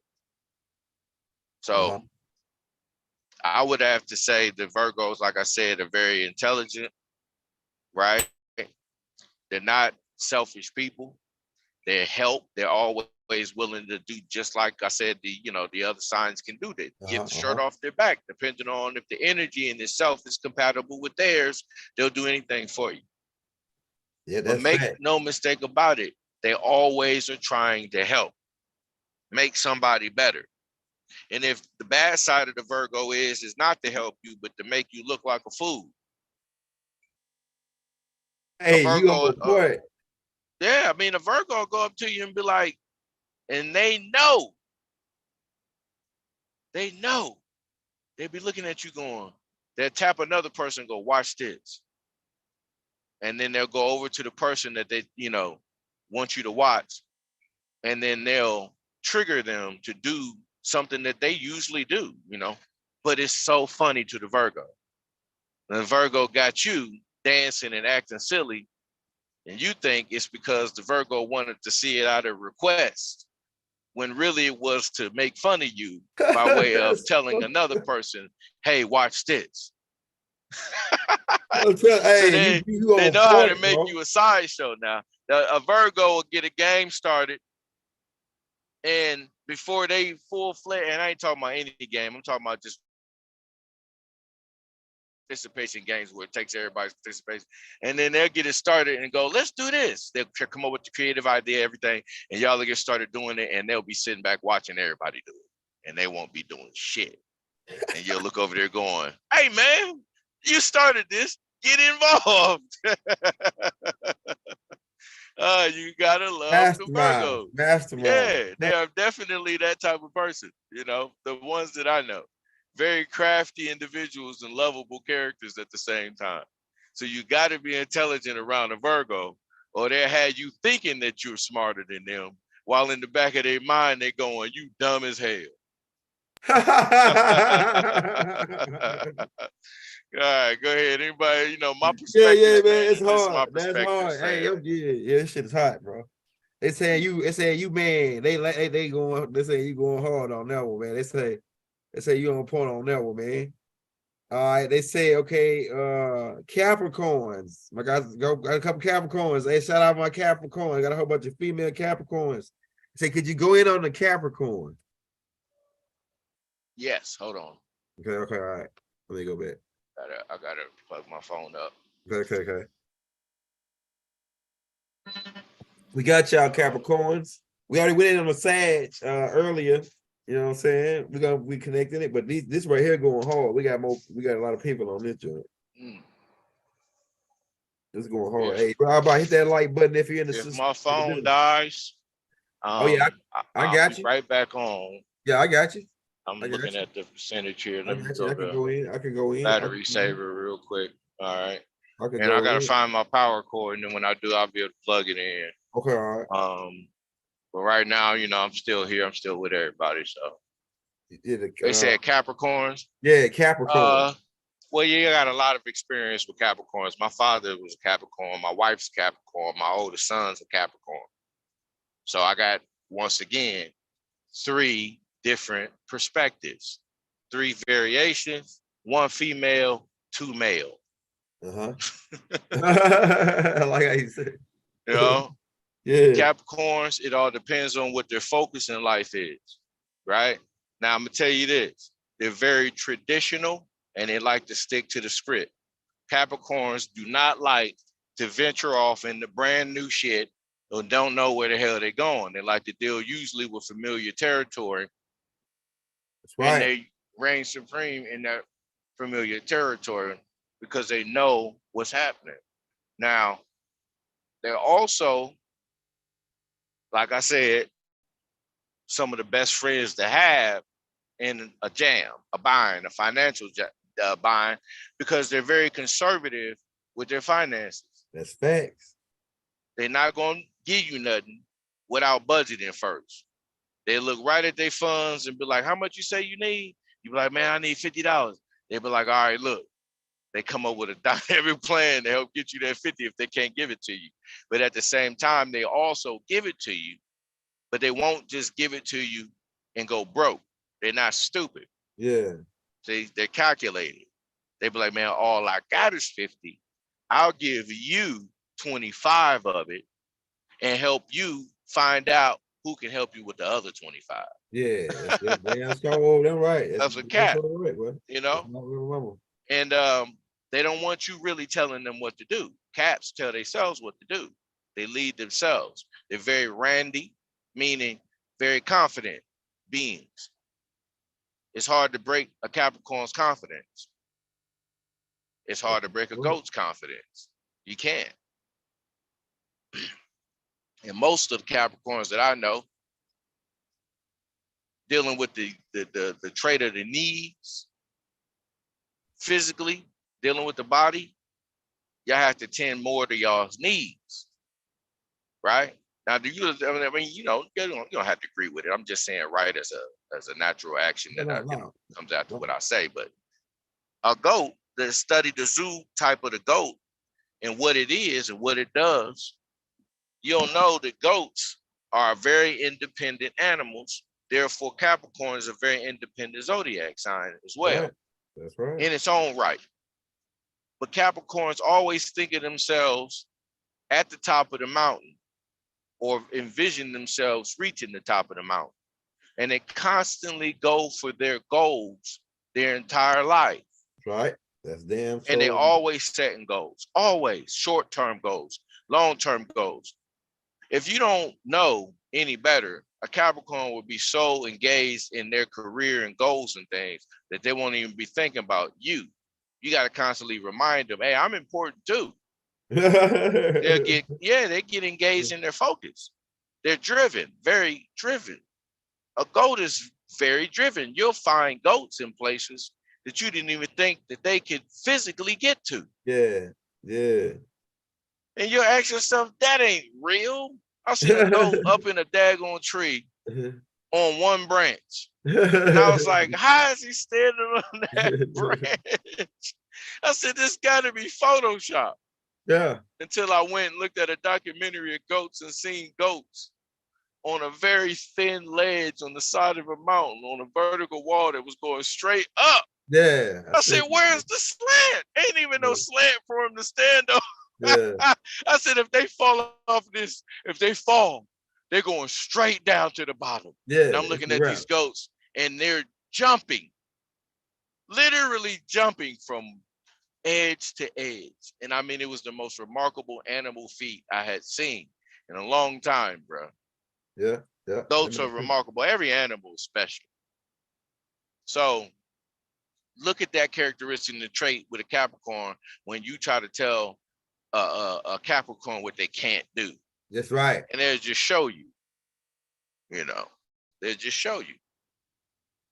So I would have to say the Virgos, like I said, are very intelligent, right? They're not selfish people. They help. They're always willing to do just like I said, the other signs can do. They give the shirt off their back, depending on if the energy in itself is compatible with theirs, they'll do anything for you. Yeah, but make no mistake about it, they always are trying to help, make somebody better. And if the bad side of the Virgo is not to help you, but to make you look like a fool. Hey, you on the point. Yeah, I mean, a Virgo will go up to you and be like, and they know. They be looking at you going, they'll tap another person and go, watch this. And then they'll go over to the person that they, want you to watch. And then they'll trigger them to do something that they usually do, But it's so funny to the Virgo. The Virgo got you dancing and acting silly. And you think it's because the Virgo wanted to see it out of request, when really it was to make fun of you by way of telling another person, hey, watch this. Hey, so they know how to make you a sideshow now. A Virgo will get a game started, and before they full-fledged, and I ain't talking about any game, I'm talking about just participation games where it takes everybody's participation, and then they'll get it started and go, let's do this. They'll come up with the creative idea, everything, and y'all will get started doing it, and they'll be sitting back watching everybody do it, and they won't be doing shit. And you'll look over there going, hey man, you started this, get involved. You gotta love the Virgos. Yeah, they are definitely that type of person, the ones that I know. Very crafty individuals and lovable characters at the same time. So you got to be intelligent around a Virgo, or they'll have you thinking that you're smarter than them, while in the back of their mind, they're going, you dumb as hell. All right, go ahead. Anybody, my perspective. Yeah, man, it's hard. That's hard. Hey, this shit is hot, bro. They saying you, man. They say you going hard on that one, man. They say you on point on that one, man. All right, they say, okay, Capricorns. My guys got a couple Capricorns. Hey, shout out my Capricorn. Got a whole bunch of female Capricorns. Say, could you go in on the Capricorn? Yes, hold on. Okay, all right. Let me go back. I gotta plug my phone up. Okay. We got y'all Capricorns. We already went in on the Sag earlier. You know what I'm saying? We connected it, but this right here going hard. We got a lot of people on this joint. This is going hard. Hey, bro, how about hit that like button if you're in the system? If my phone dies, I got you. Right back on. Yeah, I got you. I'm looking at the percentage here. Let me go in. I can go in. Battery saver real quick. All right. And I gotta find my power cord, and then when I do, I'll be able to plug it in. Okay, all right. But right now, I'm still here. I'm still with everybody. So they said Capricorns. Yeah, Capricorn. Well, you got a lot of experience with Capricorns. My father was a Capricorn. My wife's a Capricorn. My oldest son's a Capricorn. So I got, once again, 3 different perspectives, 3 variations, 1 female, 2 male. Uh-huh. I like how you said. You know, Yeah. Capricorns, it all depends on what their focus in life is, right? Now, I'm going to tell you this. They're very traditional, and they like to stick to the script. Capricorns do not like to venture off into brand new shit or don't know where the hell they're going. They like to deal usually with familiar territory. That's right. And they reign supreme in that familiar territory because they know what's happening. Now, they're also, like I said, some of the best friends to have in a jam, a bind, a financial bind, because they're very conservative with their finances. That's facts. They're not going to give you nothing without budgeting first. They look right at their funds and be like, how much you say you need? You be like, man, I need $50. They be like, all right, look. They come up with a dynamic plan to help get you that 50 if they can't give it to you. But at the same time, they also give it to you, but they won't just give it to you and go broke. They're not stupid. Yeah. They're calculated. They be like, man, all I got is 50. I'll give you 25 of it and help you find out who can help you with the other 25. Yeah, that's damn strong. That's right. That's a cap, right, you know? And they don't want you really telling them what to do. Caps tell themselves what to do. They lead themselves. They're very randy, meaning very confident beings. It's hard to break a Capricorn's confidence. It's hard to break a goat's confidence. You can't. And most of the Capricorns that I know, dealing with the trait of the needs, physically, dealing with the body, y'all have to tend more to y'all's needs, right? Now, do you? I mean, you don't have to agree with it. I'm just saying, right, as a natural action that comes after what I say. But a goat that studied the zoo type of the goat and what it is and what it does, you'll know that goats are very independent animals. Therefore, Capricorn is a very independent zodiac sign as well. Right. That's right. In its own right. But Capricorns always think of themselves at the top of the mountain or envision themselves reaching the top of the mountain. And they constantly go for their goals their entire life. Right. That's damn true. And they always setting goals, always short-term goals, long-term goals. If you don't know any better, a Capricorn would be so engaged in their career and goals and things that they won't even be thinking about you. You got to constantly remind them, hey, I'm important too. They get engaged in their focus. They're driven, very driven. A goat is very driven. You'll find goats in places that you didn't even think that they could physically get to. Yeah, yeah. And you'll ask yourself, that ain't real. I seen a goat up in a daggone tree on one branch. And I was like, how is he standing on that branch? I said, this gotta be Photoshop. Yeah. Until I went and looked at a documentary of goats and seen goats on a very thin ledge on the side of a mountain on a vertical wall that was going straight up. Yeah. I said, where's the slant? Ain't even no slant for him to stand on. Yeah. I said, if they fall off this, if they fall, they're going straight down to the bottom. Yeah. And I'm looking at these goats and they're jumping, literally jumping from edge to edge. And I mean, it was the most remarkable animal feat I had seen in a long time, bro. Yeah. Yeah. Goats are remarkable. Every animal is special. So look at that characteristic and the trait with a Capricorn when you try to tell a Capricorn what they can't do. That's right. And they'll just show you, they'll just show you.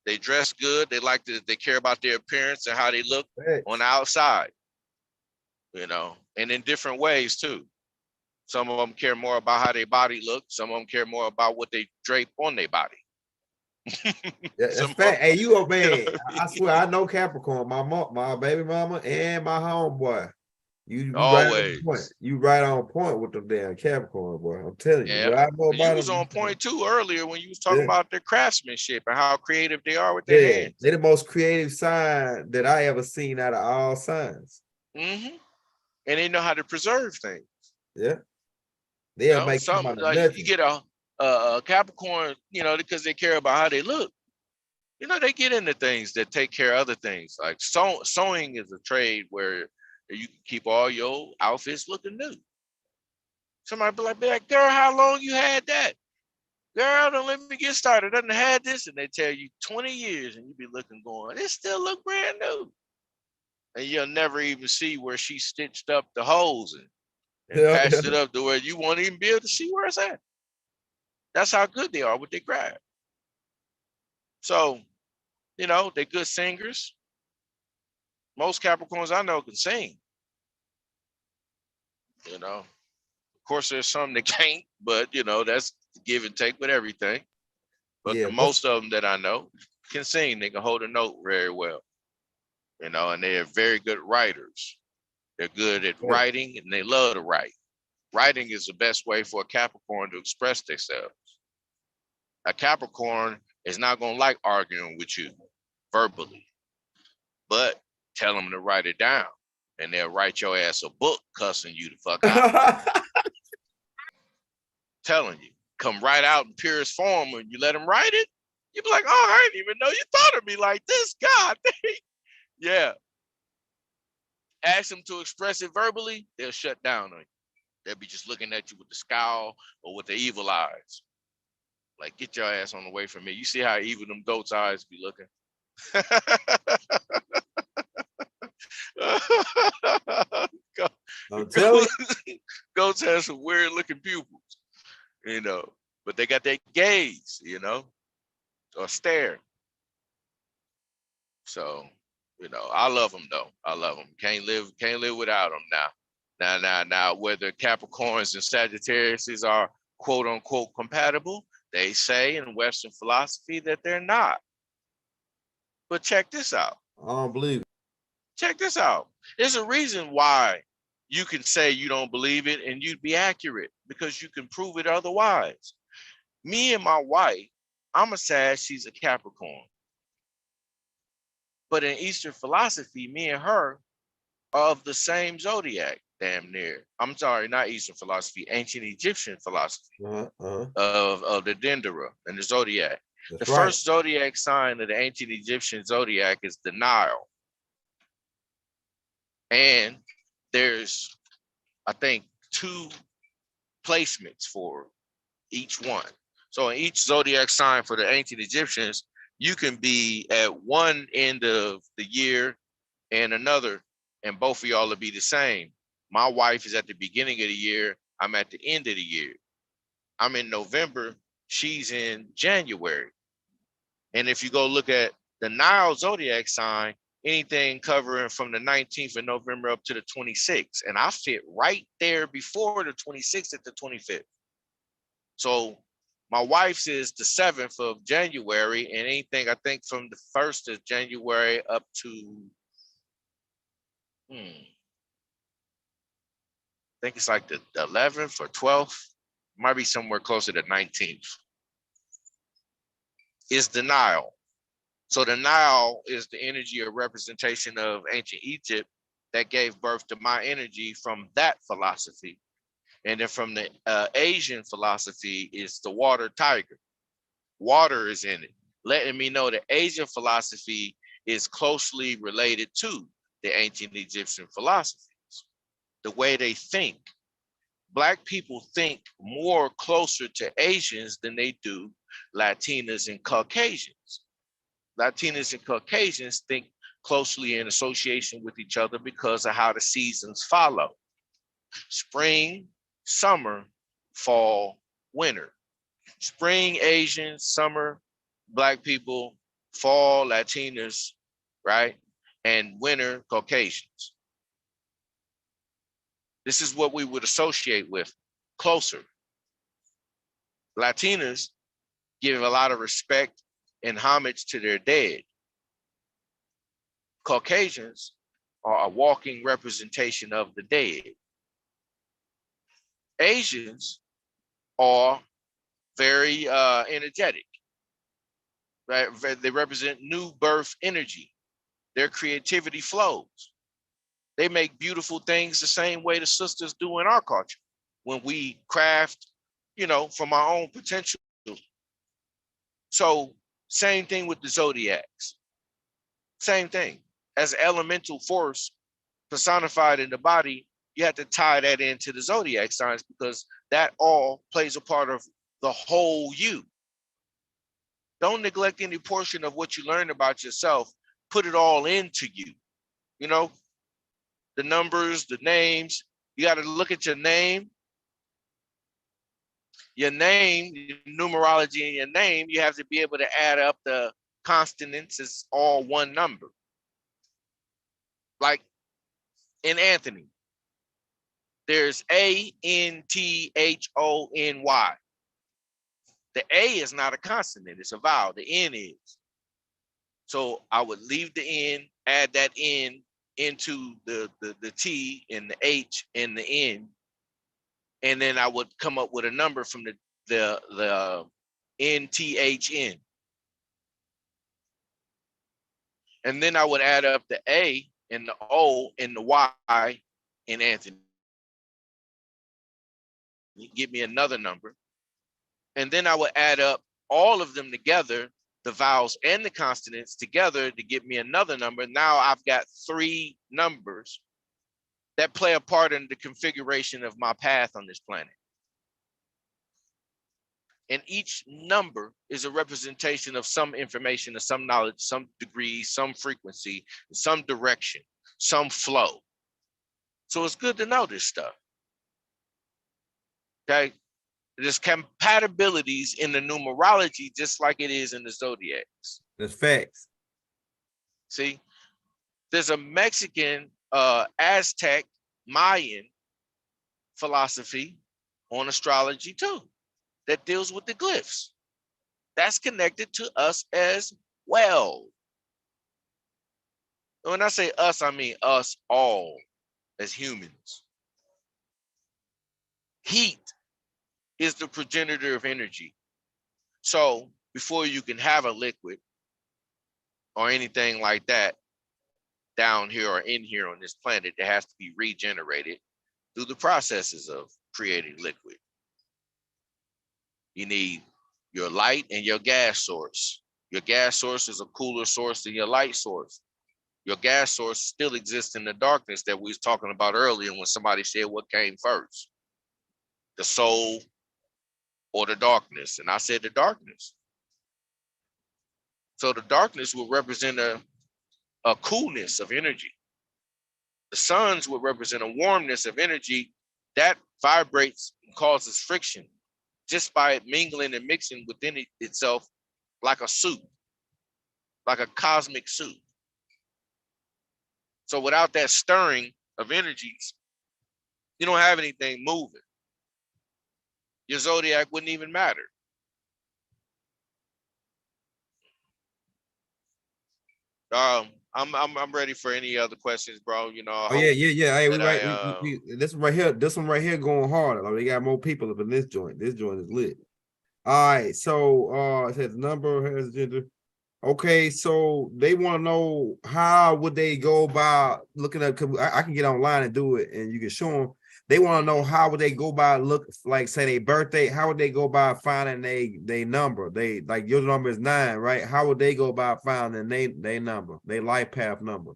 They dress good. They care about their appearance and how they look on the outside, and in different ways too. Some of them care more about how their body looks. Some of them care more about what they drape on their body. Yeah, that's Some fact. Hey, you a you man. know, I swear, I know Capricorn. My baby mama, and my homeboy. You right on point. always. You right on point with them damn Capricorn, boy. I'm telling you. Yeah. What I know And you about was on them. point too earlier when you was talking Yeah, about their craftsmanship and how creative they are with their yeah. hands. They the most creative sign that I ever seen out of all signs. Hmm. And they know how to preserve things. Yeah, You they'll know, make come some out of like you nothing. get a Capricorn, you know, because they care about how they look. You know, they get into things that take care of other things. Like sewing is a trade where you can keep all your outfits looking new. Somebody be like, girl, how long you had that? Girl, don't let me get started. Doesn't had this, and they tell you 20 years, and you be looking, going, it still look brand new. And you'll never even see where she stitched up the holes and Yeah, patched it up to where you won't even be able to see where it's at. That's how good they are with their craft. So, you know, they're good singers. Most Capricorns I know can sing. You know, of course, there's some that can't, but you know, that's give and take with everything. But yeah. the most of them that I know can sing. They can hold a note very well. You know, and they are very good writers. They're good at writing and they love to write. Writing is the best way for a Capricorn to express themselves. A Capricorn is not going to like arguing with you verbally, but tell them to write it down and they'll write your ass a book cussing you the fuck out. Telling you, come right out in purest form when you let them write it. You be like, oh, I didn't even know you thought of me like this. God, yeah. Ask them to express it verbally, they'll shut down on you. They'll be just looking at you with the scowl or with the evil eyes. Like, get your ass on the way from me. You see how evil them goats' eyes be looking? I'm telling Goats have some weird looking pupils, you know, but they got that gaze, you know, or stare. So, you know, I love them though. I love them. Can't live without them now. Now, whether Capricorns and Sagittarius are quote unquote compatible, they say in Western philosophy that they're not. But check this out. you. I don't believe it. Check this out. There's a reason why you can say you don't believe it and you'd be accurate because you can prove it otherwise. Me and my wife, I'm a Sag, she's a Capricorn. But in Eastern philosophy, me and her are of the same zodiac, damn near. I'm sorry, not Eastern philosophy, ancient Egyptian philosophy of the Dendera and the zodiac. That's The right. first zodiac sign of the ancient Egyptian zodiac is the Nile. And there's, I think, 2 placements for each one. So in each zodiac sign for the ancient Egyptians, you can be at one end of the year and another, and both of y'all will be the same. My wife is at the beginning of the year. I'm at the end of the year. I'm in November. She's in January. And if you go look at the Nile zodiac sign, anything covering from the 19th of November up to the 26th. And I fit right there before the 26th at the 25th. So my wife's is the 7th of January, and anything I think from the 1st of January up to I think it's like the 11th or 12th, might be somewhere closer to 19th, is the Nile. So the Nile is the energy or representation of ancient Egypt that gave birth to my energy from that philosophy. And then from the Asian philosophy is the water tiger. Water is in it, letting me know that Asian philosophy is closely related to the ancient Egyptian philosophies. The way they think. Black people think more closer to Asians than they do Latinas and Caucasians. Latinas and Caucasians think closely in association with each other because of how the seasons follow. Spring, summer, fall, winter. Spring, Asians, summer, Black people, fall, Latinas, right? And winter, Caucasians. This is what we would associate with closer. Latinas give a lot of respect in homage to their dead. Caucasians are a walking representation of the dead. Asians are very energetic, right? They represent new birth energy. Their creativity flows. They make beautiful things the same way the sisters do in our culture when we craft, from our own potential. So same thing with the Zodiacs. Same thing. As an elemental force personified in the body, you have to tie that into the Zodiac signs because that all plays a part of the whole you. Don't neglect any portion of what you learn about yourself. Put it all into you. The numbers, the names. You got to look at your name. Your name, your numerology in your name, you have to be able to add up the consonants as all one number. Like in Anthony, there's Anthony. The A is not a consonant, it's a vowel. The N is. So I would leave the N, add that N into the T and the H and the N, and then I would come up with a number from the NTHN. And then I would add up the A and the O and the Y in Anthony. Give me another number. And then I would add up all of them together, the vowels and the consonants together to give me another number. Now I've got 3 numbers that play a part in the configuration of my path on this planet. And each number is a representation of some information, of some knowledge, some degree, some frequency, some direction, some flow. So it's good to know this stuff. Okay. There's compatibilities in the numerology, just like it is in the zodiacs. That's facts. See, there's a Mexican, Aztec, Mayan philosophy on astrology too, that deals with the glyphs. That's connected to us as well. When I say us, I mean us all as humans. Heat is the progenitor of energy. So before you can have a liquid or anything like that down here or in here on this planet, it has to be regenerated through the processes of creating liquid. You need your light and your gas source. Your gas source is a cooler source than your light source. Your gas source still exists in the darkness that we was talking about earlier when somebody said what came first, the soul or the darkness. And I said the darkness. So the darkness will represent a coolness of energy. The suns will represent a warmness of energy that vibrates and causes friction just by it mingling and mixing within itself like a soup, like a cosmic soup. So without that stirring of energies, you don't have anything moving. Your zodiac wouldn't even matter. I'm ready for any other questions, bro. Oh yeah. Hey, we right. This one right here going harder. Like, we got more people up in this joint. This joint is lit. All right. So it says number has gender. Okay, so they want to know how would they go about looking at. I can get online and do it, and you can show them. They want to know how would they go by like say their birthday. How would they go by finding they number? They like your number is 9, right? How would they go about finding they number, their life path number?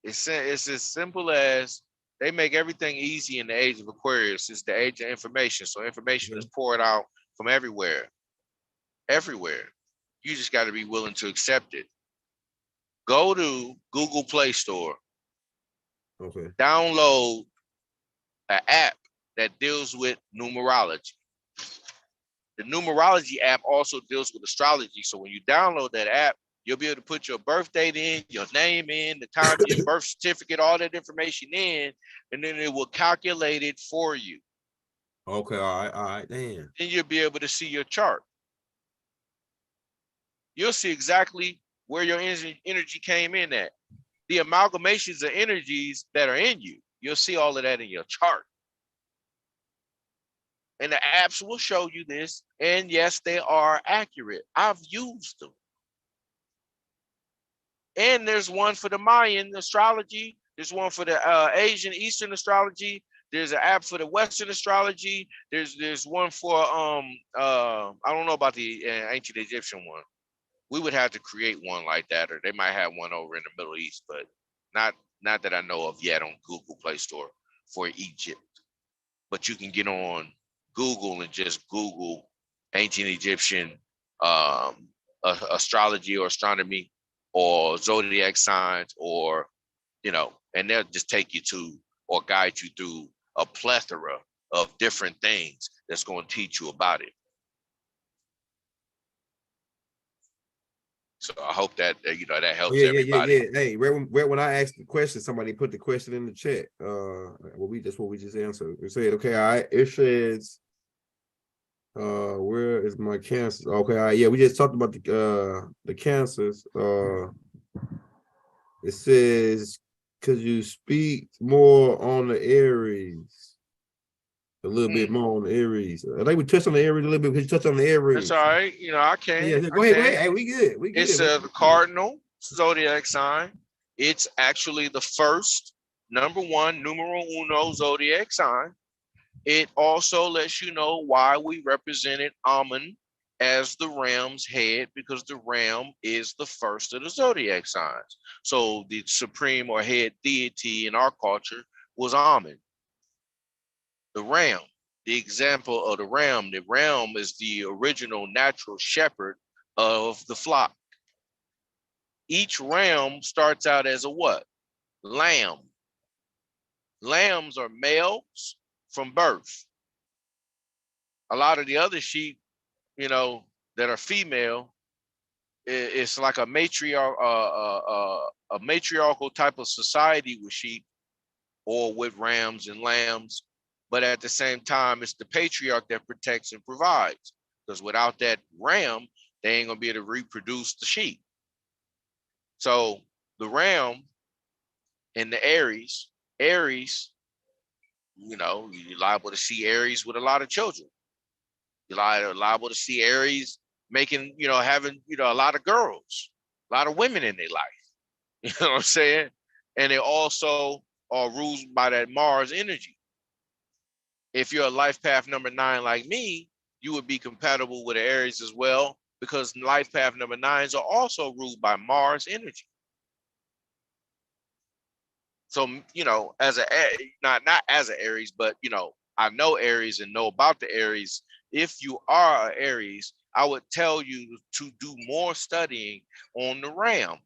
It's as simple as they make everything easy in the age of Aquarius. It's the age of information, so information is poured out from everywhere. Everywhere. You just got to be willing to accept it. Go to Google Play Store. Okay. Download an app that deals with numerology. The numerology app also deals with astrology. So when you download that app, you'll be able to put your birth date in, your name in, the time, your birth certificate, all that information in, and then it will calculate it for you. Okay. All right. Damn. Then you'll be able to see your chart. you'll see exactly where your energy came in at. The amalgamations of energies that are in you, you'll see all of that in your chart. And the apps will show you this. And yes, they are accurate. I've used them. And there's one for the Mayan astrology. There's one for the Asian Eastern astrology. There's an app for the Western astrology. There's one for I don't know about the ancient Egyptian one. We would have to create one like that, or they might have one over in the Middle East, but not that I know of yet on Google Play Store for Egypt. But you can get on Google and just Google ancient Egyptian astrology or astronomy or zodiac signs, or and they'll just take you to or guide you through a plethora of different things that's going to teach you about it. So I hope that that helps everybody. Yeah. Hey, when I asked the question, somebody put the question in the chat. What we just answered. We said, okay, all right. It says, where is my cancer? Okay, all right. Yeah, we just talked about the cancers. It says, could you speak more on the Aries? A little bit more on the Aries. I think we touched on the Aries a little bit. We touched on the Aries. That's all right. I can. Yeah, go ahead. Hey, we good. It's the cardinal zodiac sign. It's actually the first, number one, numero uno zodiac sign. It also lets you know why we represented Amun as the ram's head, because the ram is the first of the zodiac signs. So the supreme or head deity in our culture was Amun. The ram, the example of the ram is the original natural shepherd of the flock. Each ram starts out as a what? Lamb. Lambs are males from birth. A lot of the other sheep, that are female, it's like a matriarchal type of society with sheep or with rams and lambs. But at the same time, it's the patriarch that protects and provides, because without that ram, they ain't gonna be able to reproduce the sheep. So the ram and the Aries, you're liable to see Aries with a lot of children. You're liable to see Aries making, having, a lot of girls, a lot of women in their life. You know what I'm saying? And they also are ruled by that Mars energy. If you're a life path number 9 like me, you would be compatible with Aries as well, because life path number 9s are also ruled by Mars energy. So, as not as an Aries, but I know Aries and know about the Aries. If you are an Aries, I would tell you to do more studying on the ram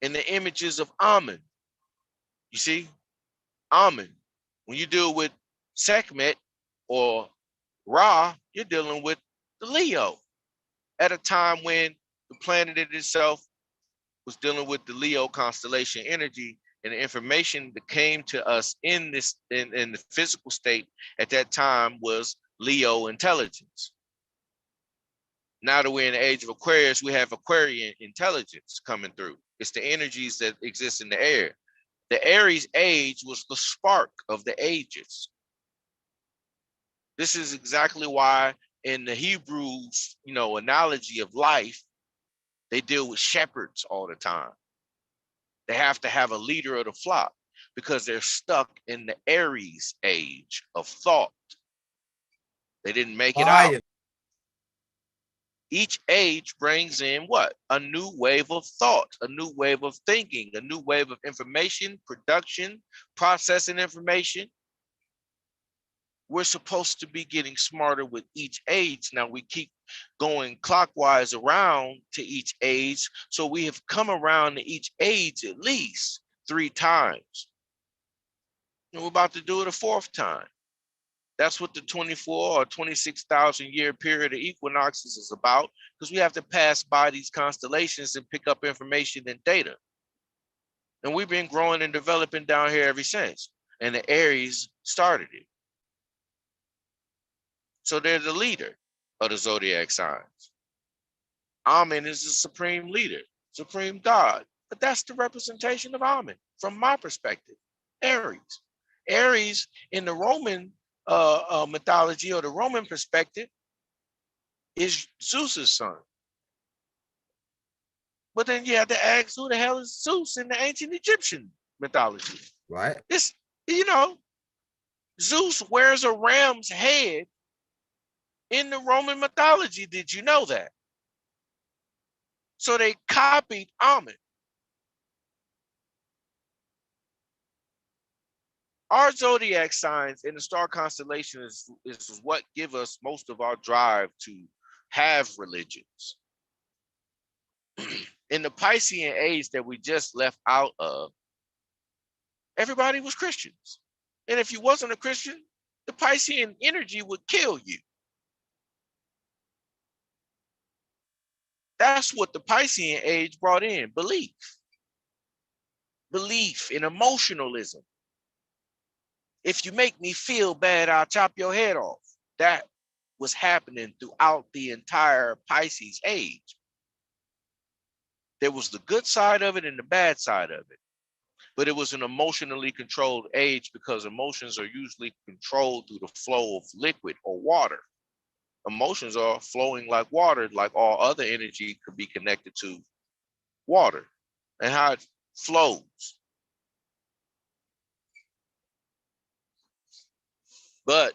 and the images of Amun. You see, Amun. When you deal with Sekhmet or Ra, you're dealing with the Leo at a time when the planet in itself was dealing with the Leo constellation energy, and the information that came to us in the physical state at that time was Leo intelligence. Now that we're in the age of Aquarius, we have Aquarian intelligence coming through. It's the energies that exist in the air. The Aries age was the spark of the ages. This is exactly why in the Hebrews, analogy of life, they deal with shepherds all the time. They have to have a leader of the flock because they're stuck in the Aries age of thought. They didn't make it out. Each age brings in what? A new wave of thought, a new wave of thinking, a new wave of information, production, processing information. We're supposed to be getting smarter with each age. Now we keep going clockwise around to each age. So we have come around to each age at least 3 times. And we're about to do it a 4th time. That's what the 24 or 26,000 year period of equinoxes is about, because we have to pass by these constellations and pick up information and data. And we've been growing and developing down here ever since. And the Aries started it. So they're the leader of the zodiac signs. Amen is the supreme leader, supreme God. But that's the representation of Amen from my perspective. Aries. Aries in the Roman mythology or the Roman perspective is Zeus's son. But then you have to ask, who the hell is Zeus in the ancient Egyptian mythology? Right. It's, you know, Zeus wears a ram's head in the Roman mythology. Did you know that? So they copied Amen. Our zodiac signs in the star constellation is what give us most of our drive to have religions. In the Piscean age that we just left out of, everybody was Christians. And if you wasn't a Christian, the Piscean energy would kill you. That's what the Piscean age brought in, belief. Belief in emotionalism. If you make me feel bad, I'll chop your head off. That was happening throughout the entire Pisces age. There was the good side of it and the bad side of it. But it was an emotionally controlled age because emotions are usually controlled through the flow of liquid or water. Emotions are flowing like water, like all other energy could be connected to water and how it flows. But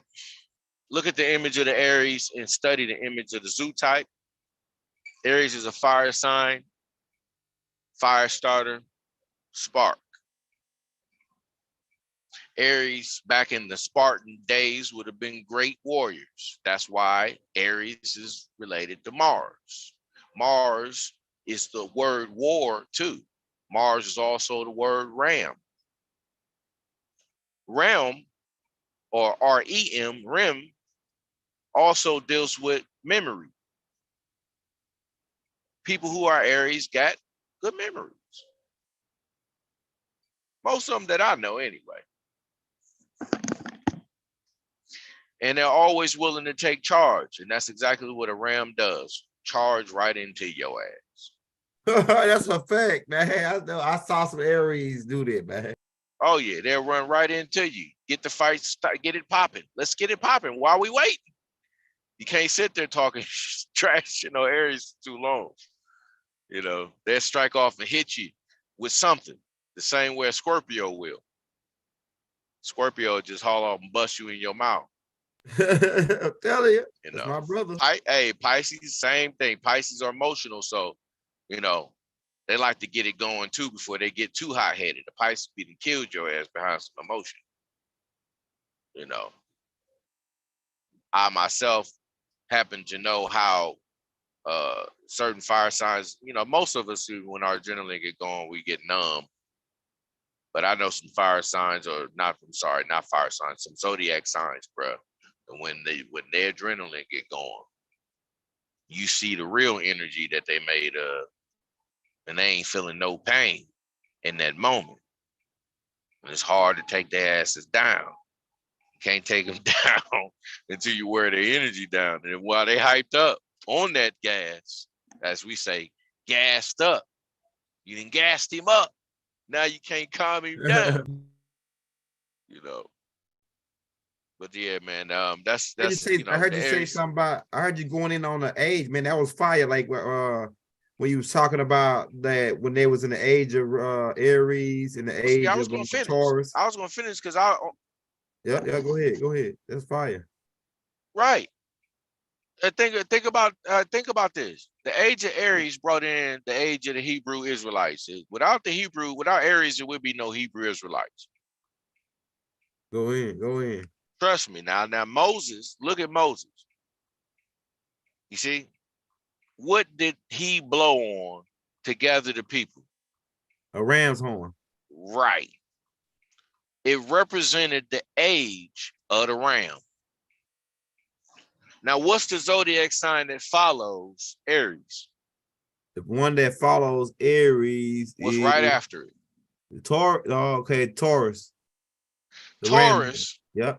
look at the image of the Aries and study the image of the zoo type. Aries is a fire sign, fire starter, spark. Aries back in the Spartan days would have been great warriors. That's why Aries is related to Mars. Mars is the word war too. Mars is also the word ram. Ram or REM, REM, also deals with memory. People who are Aries got good memories. Most of them that I know anyway. And they're always willing to take charge. And that's exactly what a ram does. Charge right into your ass. That's a fact, man. I saw some Aries do that, man. Oh yeah, they'll run right into you. Get the fight, start, get it popping. Let's get it popping while we wait. You can't sit there talking trash, Aries too long. They'll strike off and hit you with something the same way a Scorpio will. Scorpio will just haul off and bust you in your mouth. I'm telling you, that's my brother. Pisces, same thing. Pisces are emotional, so they like to get it going too before they get too hot-headed. The Pisces be to killed your ass behind some emotion. I myself happen to know how certain fire signs, most of us, when our adrenaline get going, we get numb. But I know some fire signs, not fire signs, some zodiac signs, bro. And when their adrenaline get going, you see the real energy that they made of, and they ain't feeling no pain in that moment. And it's hard to take their asses down. You can't take them down until you wear their energy down. And while they hyped up on that gas, as we say, gassed up, you done gassed him up. Now you can't calm him down. But yeah, man, that's I heard you say something about. I heard you going in on the age, man. That was fire. Like when you was talking about that when they was in the age of Aries and the age of Taurus. I was gonna finish because Yeah, go ahead. That's fire. Right. Think about this. The age of Aries brought in the age of the Hebrew Israelites. Without Aries, there would be no Hebrew Israelites. Go in. Trust me. Now Moses, look at Moses. You see, what did he blow on to gather the people? A ram's horn. Right. It represented the age of the ram. Now, what's the zodiac sign that follows Aries? The one that follows Aries was right after it. Taurus.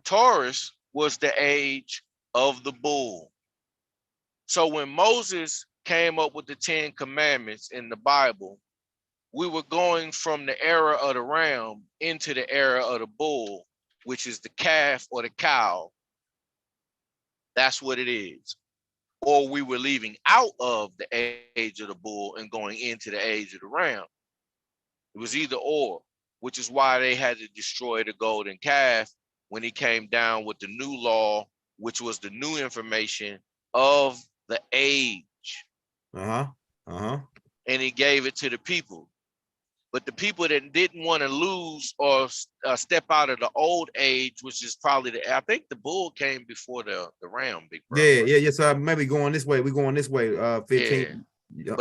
Taurus was the age of the bull. So when Moses came up with the 10 Commandments in the Bible, we were going from the era of the ram into the era of the bull, which is the calf or the cow. That's what it is. Or we were leaving out of the age of the bull and going into the age of the ram. It was either or, which is why they had to destroy the golden calf when he came down with the new law, which was the new information of the age. And he gave it to the people. But the people that didn't want to lose or step out of the old age, which is probably I think the bull came before the ram, big bro. Yeah. So maybe going this way. We're going this way. 15. Yeah.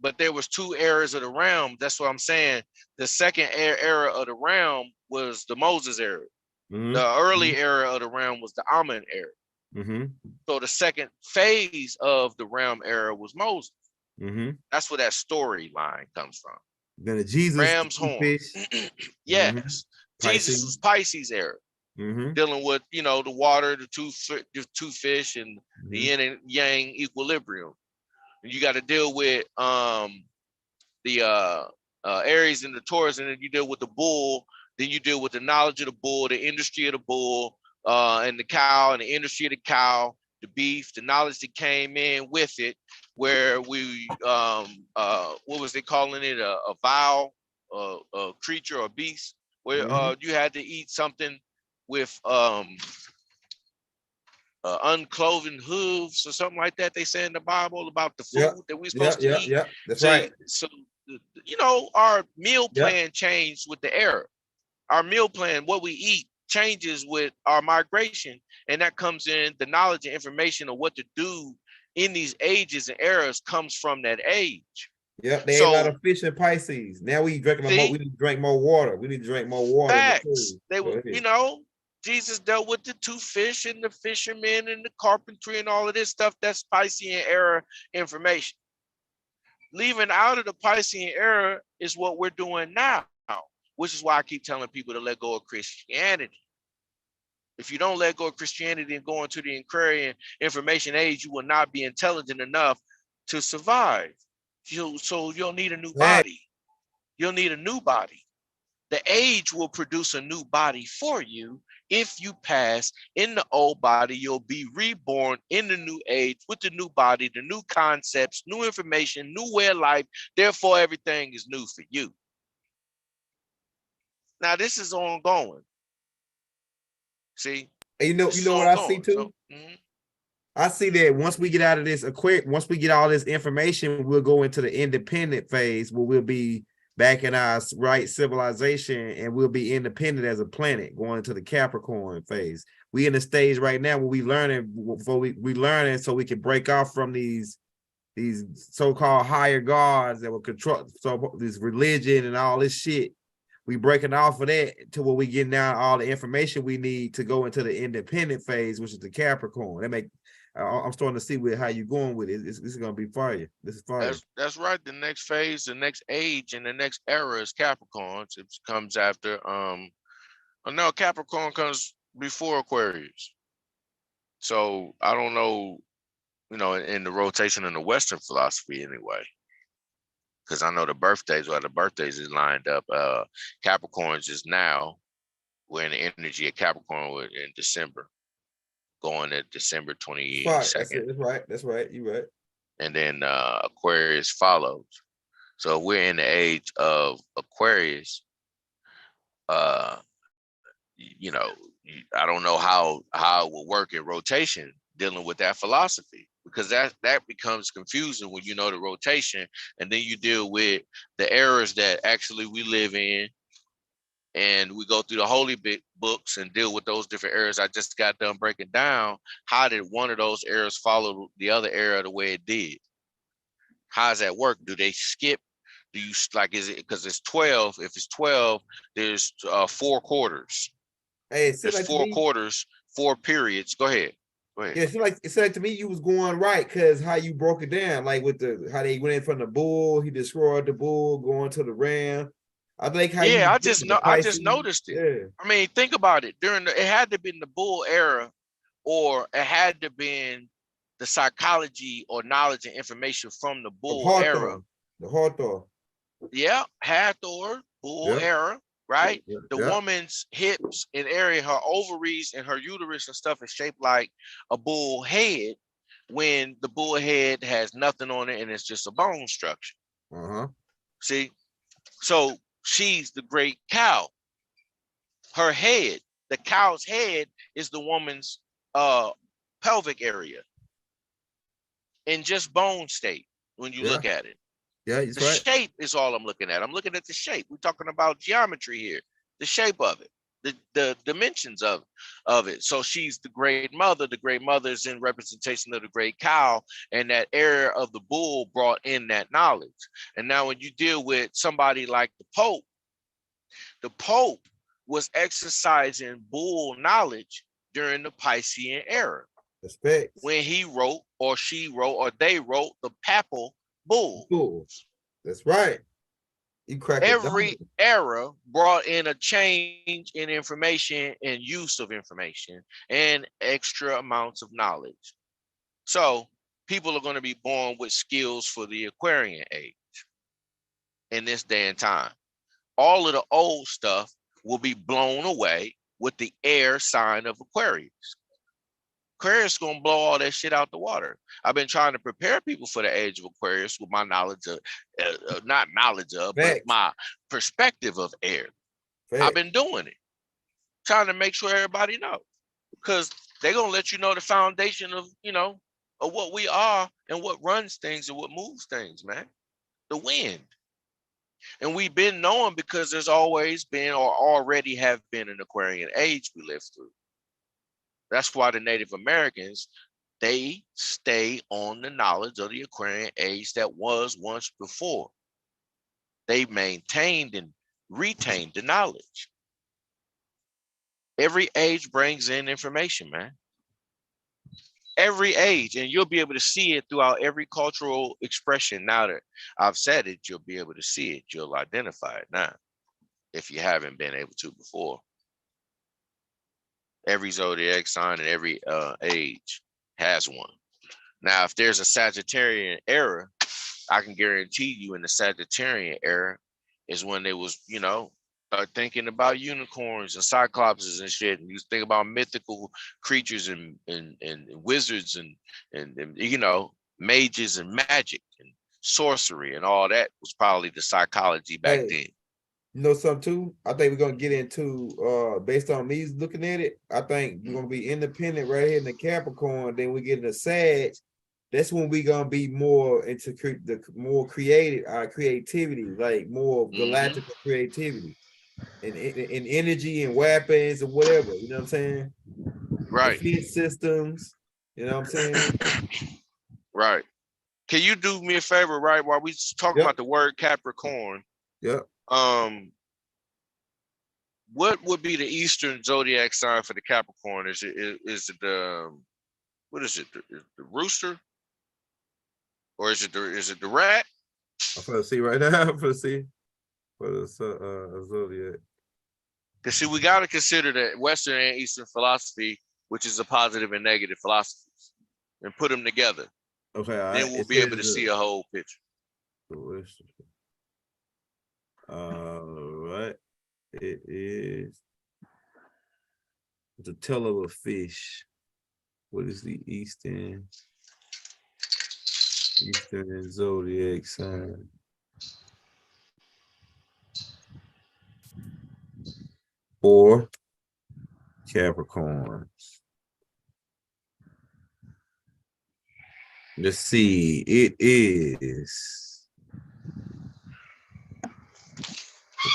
But there was 2 eras of the ram. That's what I'm saying. The second era of the ram was the Moses era. The early era of the ram was the Ammon era. So the second phase of the ram era was Moses. That's where that storyline comes from. Then a Jesus ram's horn. Yes. Jesus was Pisces era. Dealing with, the water, the two fish, and the yin and yang equilibrium. And you got to deal with the Aries and the Taurus, and then you deal with the bull. Then you deal with the knowledge of the bull, the industry of the bull, and the cow, and the industry of the cow, the beef, the knowledge that came in with it, where we what was they calling it, a vow, a creature or beast, where you had to eat something with uncloven hooves or something like that. They say in the Bible about the food that we're supposed to eat. Yeah, that's right. So our meal plan changed with the era. Our meal plan, what we eat, changes with our migration, and that comes in the knowledge and information of what to do in these ages and eras comes from that age. Yep, they ate a lot of fish in Pisces. Now we drinking more. We need to drink more water. We need to drink more water. Facts. They were, Jesus dealt with the 2 fish and the fishermen and the carpentry and all of this stuff. That's Piscean era information. Leaving out of the Piscean era is what we're doing now, which is why I keep telling people to let go of Christianity. If you don't let go of Christianity and go into the Aquarian information age, you will not be intelligent enough to survive. So you'll need a new body. You'll need a new body. The age will produce a new body for you. If you pass in the old body, you'll be reborn in the new age with the new body, the new concepts, new information, new way of life. Therefore, everything is new for you. Now, this is ongoing. See? And you know what I see too? I see that once we get out of this once we get all this information, we'll go into the independent phase where we'll be back in our right civilization and we'll be independent as a planet going into the Capricorn phase. We in the stage right now where we learning so we can break off from these so-called higher gods that will control this religion and all this shit. We breaking off of that to where we getting down all the information we need to go into the independent phase, which is the Capricorn. I'm starting to see how you're going with it. This is going to be fire. This is fire. That's right. The next phase, the next age, and the next era is Capricorn. It comes after. No, Capricorn comes before Aquarius. So I don't know, in the rotation in the Western philosophy anyway. Because I know the birthdays is lined up. Capricorns is now. We're in the energy of Capricorn in December. Going at December 22nd. That's right. You're right. And then Aquarius follows. So we're in the age of Aquarius. I don't know how it will work in rotation dealing with that philosophy, because that becomes confusing when you know the rotation, and then you deal with the eras that actually we live in. And we go through the holy books and deal with those different eras. I just got done breaking down how did one of those eras follow the other era the way it did. How does that work? Do they skip? Do you is it because it's 12? If it's 12, there's 4 quarters. Hey, there's 4 quarters, 4 periods. Go ahead. Yeah, it seemed like to me you was going right, because how you broke it down, like with how they went in from the bull, he destroyed the bull, going to the ram. I think how I just noticed it. Yeah. I mean, think about it. It had to be in the bull era, or it had to been the psychology or knowledge and information from the bull era. Hawthorne. The Hawthorne. Yeah, Hathor, bull Yep. era, right? Yep. The Yep. woman's hips and area, her ovaries and her uterus and stuff is shaped like a bull head, when the bull head has nothing on it and it's just a bone structure. Uh-huh. See? So she's the great cow. Her head, the cow's head, is the woman's pelvic area in just bone state when you look at it. Yeah, he's The right. shape is all I'm looking at. I'm looking at the shape. We're talking about geometry here, the shape of it, the dimensions of it. So she's the great mother. The great mother is in representation of the great cow, and that area of the bull brought in that knowledge. And now when you deal with somebody like the Pope was exercising bull knowledge during the Piscean era. Respect. When he wrote, or she wrote, or they wrote the papal bull. Cool. That's right. You crack Every era brought in a change in information and use of information and extra amounts of knowledge. So people are going to be born with skills for the Aquarian age in this day and time. All of the old stuff will be blown away with the air sign of Aquarius. Aquarius is going to blow all that shit out the water. I've been trying to prepare people for the age of Aquarius with my knowledge of, not knowledge of, but my perspective of air. I've been doing it, trying to make sure everybody know, because they're going to let you know the foundation of, of what we are and what runs things and what moves things, man. The wind. And we've been knowing because there's always been or already have been an Aquarian age we lived through. That's why the Native Americans, they stay on the knowledge of the Aquarian age that was once before. They maintained and retained the knowledge. Every age brings in information, man. Every age, and you'll be able to see it throughout every cultural expression. Now that I've said it, you'll be able to see it. You'll identify it now, if you haven't been able to before. Every zodiac sign and every age has one. Now, if there's a Sagittarian era, I can guarantee you in the Sagittarian era is when they was, start thinking about unicorns and cyclopses and shit, and you think about mythical creatures and wizards and mages and magic and sorcery and all that was probably the psychology back then. You know something too? I think we're gonna get into based on me looking at it, I think we're gonna be independent right here in the Capricorn, then we get into Sag. That's when we're gonna be more into the more creativity, like more galactical creativity and energy and weapons and whatever, you know what I'm saying? Right. Defense systems, you know what I'm saying? Right. Can you do me a favor, right? While we talking about the word Capricorn, what would be the Eastern zodiac sign for the Capricorn? Is it what is it? The rooster? Or is it the rat? I'm gonna see right now. I'm gonna see for the zodiac. Because see, we got to consider that Western and Eastern philosophy, which is a positive and negative philosophies, and put them together. Okay, then we'll be able to see a whole picture. Right. It is the tail of a fish. What is the Eastern zodiac sign? Or Capricorns. Let's see. It is. I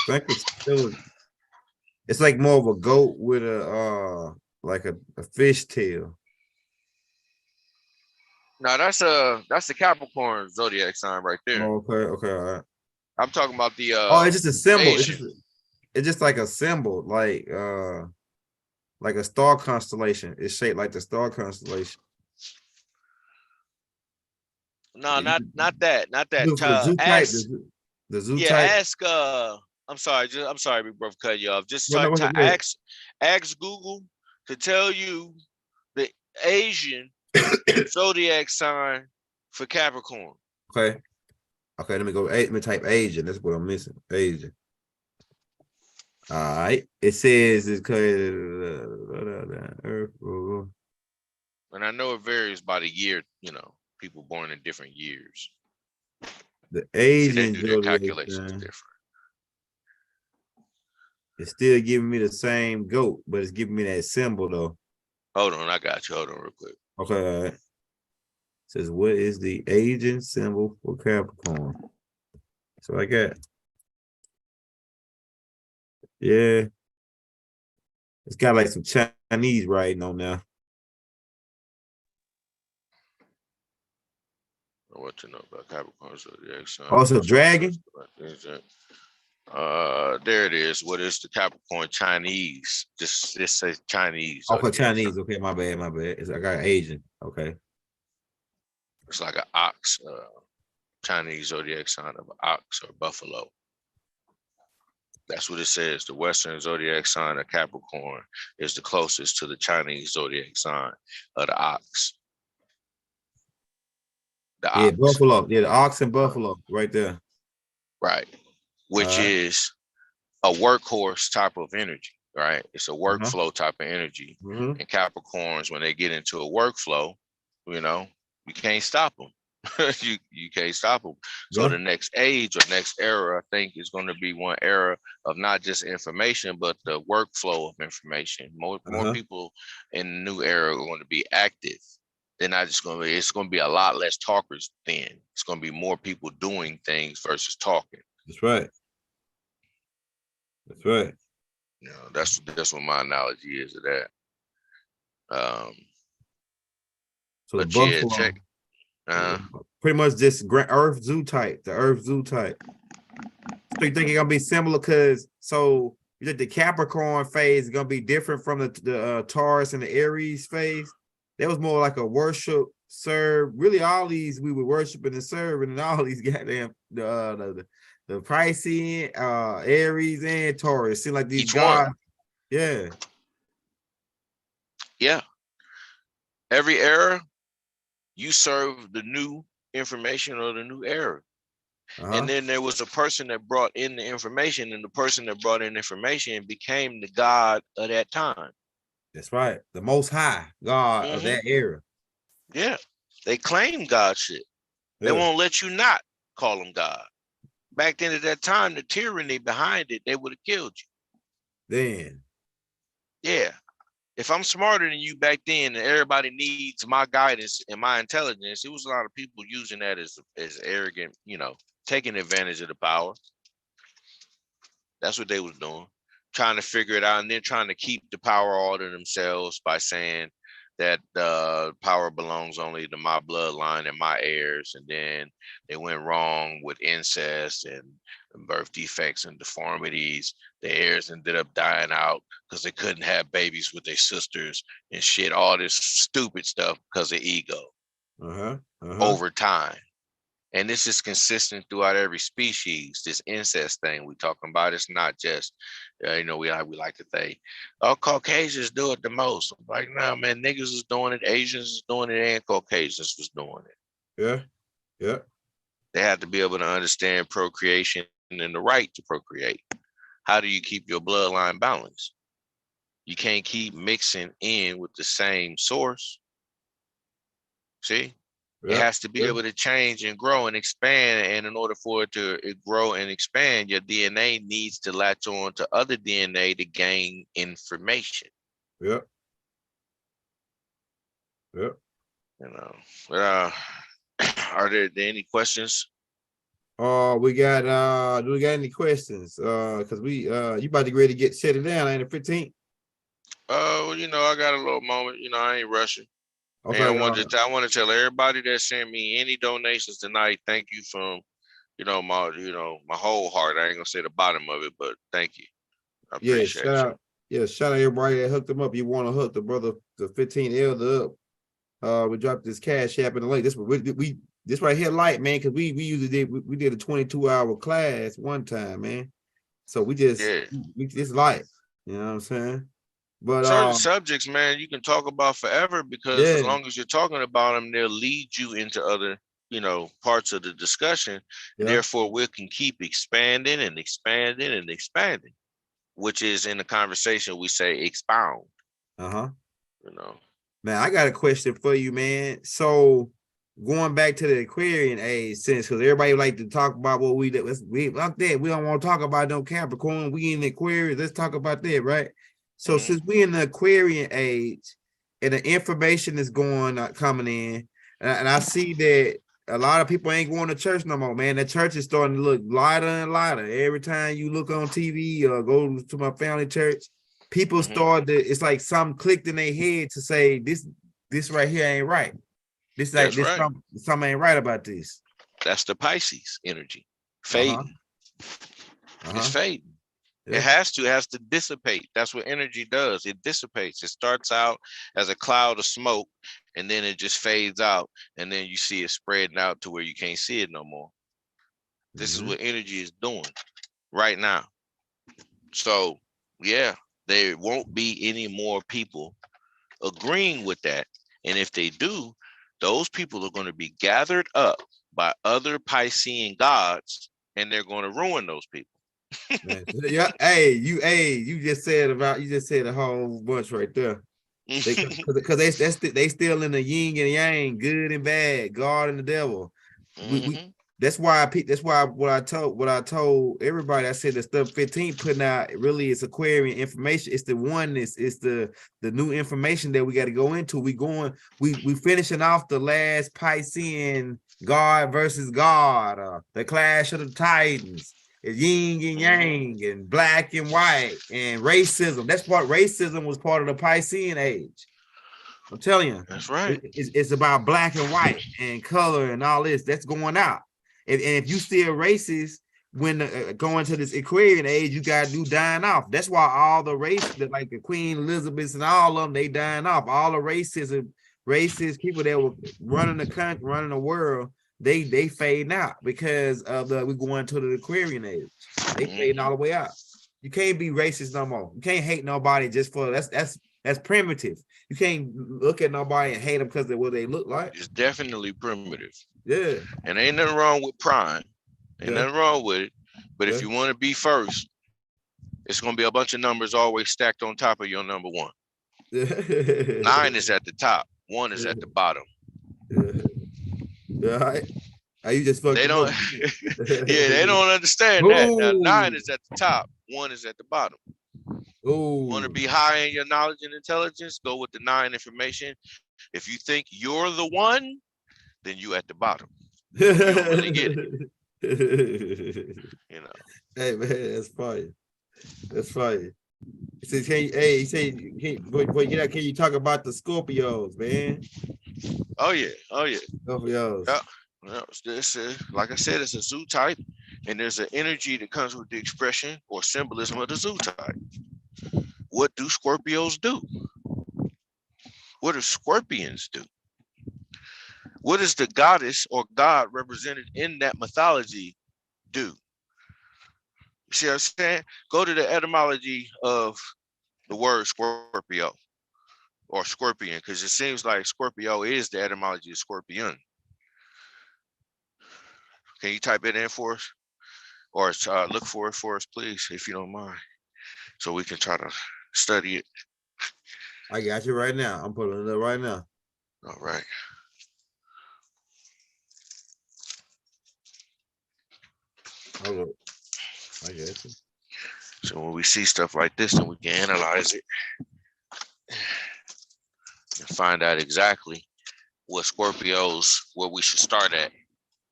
think it's still. It's like more of a goat with a like a fish tail. No, that's the Capricorn zodiac sign right there. Oh, okay, all right. I'm talking about the it's just a symbol. It's just like a symbol, like a star constellation. It's shaped like the star constellation. No, not that. The zoo type. Ask I'm sorry, we both cut you off. Just ask Google to tell you the Asian zodiac sign for Capricorn. Okay. Okay, let me go. Let me type Asian. That's what I'm missing. Asian. All right. It says it's Earth. And I know it varies by the year, people born in different years. The See, they Asian do their zodiac calculations sign. different. It's still giving me the same goat, but it's giving me that symbol though. Hold on, I got you. Hold on real quick. Okay. All right. It says, what is the Asian symbol for Capricorn? So I got. Yeah. It's got like some Chinese writing on there. What to know about Capricorn zodiac sign? Oh, it's a dragon? There it is. What is the Capricorn Chinese? Just says Chinese. Oh, for Chinese. Sign. Okay, my bad. I got Asian. Okay. It's like an ox, Chinese zodiac sign of ox or buffalo. That's what it says. The Western zodiac sign of Capricorn is the closest to the Chinese zodiac sign of the ox. The ox. Buffalo. Yeah, the ox and buffalo right there. Right. Which is a workhorse type of energy, right? It's a workflow type of energy. And Capricorns, when they get into a workflow, you can't stop them. you can't stop them. So the next age or next era, I think, is going to be one era of not just information, but the workflow of information. More people in the new era are going to be active. They're not just going to be, it's going to be a lot less talkers then. It's going to be more people doing things versus talking. That's right. That's right. That's what my analogy is of that. So the buffalo, check. Pretty much this Earth zoo type, the Earth zoo type. So you think it's gonna be similar? Because the Capricorn phase is gonna be different from the Taurus and the Aries phase. That was more like a worship, serve. Really, all these we were worshiping and serving, and all these goddamn the Pisces, Aries, and Taurus. Seem like these each gods. One. Yeah. Yeah. Every era, you serve the new information or the new era. And then there was a person that brought in the information, and the person that brought in information became the God of that time. That's right. The most high God of that era. Yeah. They claim God shit. They won't let you not call him God. Back then at that time, the tyranny behind it, they would have killed you. Then. Yeah. If I'm smarter than you back then and everybody needs my guidance and my intelligence, it was a lot of people using that as arrogant, taking advantage of the power. That's what they was doing. Trying to figure it out and then trying to keep the power all to themselves by saying that power belongs only to my bloodline and my heirs. And then they went wrong with incest and birth defects and deformities. The heirs ended up dying out because they couldn't have babies with their sisters and shit, all this stupid stuff because of ego over time. And this is consistent throughout every species. This incest thing we talking about, it's not just, we like to say, Caucasians do it the most. I'm like, no, man, niggas is doing it, Asians is doing it, and Caucasians was doing it. Yeah. They have to be able to understand procreation and the right to procreate. How do you keep your bloodline balanced? You can't keep mixing in with the same source. See? It has to be able to change and grow and expand. And in order for it to grow and expand, your DNA needs to latch on to other DNA to gain information. Yeah. Are there any questions? We got do we got any questions? Because you about to get ready to get set it down, ain't it, 15th? I got a little moment, I ain't rushing. Okay, and I want to tell everybody that sent me any donations tonight, thank you from, my whole heart. I ain't gonna say the bottom of it, but thank you. I appreciate you. Shout out everybody that hooked them up. You want to hook the brother, the 15 elder up. We dropped this cash app in the link. This right here light, man, because we usually did a 22-hour class one time, man. So we just it's light. You know what I'm saying? But certain subjects, man, you can talk about forever because as yeah, long as you're talking about them, they'll lead you into other, parts of the discussion. And yeah, therefore, we can keep expanding and expanding and expanding, which is in the conversation we say expound, uh-huh. you know. Man, I got a question for you, man. So going back to the Aquarian age, since because everybody like to talk about what we did, we like that. We don't want to talk about no Capricorn. We in the Aquarius. Let's talk about that, right? So since we in the Aquarian age, and the information is coming in, and I see that a lot of people ain't going to church no more, man. The church is starting to look lighter and lighter every time you look on TV or go to my family church. People started it's like something clicked in their head to say this right here ain't right. This like That's this right. something ain't right about this. That's the Pisces energy. Uh-huh. Fading. It's Uh-huh. fading. Yeah. It has to dissipate. That's what energy does. It dissipates. It starts out as a cloud of smoke, and then it just fades out, and then you see it spreading out to where you can't see it no more. This is what energy is doing right now. So, yeah, there won't be any more people agreeing with that. And if they do, those people are going to be gathered up by other Piscean gods, and they're going to ruin those people. Man. Yeah, you just said a whole bunch right there. Because they still in the yin and yang, good and bad, God and the devil. We that's why what I told everybody. I said the stuff 15 putting out really is Aquarian information. It's the oneness. It's the new information that we got to go into. We finishing off the last Piscean God versus God, the Clash of the Titans. Yin and yang and black and white and racism. Racism was part of the Piscean age. I'm telling you, that's right. It's about black and white and color and all this. That's going out. And if you still racist when going to this Aquarian age, you got to do dying off. That's why all the race, like the Queen Elizabeth and all of them, they dying off. All the racist people that were running the country, running the world, they fading out because of we going to the Aquarian age. They fading all the way out. You can't be racist no more. You can't hate nobody just for that's primitive. You can't look at nobody and hate them because of what they look like. It's definitely primitive. Yeah. And ain't nothing wrong with prime. Ain't nothing wrong with it. But if you want to be first, it's going to be a bunch of numbers always stacked on top of your number one. 9 is at the top. 1 is at the bottom. All right. You just fucking they don't they don't understand that. Now, 9 is at the top, 1 is at the bottom. Want to be high in your knowledge and intelligence? Go with the 9 information. If you think you're the one, then you at the bottom. You don't really get it. Hey man, that's fire. That's fire. He says, can you talk about the Scorpios, man? Oh yeah. Scorpios. Yeah. This like I said, it's a zoo type, and there's an energy that comes with the expression or symbolism of the zoo type. What do Scorpios do? What do Scorpions do? What does the goddess or god represented in that mythology do? You see what I'm saying? Go to the etymology of the word Scorpio or scorpion, because it seems like Scorpio is the etymology of scorpion. Can you type it in for us? Or look for it for us, please, if you don't mind, so we can try to study it. I got you right now. I'm putting it up right now. All right. Hold up. I got you. So when we see stuff like this, then we can analyze it and find out exactly what Scorpios, where we should start at.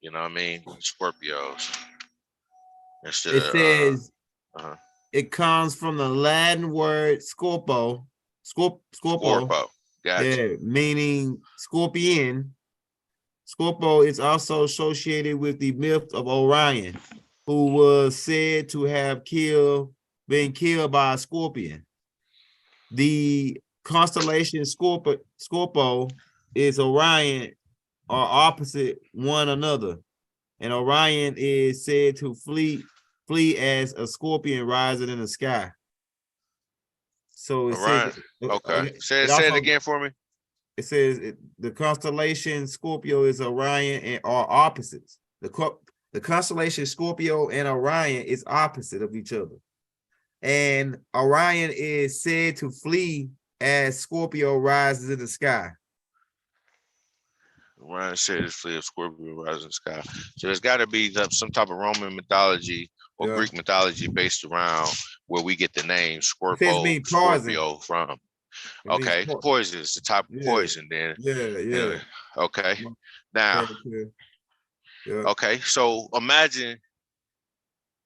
You know what I mean? Scorpios. Instead it says it comes from the Latin word scorpo. Scorpo. Gotcha. Yeah, meaning scorpion. Scorpio is also associated with the myth of Orion, who was said to have been killed by a scorpion. The constellation Scorpio is Orion are opposite one another, and Orion is said to flee as a scorpion rising in the sky. So it says Orion. Okay. Say it say it also again for me. it says the constellation Scorpio is Orion and are opposites. The constellation Scorpio and Orion is opposite of each other. And Orion is said to flee as Scorpio rises in the sky. Orion said it's fleet of Scorpio rising sky. So there's got to be some type of Roman mythology or Yeah. Greek mythology based around where we get the name It says mean poison. Scorpio from. It means Okay, poison is the type of poison then. Yeah. Okay. Now, Yeah. okay, so imagine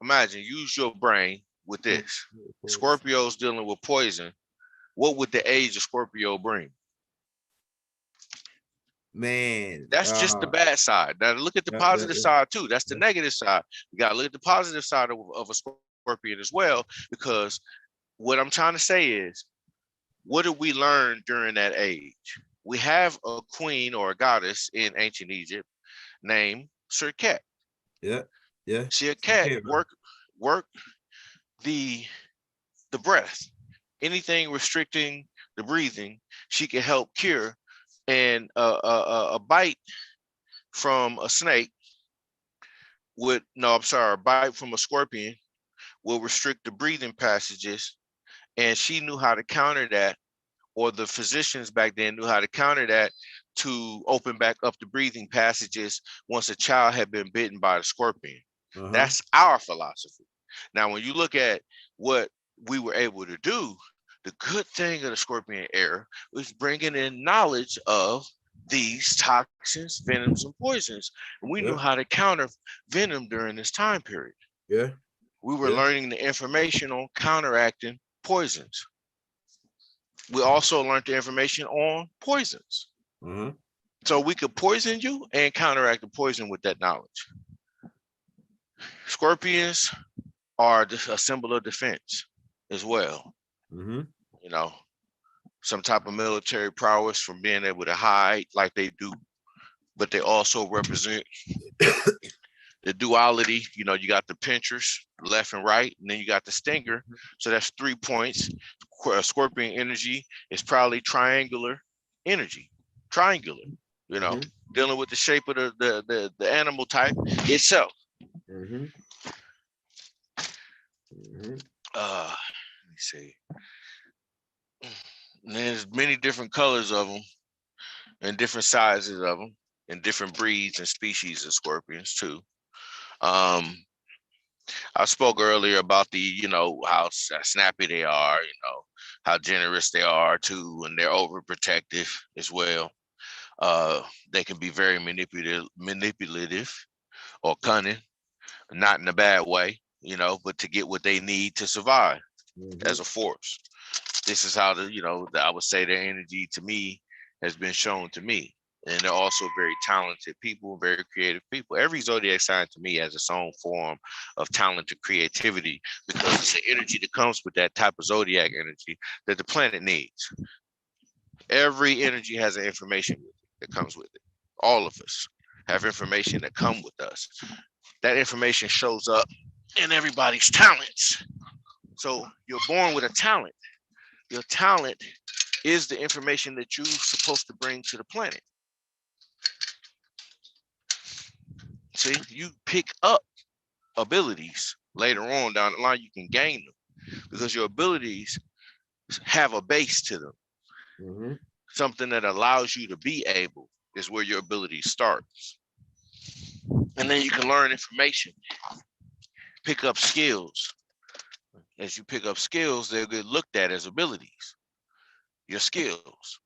use your brain with this. Scorpio's dealing with poison. What would the age of Scorpio bring? Man, That's just the bad side. Now look at the positive side too. That's the negative side. You gotta look at the positive side of a Scorpion as well, because what I'm trying to say is, what did we learn during that age? We have a queen or a goddess in ancient Egypt named Serket. Yeah. Serket work the breath. Anything restricting the breathing, she can help cure. And a bite from a snake a bite from a scorpion will restrict the breathing passages. And she knew how to counter that, or the physicians back then knew how to counter that to open back up the breathing passages once a child had been bitten by the scorpion. That's our philosophy. Now, when you look at what we were able to do, the good thing of the Scorpion era was bringing in knowledge of these toxins, venoms, and poisons. And we knew how to counter venom during this time period. Yeah. We were learning the information on counteracting poisons. We also learned the information on poisons. So we could poison you and counteract the poison with that knowledge. Scorpions are a symbol of defense as well. You know, some type of military prowess from being able to hide like they do, but they also represent the duality. You know, you got the pinchers left and right, and then you got the stinger. So that's 3 points. Scorpion energy is probably triangular energy. Triangular, you know, dealing with the shape of the animal type itself. Let me see. And there's many different colors of them and different sizes of them and different breeds and species of scorpions too. I spoke earlier about how snappy they are, how generous they are too, and they're overprotective as well. They can be very manipulative or cunning, not in a bad way, but to get what they need to survive as a force. This is how I would say their energy to me has been shown to me. And they're also very talented people, very creative people. Every zodiac sign to me has its own form of talent and creativity, because it's the energy that comes with that type of zodiac energy that the planet needs. Every energy has an information that comes with it. All of us have information that come with us. That information shows up in everybody's talents. So you're born with a talent. Your talent is the information that you're supposed to bring to the planet. See, you pick up abilities later on down the line. You can gain them because your abilities have a base to them. Something that allows you to be able is where your ability starts. And then you can learn information, pick up skills. As you pick up skills, they'll get looked at as abilities, your skills.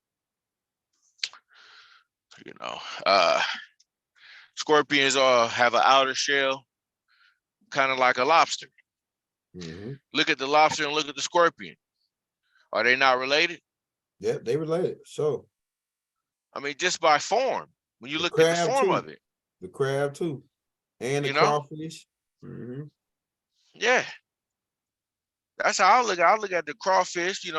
Scorpions have an outer shell, kind of like a lobster. Look at the lobster and look at the scorpion. Are they not related? Yeah, they related. So, I mean, just by form, when you look at the form of it. The crab too, and the crawfish. Yeah. That's how I look. I look at the crawfish, the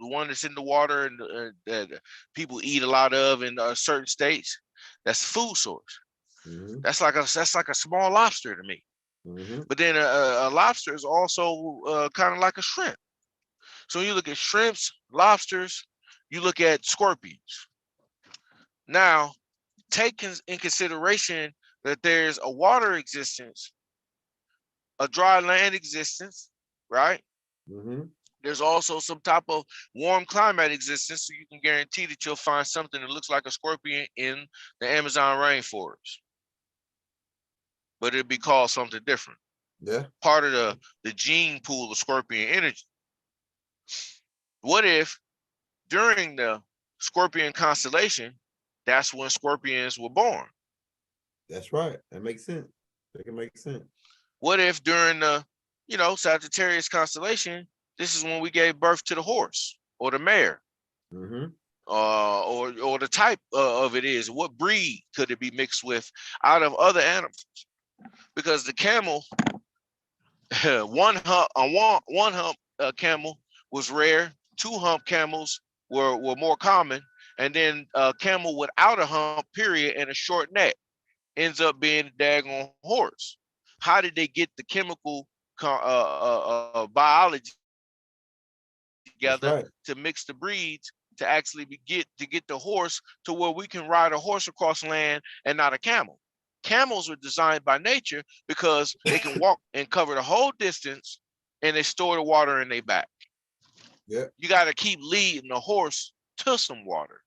one that's in the water and that people eat a lot of in certain states. That's a food source. That's like a small lobster to me. But then a lobster is also kind of like a shrimp. So when you look at shrimps, lobsters, you look at scorpions. Now, take in consideration that there's a water existence, a dry land existence, right? Mhm. There's also some type of warm climate existence, so you can guarantee that you'll find something that looks like a scorpion in the Amazon rainforest, but it'd be called something different. Yeah. Part of the gene pool of scorpion energy. What if during the Scorpion constellation, that's when scorpions were born? That's right. That makes sense. That can make sense. What if during the, Sagittarius constellation, this is when we gave birth to the horse or the mare, Mm-hmm. or the type of it is? What breed could it be mixed with out of other animals? Because the camel, one hump camel was rare. Two hump camels were more common, and then a camel without a hump, period, and a short neck ends up being a daggone horse. How did they get the chemical biology That's together right. to mix the breeds to actually get the horse to where we can ride a horse across land and not a camel? Camels were designed by nature because they can walk and cover the whole distance, and they store the water in their back. Yeah. You got to keep leading the horse to some water.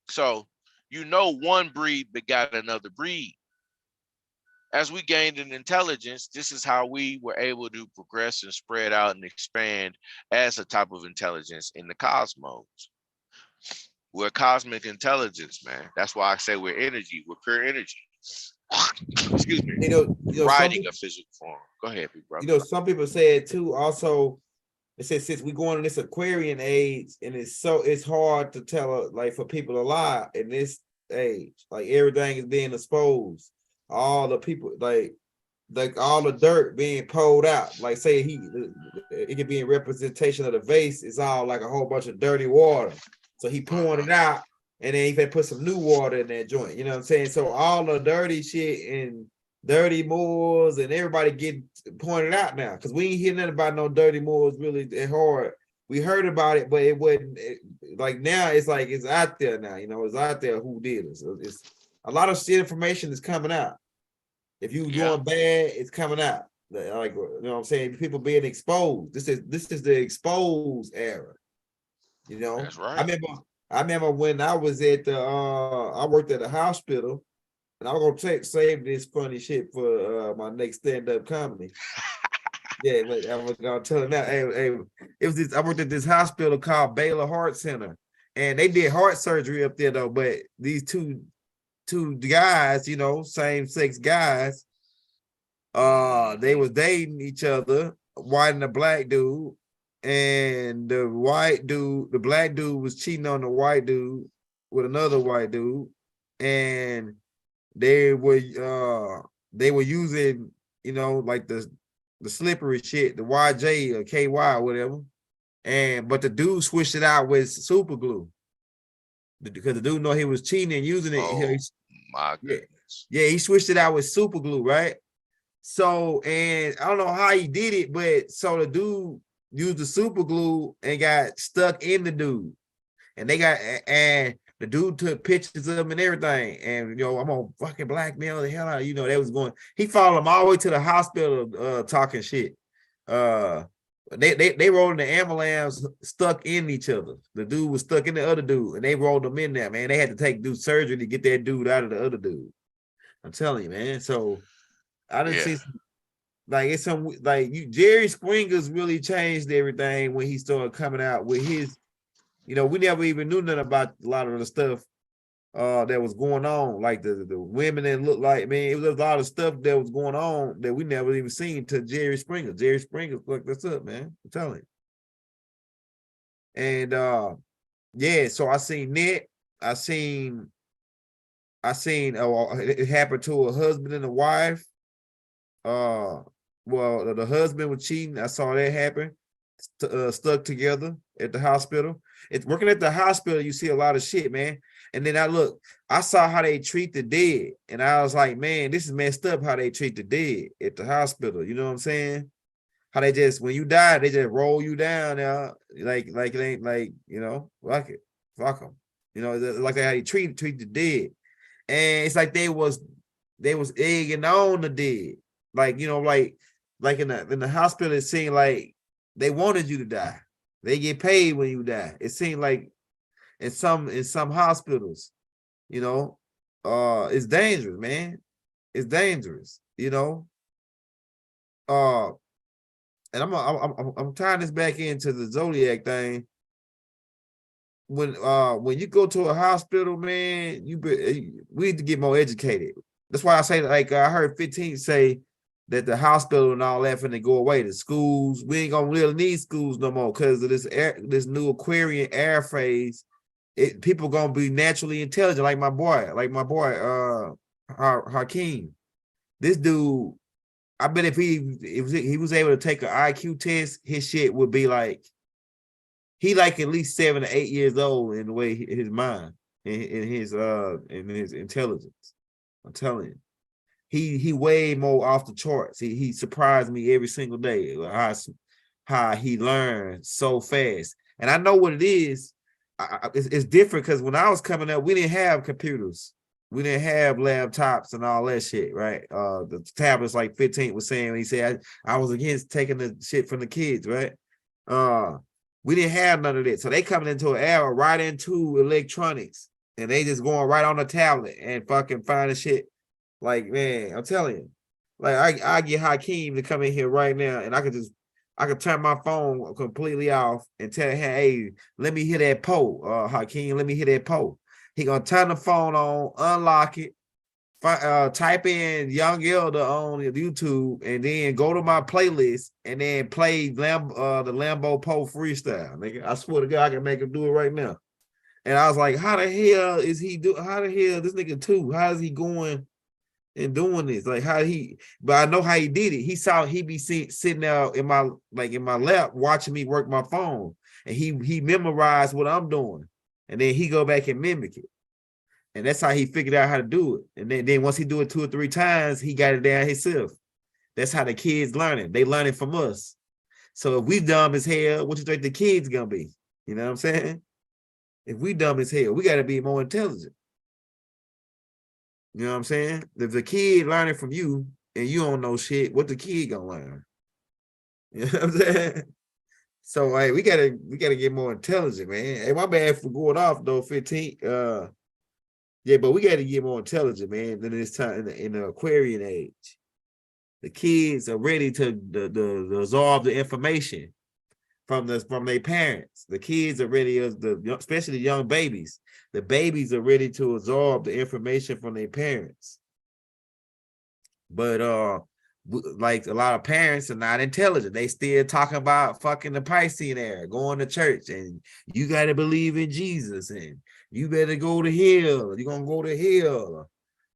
So one breed begot another breed. As we gained in intelligence, this is how we were able to progress and spread out and expand as a type of intelligence in the cosmos. We're cosmic intelligence, man. That's why I say we're energy. We're pure energy. Excuse me. Riding a physical form. Go ahead, big brother. Some people say it too. Also, it says since we're going in this Aquarian age, and it's hard to tell, like, for people to lie in this age. Like, everything is being exposed. All the people, like all the dirt being pulled out. Like, say it could be in representation of the vase. It's all like a whole bunch of dirty water. So he pouring it out, and then he can put some new water in that joint. You know what I'm saying? So all the dirty shit and dirty Moors and everybody get pointed out now, because we ain't hear nothing about no dirty Moors really hard. We heard about it, but it wasn't like now. It's like it's out there now. It's out there who did it. So it's a lot of shit information is coming out. If you doing bad, it's coming out. Like, you know what I'm saying? People being exposed. This is the exposed era. That's right. I remember when I was at I worked at a hospital, and I'm gonna save this funny shit for my next stand-up comedy. Yeah, but I'm gonna tell it now. Hey, it was this. I worked at this hospital called Baylor Heart Center, and they did heart surgery up there though. But these two guys, same-sex guys, they was dating each other, white and a black dude, and the black dude was cheating on the white dude with another white dude, and they were using, like the slippery shit, the YJ or KY or whatever, but the dude switched it out with super glue. Because the dude know he was cheating and using it. Oh, my goodness. Yeah, he switched it out with super glue, right? So, and I don't know how he did it, but so the dude used the super glue and got stuck in the dude. And and the dude took pictures of him and everything. And, I'm gonna fucking blackmail the hell out of, they was going. He followed him all the way to the hospital talking shit. They rolled in the ambulance stuck in each other. The dude was stuck in the other dude, and they rolled him in there, man. They had to take surgery to get that dude out of the other dude. I'm telling you, man. So I didn't see it's some Jerry Springer's really changed everything when he started coming out with his, we never even knew nothing about a lot of the stuff that was going on, like the women that looked like, man, it was a lot of stuff that was going on that we never even seen to Jerry Springer. Jerry Springer fucked us up, man. I'm telling you. And so I seen that. I seen it happened to a husband and a wife. Well, the husband was cheating. I saw that happen. Stuck together at the hospital. It's working at the hospital. You see a lot of shit, man. And then I saw how they treat the dead, and I was like, man, this is messed up how they treat the dead at the hospital. You know what I'm saying? how they just when you die, they just roll you down now, like it ain't like fuck it, fuck them, like how they treat the dead, and it's like they was egging on the dead, like like in the hospital, it seemed like they wanted you to die. They get paid when you die. It seemed like in some hospitals, it's dangerous, man. It's dangerous, Uh, and I'm tying this back into the Zodiac thing. When you go to a hospital, man, we need to get more educated. That's why I say, like, I heard 15 say that the hospital and all that finna go away. The schools, we ain't gonna really need schools no more because of this new Aquarian air phase. People gonna be naturally intelligent, like my boy, Hakeem. This dude, I bet if he was able to take an IQ test, his shit would be like, he like at least 7 to 8 years old in the way his mind in his intelligence. I'm telling you, he way more off the charts. He surprised me every single day how he learned so fast. And I know what it is. It's different because when I was coming up, we didn't have computers. We didn't have laptops and all that shit, right? The tablets, like 15 was saying, he said, I was against taking the shit from the kids, right? We didn't have none of that. So they coming into an era right into electronics, and they just going right on the tablet and fucking finding shit. Like, man, I'm telling you, like I get Hakeem to come in here right now, and I could turn my phone completely off and tell him, hey, let me hear that poll, Hakeem, let me hear that poll. He gonna turn the phone on, unlock it, type in Young Elder on YouTube, and then go to my playlist and then play the Lambo Poe freestyle. Nigga, I swear to God, I can make him do it right now. And I was like, how the hell is he do? How the hell this nigga too? How is he going and doing this? Like but I know how he did it. He be sitting out in my lap watching me work my phone, and he memorized what I'm doing, and then he go back and mimic it. And that's how he figured out how to do it. And then once he do it 2 or 3 times, he got it down himself. That's how the kids learn it. They learn it from us. So if we dumb as hell, what you think the kids gonna be? You know what I'm saying? If we dumb as hell, we gotta be more intelligent. You know what I'm saying? If the kid learning from you and you don't know shit, what the kid gonna learn? You know what I'm saying? So hey, we gotta get more intelligent, man. Hey, my bad for going off though, 15. Yeah, but we got to get more intelligent, man, than this time in the Aquarian age. The kids are ready to absorb the information from their parents. The kids are ready, especially the young babies. The babies are ready to absorb the information from their parents. But like a lot of parents are not intelligent. They still talking about fucking the Piscean era, going to church, and you got to believe in Jesus, and you better go to hell. You're gonna go to hell,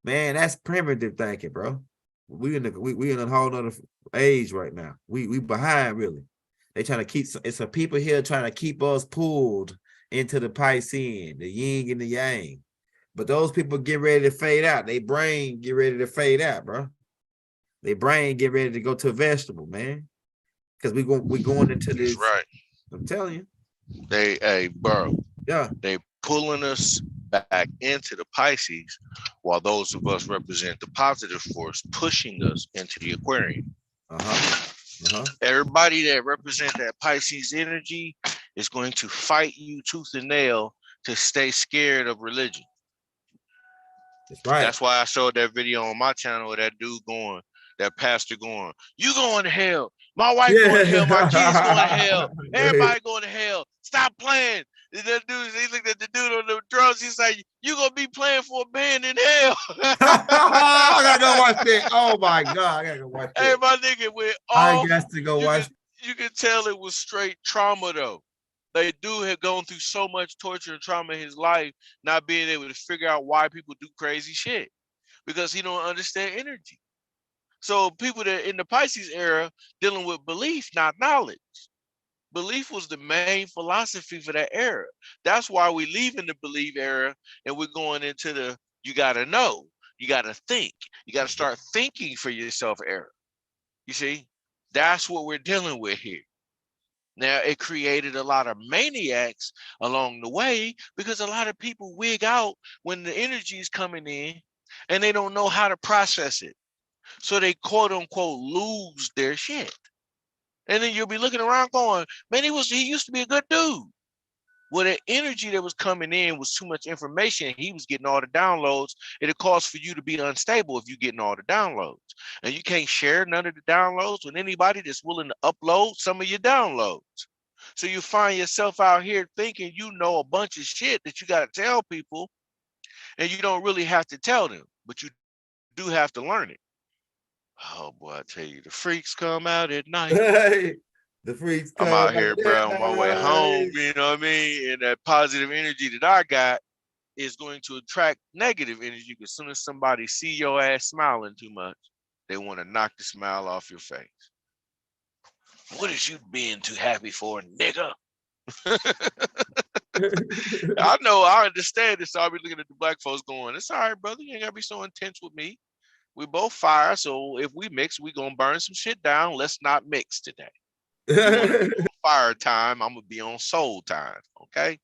man. That's primitive thinking, bro. We in a whole nother age right now. We behind, really. They trying to keep, it's some people here trying to keep us pulled into the Piscean, the yin and the yang. But those people get ready to fade out. They brain get ready to fade out, bro. They brain get ready to go to a vegetable, man. Because we going into this. That's right. I'm telling you. Bro. Yeah. They pulling us back into the Pisces, while those of us represent the positive force, pushing us into the Aquarian. Everybody that represent that Pisces energy is going to fight you tooth and nail to stay scared of religion. That's right. That's why I showed that video on my channel of that dude going, that pastor going, you going to hell. My wife going to hell. My kids going to hell. Everybody going to hell. Stop playing. That dude, he looked at the dude on the drugs. He's like, you going to be playing for a band in hell. I got to go watch that. Oh, my God. I got to go watch that. Hey, my nigga went off. I got to go watch. You can tell it was straight trauma, though. Like, dude had gone through so much torture and trauma in his life, not being able to figure out why people do crazy shit because he don't understand energy. So people that in the Pisces era dealing with belief, not knowledge. Belief was the main philosophy for that era. That's why we leaving the belief era and we're going into the you gotta know, you gotta think, you gotta start thinking for yourself era. You see? That's what we're dealing with here. Now, it created a lot of maniacs along the way because a lot of people wig out when the energy is coming in and they don't know how to process it. So they quote unquote lose their shit. And then you'll be looking around going, man, he used to be a good dude. Well, the energy that was coming in was too much information. He was getting all the downloads. It'll cause for you to be unstable if you're getting all the downloads. And you can't share none of the downloads with anybody that's willing to upload some of your downloads. So you find yourself out here thinking you know a bunch of shit that you got to tell people, and you don't really have to tell them, but you do have to learn it. Oh boy, I tell you, the freaks come out at night. Hey, the freaks I'm come out out here, at bro, on my way home. night. You know what I mean? And that positive energy that I got is going to attract negative energy. As soon as somebody see your ass smiling too much, they want to knock the smile off your face. What is you being too happy for, nigga? I know, I understand this. So I'll be looking at the black folks going, it's all right, brother. You ain't gotta be so intense with me. We both fire. So if we mix, we gonna burn some shit down. Let's not mix today. You want to be on fire time, I'm gonna be on soul time. Okay.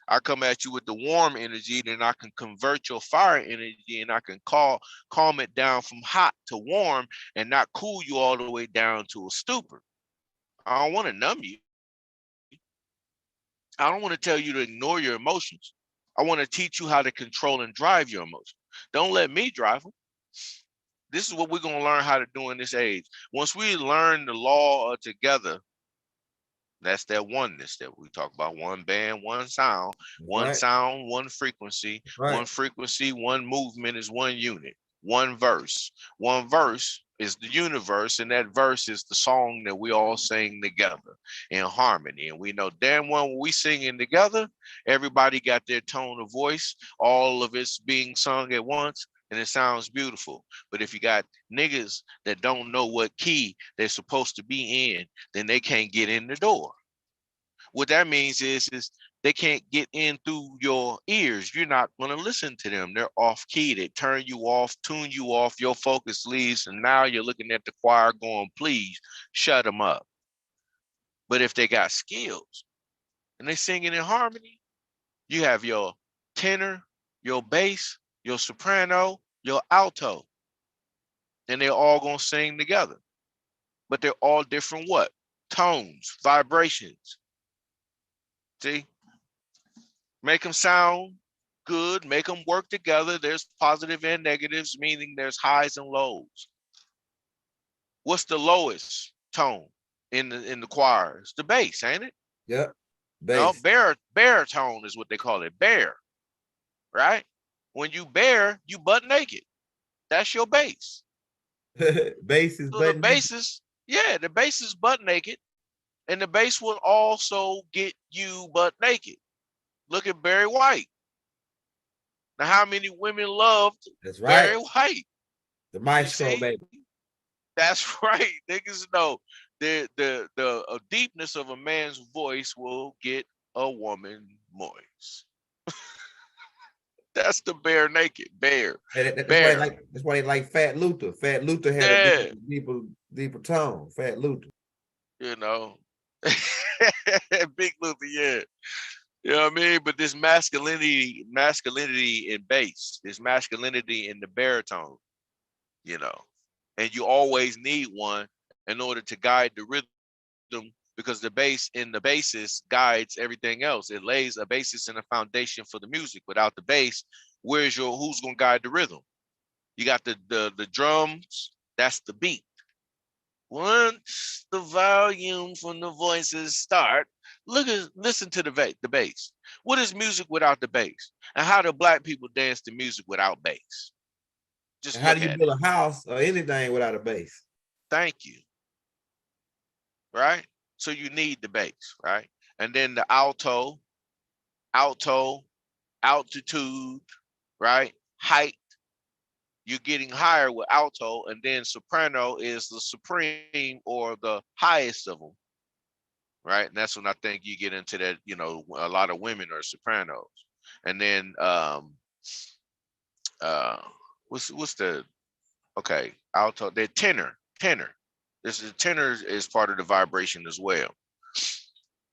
I come at you with the warm energy, then I can convert your fire energy and I can calm it down from hot to warm and not cool you all the way down to a stupor. I don't want to numb you. I don't want to tell you to ignore your emotions. I want to teach you how to control and drive your emotions. Don't let me drive them. This is what we're going to learn how to do in this age. Once we learn the law together, that's that oneness that we talk about. One band, one sound, Right. one frequency, Right. one frequency, one movement is one unit, one verse. One verse is the universe, and that verse is the song that we all sing together in harmony. And we know damn well when we singing together, everybody got their tone of voice, all of it's being sung at once, and it sounds beautiful. But if you got niggas that don't know what key they're supposed to be in, then they can't get in the door. What that means is they can't get in through your ears. You're not going to listen to them. They're off key. They turn you off, tune you off, your focus leaves, and now you're looking at the choir going, please shut them up. But if they got skills and they singing in harmony, you have your tenor, your bass, your soprano, your alto, and they're all going to sing together. But they're all different what? Tones, vibrations. See? Make them sound good, make them work together. There's positive and negatives, meaning there's highs and lows. What's the lowest tone in the choir? It's the bass, ain't it? Yep. No, Bass. baritone is what they call it. Bare, right? When you bare, you butt naked. That's your bass. Bass is So the button. bass is, yeah, the bass is butt naked, and the bass will also get you butt naked. Look at Barry White. Now, how many women loved That's right. Barry White? The maestro, baby. That's right. Niggas know the deepness of a man's voice will get a woman moist. That's the bare naked bear. That's Bear. why that's why they like Fat Luther. Fat Luther had a deeper tone. Fat Luther. You know. Big Luther, yeah. You know what I mean? But this masculinity in bass, this masculinity in the baritone, you know. And you always need one in order to guide the rhythm, because the bass in the basis guides everything else. It lays a basis and a foundation for the music. Without the bass, who's gonna guide the rhythm? You got the drums, that's the beat. Once the volume from the voices start, listen to the bass. What is music without the bass? And how do black people dance to music without bass? Just and how look do you at build it. a house or anything without a bass? Thank you. Right? So you need the bass, right? And then the alto, altitude, right? Height. You're getting higher with alto, and then soprano is the supreme or the highest of them, right? And that's when I think you get into that, you know, a lot of women are sopranos. And then what's the, okay, alto, they're tenor. The tenor is part of the vibration as well.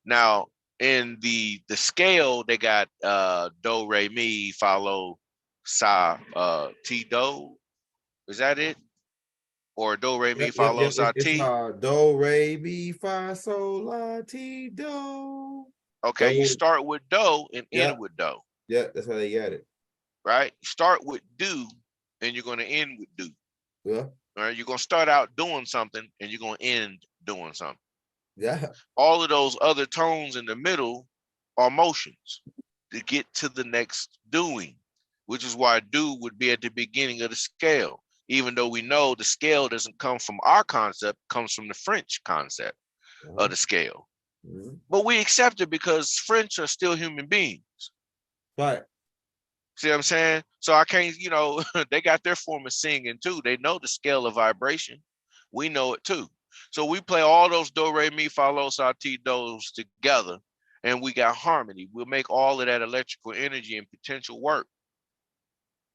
Now, in the scale, they got do, re, mi, fa, lo, sa, ti, do. Is that it? Or do, re, mi, fa, lo, sa, It's ti? do, re, mi, fa, sol, la, ti, do. Okay, you start with do and end with do. Yeah, that's how they got it. Right? You start with do and you're going to end with do. Yeah. All right, you're going to start out doing something and you're going to end doing something. Yeah. All of those other tones in the middle are motions to get to the next doing, which is why do would be at the beginning of the scale, even though we know the scale doesn't come from our concept, it comes from the French concept of the scale. But we accept it because French are still human beings. Right. See what I'm saying? So I can't, you know, they got their form of singing too. They know the scale of vibration. We know it too. So we play all those do, re, mi, fa, lo, sa, ti, dos together, and we got harmony. We'll make all of that electrical energy and potential work.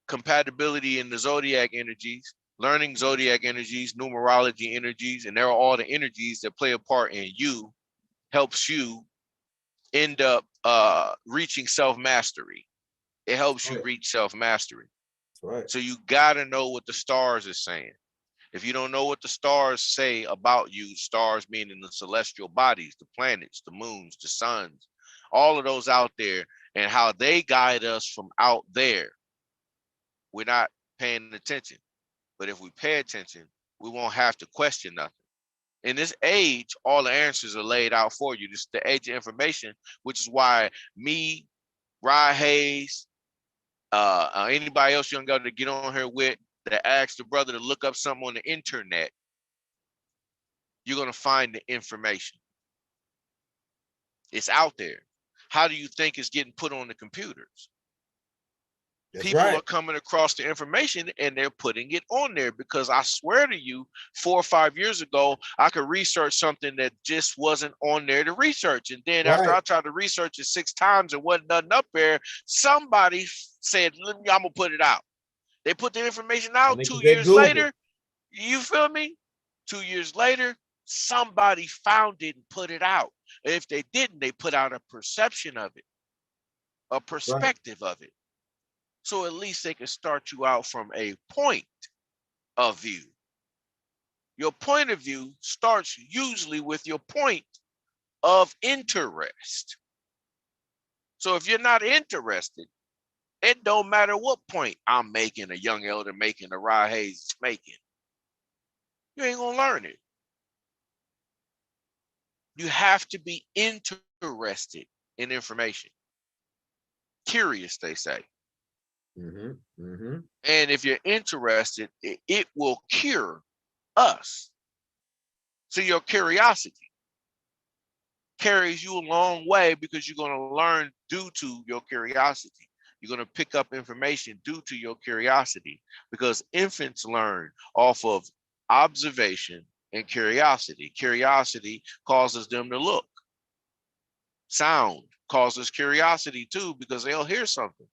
Compatibility in the zodiac energies, learning zodiac energies, numerology energies, and there are all the energies that play a part in you, helps you end up reaching self-mastery. It helps you reach self-mastery. Right. So you got to know what the stars are saying. If you don't know what the stars say about you, stars meaning the celestial bodies, the planets, the moons, the suns, all of those out there, and how they guide us from out there, we're not paying attention. But if we pay attention, we won't have to question nothing. In this age, all the answers are laid out for you. This is the age of information, which is why me, Rod Hayes, anybody else you don't got to get on here with that asks the brother to look up something on the internet, you're going to find the information. It's out there. How do you think it's getting put on the computers? People are coming across the information and they're putting it on there, because I swear to you, 4 or 5 years ago, I could research something that just wasn't on there to research. And then after I tried to research it 6 times and wasn't nothing up there, somebody said, I'm going to put it out. They put the information out 2 years later. You feel me? 2 years later, somebody found it and put it out. And if they didn't, they put out a perception of it, a perspective of it. So at least they can start you out from a point of view. Your point of view starts usually with your point of interest. So if you're not interested, it don't matter what point I'm making, a young elder making, a Rod Hayes is making. You ain't gonna learn it. You have to be interested in information. Curious, they say. And if you're interested, it will cure us. So your curiosity carries you a long way, because you're going to learn due to your curiosity. You're going to pick up information due to your curiosity, because infants learn off of observation and curiosity. Curiosity causes them to look. Sound causes curiosity too, because they'll hear something.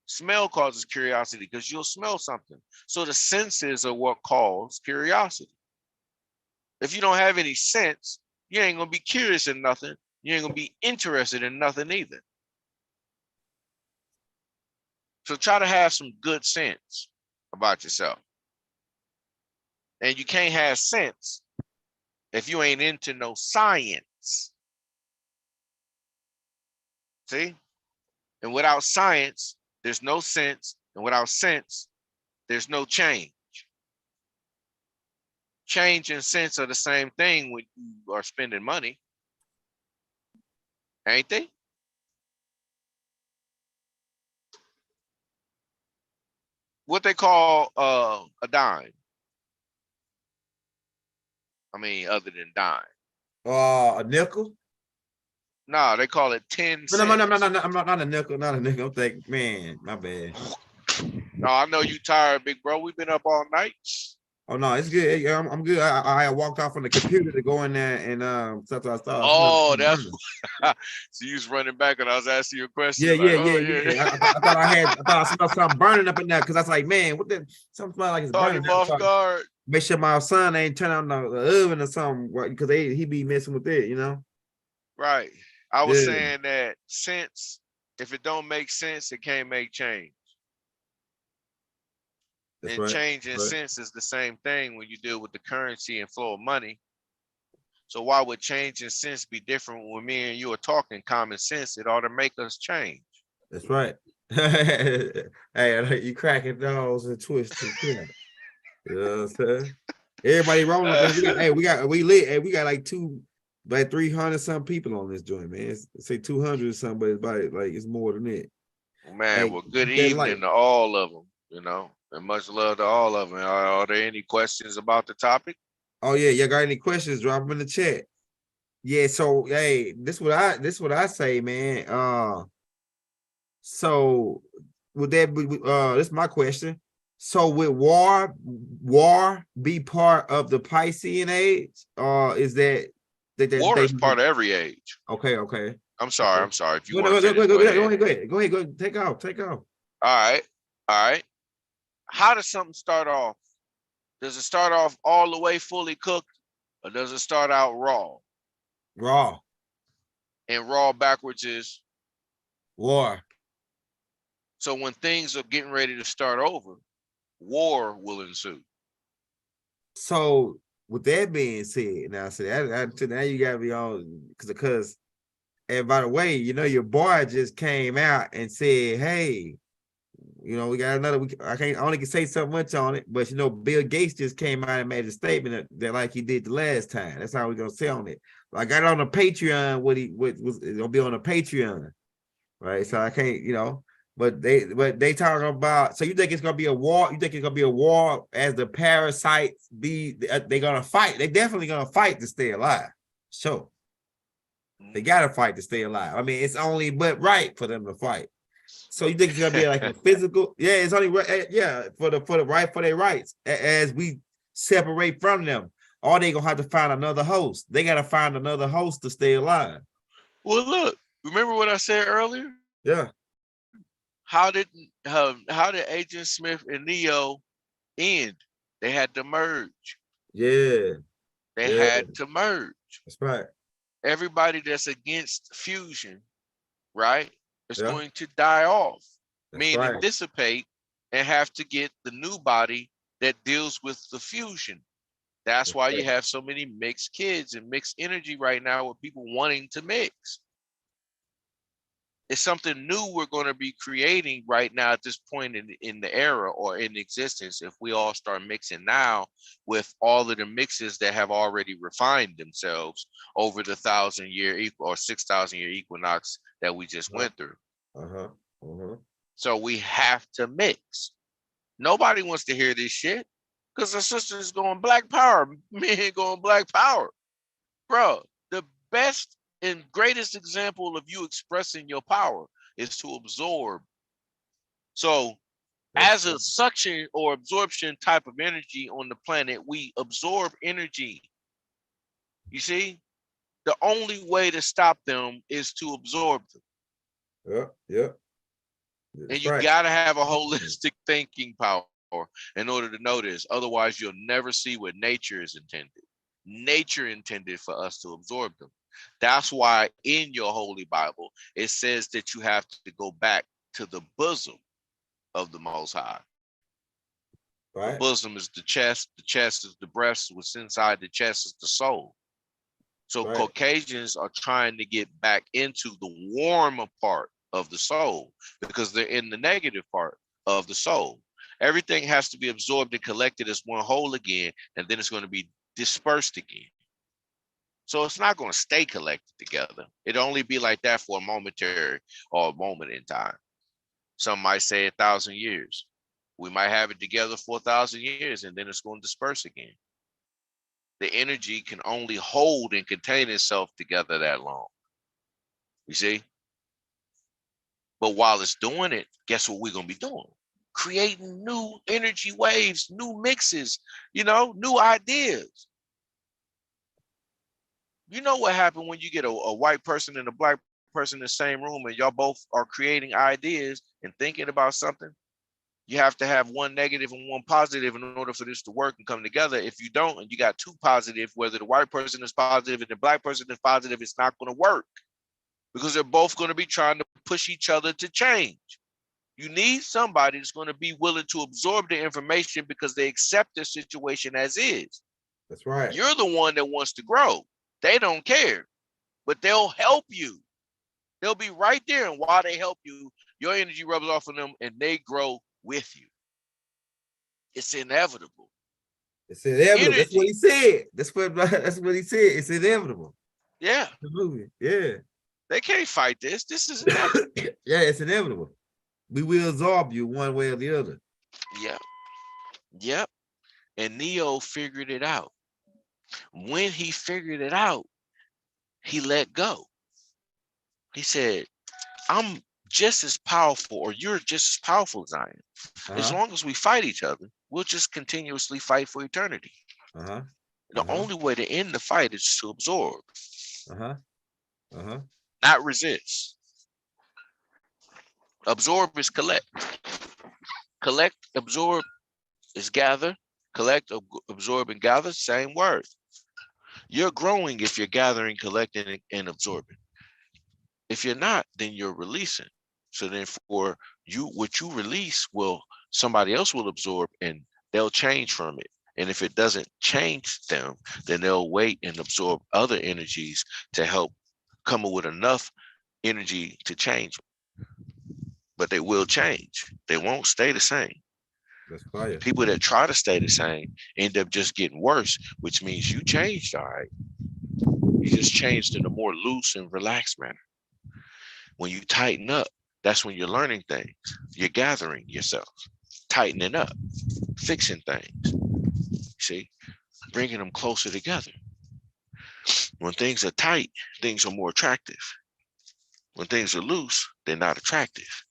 Smell causes curiosity because you'll smell something. So the senses are what cause curiosity. If you don't have any sense, you ain't going to be curious in nothing. You ain't going to be interested in nothing either. So try to have some good sense about yourself. And you can't have sense if you ain't into no science. See? And without science, there's no sense, and without sense, there's no change. Change and sense are the same thing when you are spending money, ain't they? What they call a dime. I mean, other than dime. A nickel? No, they call it 10 cents. No, I'm not a nickel, not a nickel. I'm thinking, man, my bad. No, I know you tired, big bro. We've been up all night. Oh no, it's good. Yeah, I'm good. I walked off from the computer to go in there and stuff. I started. Oh, that's so you was running back and I was asking you a question. Yeah. I thought I smelled something burning up in there, because I was like, man, what the something smell like it's burning. Caught you off guard. make sure my son ain't turn on the oven or something, right? Because he be messing with it, you know. Right. I was Yeah, saying that sense, if it don't make sense, it can't make change. that's And right. change in Right. sense is the same thing when you deal with the currency and flow of money. So why would change in sense be different when me and you are talking common sense? It ought to make us change. That's right. Hey, you cracking nose and twisting. Yeah. You know what I'm saying? Everybody rolling. Uh, We lit. Hey, we got like 300 some people on this joint, man. Say 200 or something, but it's about like it's more than it. Man, Hey, well, good that light. evening to all of them, and much love to all of them. Are there any questions about the topic? Oh yeah, you got any questions? Drop them in the chat. Yeah, so hey, this what I say, man. So would that be this is my question. So would war be part of the Piscean age? Or is that War they is part of every age. okay, okay. I'm sorry. I'm sorry. If you Go, weren't go, go, finished, go, go go, go ahead. ahead, go ahead, go ahead, go ahead. Take off. All right. All right. How does something start off? Does it start off all the way fully cooked, or does it start out raw? Raw, And raw backwards is war. so when things are getting ready to start over, war will ensue. So with that being said, now so now you gotta be on because and by the way, you know, your boy just came out and said, hey, you know, we got another. I only can say so much on it, but you know, Bill Gates just came out and made a statement that like he did the last time. That's how we're gonna say on it. I got it on the Patreon. What was gonna be on the Patreon, right? So I can't, you know, but they talking about. So you think it's gonna be a war? You think it's gonna be a war as the parasites be? They're gonna fight. They definitely gonna fight to stay alive. Sure, they gotta fight to stay alive. I mean, it's only but right for them to fight. So you think it's gonna be like a physical? Yeah, it's only yeah for the right for their rights as we separate from them. Or they gonna have to find another host. They gotta find another host to stay alive. Well, look, remember what I said earlier? Yeah, How did Agent Smith and Neo end? They had to merge. yeah, They yeah. had to merge. That's right. Everybody that's against fusion, right, is Yeah, going to die off, that's meaning right. dissipate and have to get the new body that deals with the fusion. That's That's why you right. have so many mixed kids and mixed energy right now with people wanting to mix. It's something new we're going to be creating right now at this point in the era or in existence if we all start mixing now with all of the mixes that have already refined themselves over the 1,000-year or 6,000-year equinox that we just went through. Uh-huh. Uh-huh. So we have to mix. Nobody wants to hear this shit because our sisters going black power, men going black power. Bro, the best and greatest example of you expressing your power is to absorb. So That's as a suction or absorption type of energy on the planet, we absorb energy. You see, the only way to stop them is to absorb them. yeah, yeah. And That's you right. got to have a holistic thinking power in order to know this. Otherwise, you'll never see what nature is intended. Nature intended for us to absorb them. That's why in your Holy Bible, it says that you have to go back to the bosom of the Most High. The Right. bosom is the chest is the breast, what's inside the chest is the soul. So Right. Caucasians are trying to get back into the warmer part of the soul because they're in the negative part of the soul. Everything has to be absorbed and collected as one whole again, and then it's going to be dispersed again. So it's not going to stay collected together. It'll only be like that for a momentary or a moment in time. Some might say 1,000 years. We might have it together for 1,000 years, and then it's going to disperse again. The energy can only hold and contain itself together that long. You see? But while it's doing it, guess what we're going to be doing? Creating new energy waves, new mixes, new ideas. You know what happened when you get a white person and a black person in the same room and y'all both are creating ideas and thinking about something? You have to have one negative and one positive in order for this to work and come together. If you don't, and you got two positive, whether the white person is positive and the black person is positive, it's not going to work because they're both going to be trying to push each other to change. You need somebody that's going to be willing to absorb the information because they accept the situation as is. That's right. You're the one that wants to grow. They don't care, but they'll help you. They'll be right there. And while they help you, your energy rubs off on them and they grow with you. It's inevitable. It's inevitable. Energy. That's what he said. That's what he said. It's inevitable. Yeah. The movie. Yeah. They can't fight this. This is inevitable. Yeah, it's inevitable. We will absorb you one way or the other. Yep. Yep. And Neo figured it out. When he figured it out, he let go. He said, I'm just as powerful, or you're just as powerful as I am. As long as we fight each other, we'll just continuously fight for eternity. The only way to end the fight is to absorb. Not resist. Absorb is collect. Collect, absorb is gather. Collect, absorb, and gather, same word. You're growing if you're gathering, collecting, and absorbing. If you're not, then you're releasing. So then for you, what you release somebody else will absorb and they'll change from it. And if it doesn't change them, then they'll wait and absorb other energies to help come up with enough energy to change them. But they will change. They won't stay the same. That's fire. People that try to stay the same end up just getting worse, which means you changed, all right. You just changed in a more loose and relaxed manner. When you tighten up, that's when you're learning things. You're gathering yourself, tightening up, fixing things. See, bringing them closer together. When things are tight, things are more attractive. When things are loose, they're not attractive.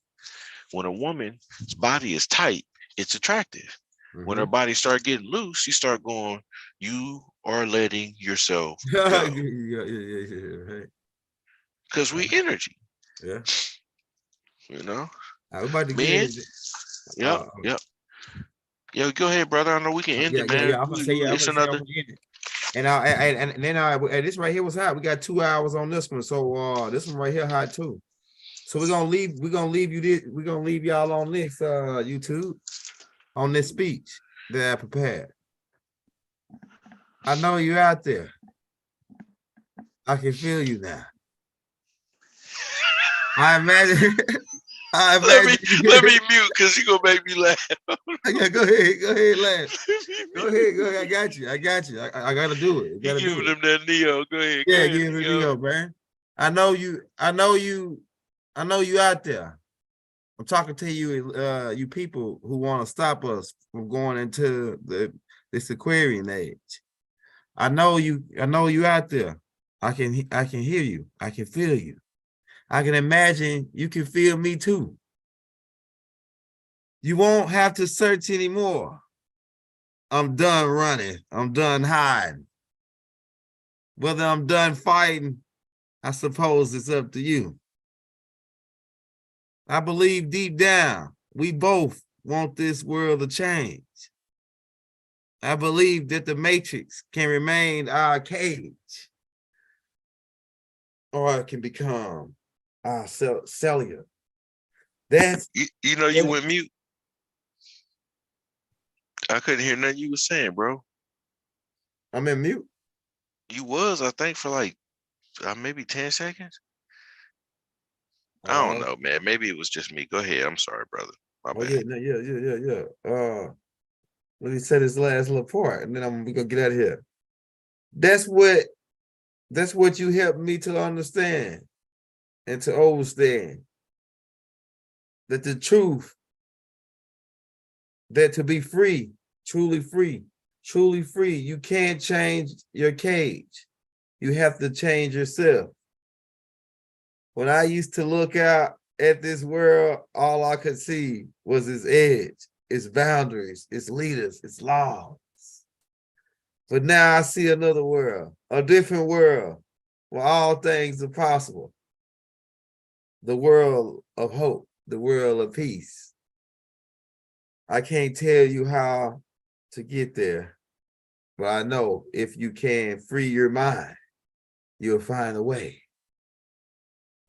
When a woman's body is tight, it's attractive. When her body start getting loose, you start going, you are letting yourself go. Because we energy. Yeah. You know? I'm about to man. get it. Yep. Yo, go ahead, brother. I know we can end it, man. Yeah, I'm gonna say, it's another. And then this right here was hot. We got 2 hours on this one. So this one right here hot too. So we're gonna leave you this, we're gonna leave y'all on this YouTube, on this speech that I prepared. I know you're out there. I can feel you now. I imagine let me mute because you're gonna make me laugh. Yeah, go ahead, laugh. Go ahead. I got you. I gotta do it. You giving them that Neo. Go ahead. Yeah, give him Neo, man. I know you out there. I'm talking to you, you people who want to stop us from going into this Aquarian age. I know you out there. I can hear you. I can feel you. I can imagine you can feel me too. You won't have to search anymore. I'm done running. I'm done hiding. Whether I'm done fighting, I suppose it's up to you. I believe deep down, we both want this world to change. I believe that the matrix can remain our cage, or it can become our cellular. That's you know, you went mute. I couldn't hear nothing you were saying, bro. I'm in mute. You was, I think, for like maybe 10 seconds. I don't know, man. Maybe it was just me. Go ahead. I'm sorry, brother. My bad. Yeah. Let me say this last little part, and then we gonna get out of here. That's what you helped me to understand and to understand. That the truth, that to be free, truly free, you can't change your cage. You have to change yourself. When I used to look out at this world, all I could see was its edge, its boundaries, its leaders, its laws. But now I see another world, a different world, where all things are possible. The world of hope, the world of peace. I can't tell you how to get there, but I know if you can free your mind, you'll find a way.